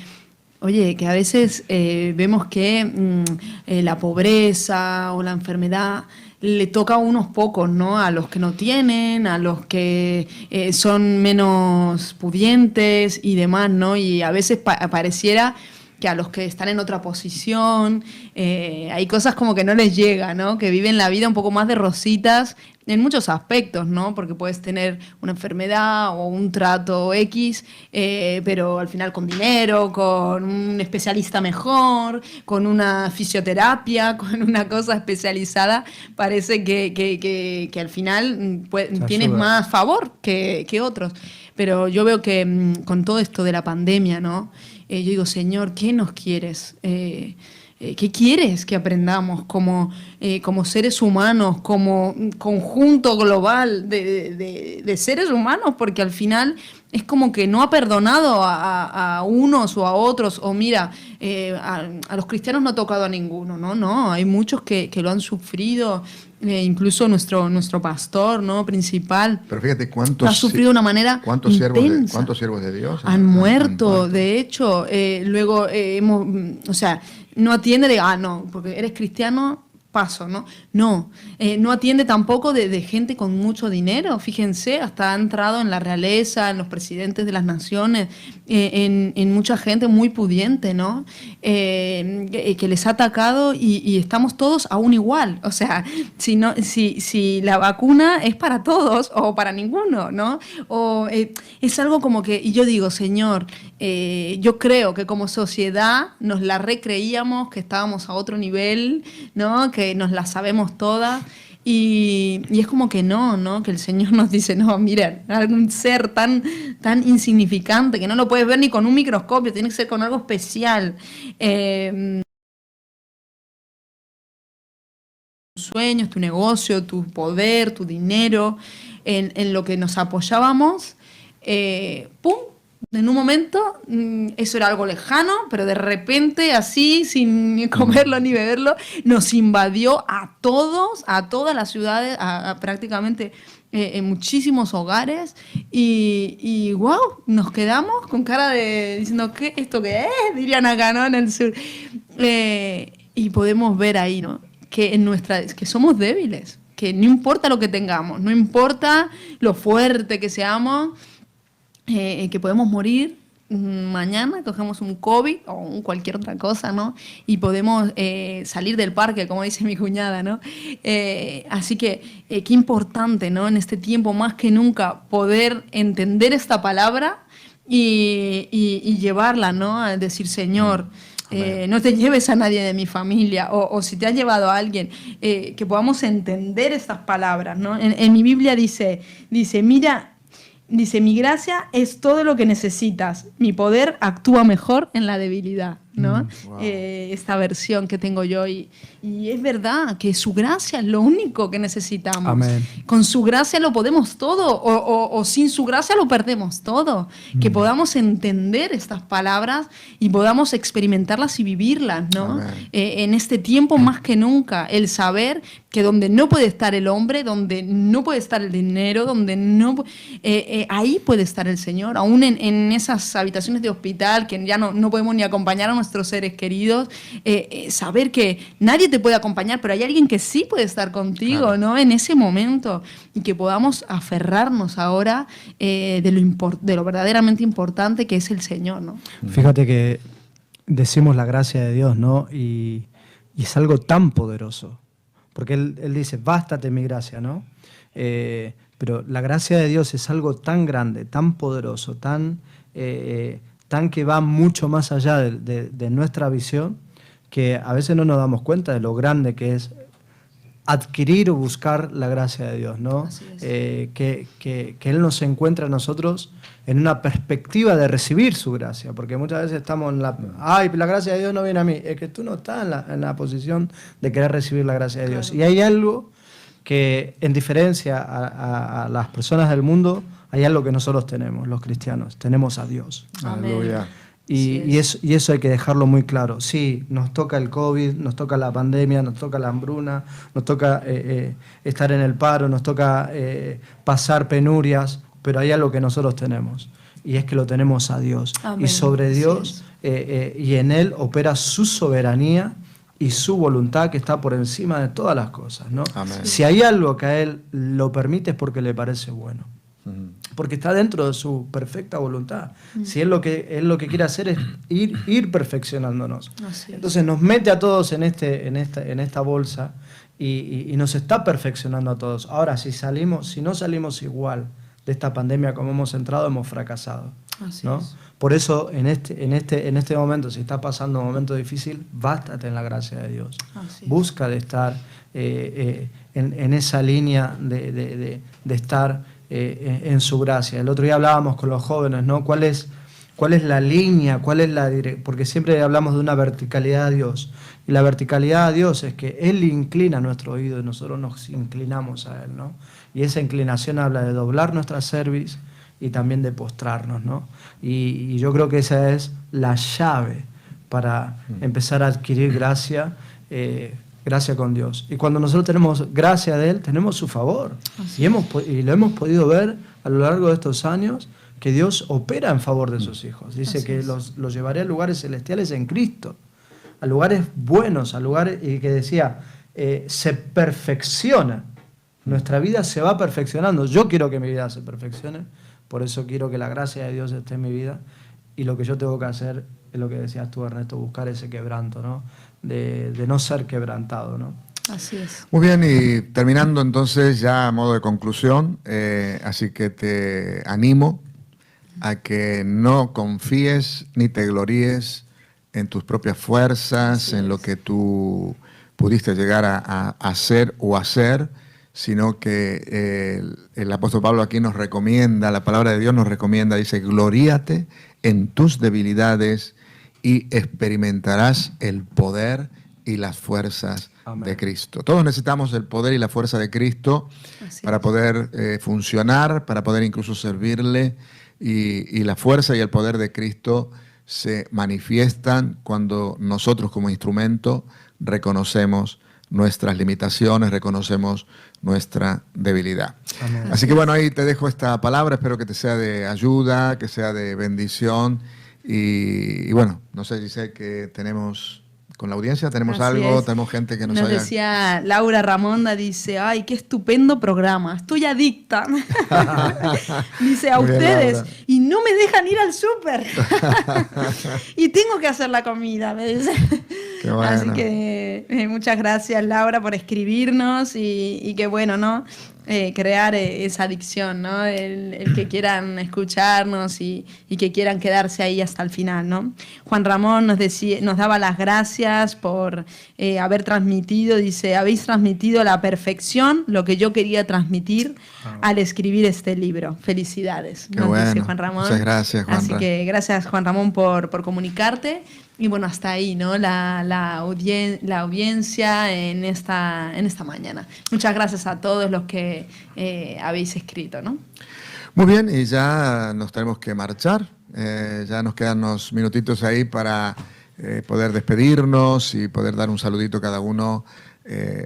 Oye, que a veces vemos que la pobreza o la enfermedad le toca a unos pocos, ¿no? A los que no tienen, a los que son menos pudientes y demás, ¿no? Y a veces pareciera que a los que están en otra posición hay cosas como que no les llega, ¿no? Que viven la vida un poco más de rositas en muchos aspectos, ¿no? Porque puedes tener una enfermedad o un trato X, pero al final con dinero, con un especialista mejor, con una fisioterapia, con una cosa especializada, parece que al final tienes más favor que otros. Pero yo veo que con todo esto de la pandemia, ¿no? Yo digo, Señor, ¿qué nos quieres? ¿Qué quieres que aprendamos como seres humanos, como conjunto global de seres humanos? Porque al final es como que no ha perdonado a unos o a otros, o mira, a los cristianos no ha tocado a ninguno, no, hay muchos que lo han sufrido, incluso nuestro pastor, ¿no, principal. Pero fíjate cuántos ha sufrido de una manera ¿cuántos intensa. ¿Cuántos siervos de Dios han muerto? De hecho, luego no atiende no, porque eres cristiano, paso, ¿no? No atiende tampoco de gente con mucho dinero, fíjense, hasta ha entrado en la realeza, en los presidentes de las naciones, en mucha gente muy pudiente, ¿no? Que les ha atacado y estamos todos aún igual, o sea, si la vacuna es para todos o para ninguno, ¿no? O es algo como que, y yo digo, Señor, yo creo que como sociedad nos la recreíamos, que estábamos a otro nivel, ¿no? Que nos la sabemos todas y es como que no, que el Señor nos dice, no, mira, algún ser tan insignificante que no lo puedes ver ni con un microscopio, tiene que ser con algo especial. Tus sueños, tu negocio, tu poder, tu dinero, en lo que nos apoyábamos, ¡pum! En un momento eso era algo lejano, pero de repente así, sin ni comerlo ni beberlo, nos invadió a todos, a todas las ciudades, a prácticamente en muchísimos hogares y wow, nos quedamos con cara de diciendo, ¿qué esto qué es? Dirían acá, ¿no? En el sur. Y podemos ver ahí, ¿no? Que somos débiles, que no importa lo que tengamos, no importa lo fuerte que seamos, que podemos morir mañana, cogemos un COVID o cualquier otra cosa, ¿no? Y podemos salir del parque, como dice mi cuñada, ¿no? Así que qué importante, ¿no? En este tiempo más que nunca poder entender esta palabra y llevarla, ¿no? A decir, Señor, no te lleves a nadie de mi familia, o si te has llevado a alguien, que podamos entender estas palabras, ¿no? En mi Biblia dice, mira, dice, mi gracia es todo lo que necesitas, mi poder actúa mejor en la debilidad, ¿no? Wow. Esta versión que tengo yo, y es verdad que su gracia es lo único que necesitamos. Amén. Con su gracia lo podemos todo, o sin su gracia lo perdemos todo. Que podamos entender estas palabras y podamos experimentarlas y vivirlas, ¿no? En este tiempo más que nunca, el saber que donde no puede estar el hombre, donde no puede estar el dinero, donde no ahí puede estar el Señor, aún en esas habitaciones de hospital que ya no podemos ni acompañar a nuestros seres queridos, saber que nadie te puede acompañar, pero hay alguien que sí puede estar contigo, claro, ¿no? En ese momento, y que podamos aferrarnos ahora de lo verdaderamente importante que es el Señor, ¿no? Fíjate que decimos la gracia de Dios, ¿no? Y es algo tan poderoso, porque Él dice, bástate mi gracia, ¿no? Pero la gracia de Dios es algo tan grande, tan poderoso, tan que va mucho más allá de nuestra visión, que a veces no nos damos cuenta de lo grande que es adquirir o buscar la gracia de Dios, ¿no? Que Él nos encuentra a nosotros en una perspectiva de recibir su gracia, porque muchas veces estamos en la gracia de Dios no viene a mí, es que tú no estás en la posición de querer recibir la gracia de Dios. Claro. Y hay algo que, en diferencia a las personas del mundo, hay algo que nosotros tenemos, los cristianos, tenemos a Dios. Aleluya. Y eso hay que dejarlo muy claro. Sí, nos toca el COVID, nos toca la pandemia, nos toca la hambruna, nos toca estar en el paro, nos toca pasar penurias, pero hay algo que nosotros tenemos, y es que lo tenemos a Dios. Amén. Y sobre Dios, y en Él opera su soberanía y su voluntad, que está por encima de todas las cosas, ¿no? Amén. Si hay algo que a Él lo permite es porque le parece bueno. Porque está dentro de su perfecta voluntad. Si Él lo que quiere hacer es ir perfeccionándonos. Entonces nos mete a todos en esta bolsa y nos está perfeccionando a todos. Ahora, si no salimos igual de esta pandemia como hemos entrado, hemos fracasado, ¿no? Por eso en este momento, si estás pasando un momento difícil, bástate en la gracia de Dios. Busca de estar en esa línea de estar en su gracia. El otro día hablábamos con los jóvenes, ¿no? ¿Cuál es la línea? Porque siempre hablamos de una verticalidad a Dios. Y la verticalidad a Dios es que Él inclina nuestro oído y nosotros nos inclinamos a Él, ¿no? Y esa inclinación habla de doblar nuestra cerviz y también de postrarnos, ¿no? Y yo creo que esa es la llave para empezar a adquirir gracia con Dios. Y cuando nosotros tenemos gracia de Él, tenemos su favor. Y lo hemos podido ver a lo largo de estos años, que Dios opera en favor de sus hijos. Dice que los llevaré a lugares celestiales en Cristo, a lugares buenos, a lugares, y que decía, se perfecciona. Nuestra vida se va perfeccionando. Yo quiero que mi vida se perfeccione, por eso quiero que la gracia de Dios esté en mi vida, y lo que yo tengo que hacer es lo que decías tú, Ernesto, buscar ese quebranto, ¿no? De no ser quebrantado, ¿no? Así es. Muy bien, y terminando entonces ya a modo de conclusión, así que te animo a que no confíes ni te gloríes en tus propias fuerzas, en lo que tú pudiste llegar a hacer o hacer, sino que el apóstol Pablo aquí nos recomienda, la palabra de Dios nos recomienda, dice, gloríate en tus debilidades y experimentarás el poder y las fuerzas de Cristo. Todos necesitamos el poder y la fuerza de Cristo para poder funcionar, para poder incluso servirle, y la fuerza y el poder de Cristo se manifiestan cuando nosotros como instrumento reconocemos nuestras limitaciones, reconocemos nuestra debilidad. Amén. Así que bueno, ahí te dejo esta palabra, espero que te sea de ayuda, que sea de bendición, y bueno, no sé, Giselle, que tenemos con la audiencia, tenemos algo, tenemos gente que nos decía Laura Ramonda, dice, ay, qué estupendo programa, estoy adicta. Dice, a ustedes, y no me dejan ir al súper. Y tengo que hacer la comida, me dice. Qué bueno. Así que muchas gracias, Laura, por escribirnos, y qué bueno, ¿no? crear esa adicción, ¿no? El que quieran escucharnos y que quieran quedarse ahí hasta el final, ¿no? Juan Ramón nos daba las gracias por haber transmitido, dice, habéis transmitido a la perfección lo que yo quería transmitir al escribir este libro. Felicidades, Qué nos bueno. dice Juan Ramón. Muchas gracias, Juan. Así que gracias, Juan Ramón, por comunicarte. Y bueno, hasta ahí, ¿no? La audiencia en esta mañana. Muchas gracias a todos los que habéis escrito, ¿no? Muy bien, y ya nos tenemos que marchar. Ya nos quedan unos minutitos ahí para poder despedirnos y poder dar un saludito cada uno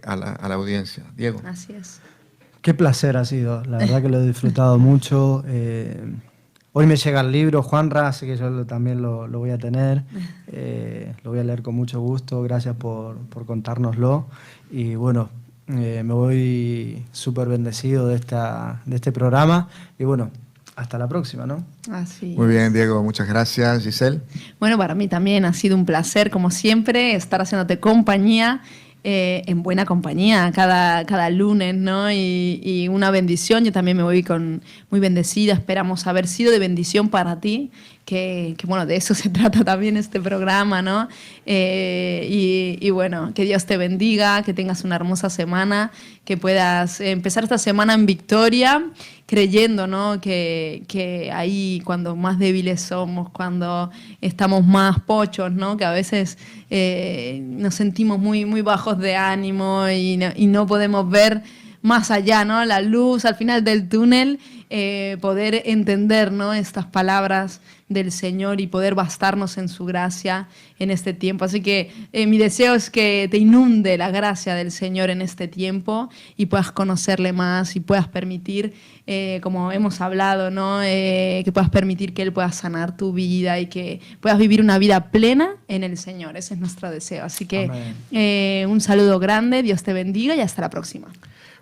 a la audiencia. Diego. Así es. Qué placer ha sido, la verdad que lo he disfrutado mucho. Hoy me llega el libro, Juanra, así que yo también lo voy a tener. Lo voy a leer con mucho gusto, gracias por contárnoslo. Y bueno, me voy súper bendecido de este programa. Y bueno, hasta la próxima, ¿no? Así Muy bien, Diego, muchas gracias. Giselle. Bueno, para mí también ha sido un placer, como siempre, estar haciéndote compañía. En buena compañía cada lunes, ¿no? Y una bendición. Yo también me voy muy bendecida. Esperamos haber sido de bendición para ti, que bueno, de eso se trata también este programa, ¿no? Y bueno, que Dios te bendiga, que tengas una hermosa semana, que puedas empezar esta semana en victoria, creyendo, ¿no? Que ahí cuando más débiles somos, cuando estamos más pochos, ¿no? Que a veces nos sentimos muy, muy bajos de ánimo y no podemos ver más allá, ¿no? La luz al final del túnel, poder entender, ¿no? Estas palabras del Señor y poder bastarnos en su gracia en este tiempo. Así que mi deseo es que te inunde la gracia del Señor en este tiempo y puedas conocerle más y puedas permitir, como hemos hablado, ¿no? Que puedas permitir que Él pueda sanar tu vida y que puedas vivir una vida plena en el Señor. Ese es nuestro deseo. Así que un saludo grande, Dios te bendiga y hasta la próxima.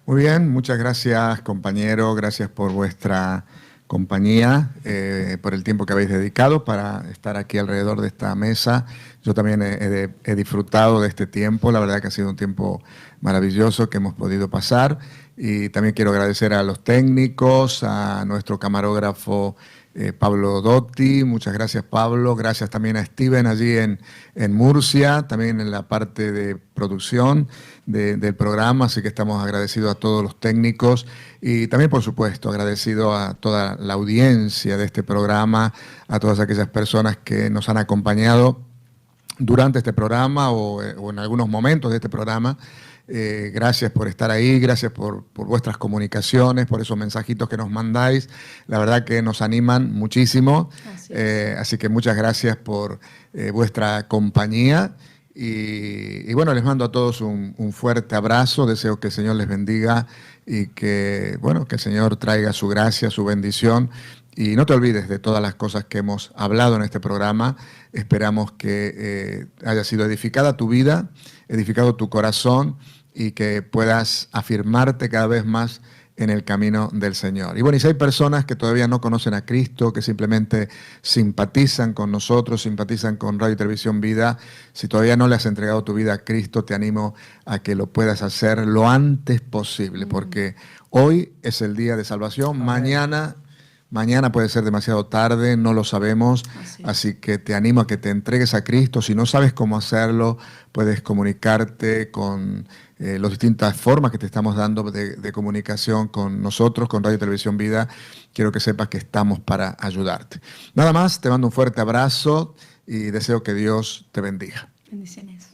Muy bien, muchas gracias, compañero. Gracias por vuestra compañía, por el tiempo que habéis dedicado para estar aquí alrededor de esta mesa. Yo también he disfrutado de este tiempo. La verdad que ha sido un tiempo maravilloso que hemos podido pasar. Y también quiero agradecer a los técnicos, a nuestro camarógrafo Pablo Dotti. Muchas gracias, Pablo. Gracias también a Steven allí en Murcia, también en la parte de producción del programa. Así que estamos agradecidos a todos los técnicos y también, por supuesto, agradecido a toda la audiencia de este programa, a todas aquellas personas que nos han acompañado durante este programa o en algunos momentos de este programa. Gracias por estar ahí, gracias por vuestras comunicaciones, por esos mensajitos que nos mandáis. La verdad que nos animan muchísimo. Así que muchas gracias por vuestra compañía. Y bueno, les mando a todos un fuerte abrazo. Deseo que el Señor les bendiga y que el Señor traiga su gracia, su bendición. Y no te olvides de todas las cosas que hemos hablado en este programa. Esperamos que haya sido edificada tu vida, edificado tu corazón y que puedas afirmarte cada vez más en el camino del Señor. Y bueno, y si hay personas que todavía no conocen a Cristo, que simplemente simpatizan con nosotros, simpatizan con Radio y Televisión Vida, si todavía no le has entregado tu vida a Cristo, te animo a que lo puedas hacer lo antes posible, porque hoy es el día de salvación. Mañana puede ser demasiado tarde, no lo sabemos, así que te animo a que te entregues a Cristo. Si no sabes cómo hacerlo, puedes comunicarte con las distintas formas que te estamos dando de comunicación con nosotros, con Radio y Televisión Vida. Quiero que sepas que estamos para ayudarte. Nada más, te mando un fuerte abrazo y deseo que Dios te bendiga. Bendiciones.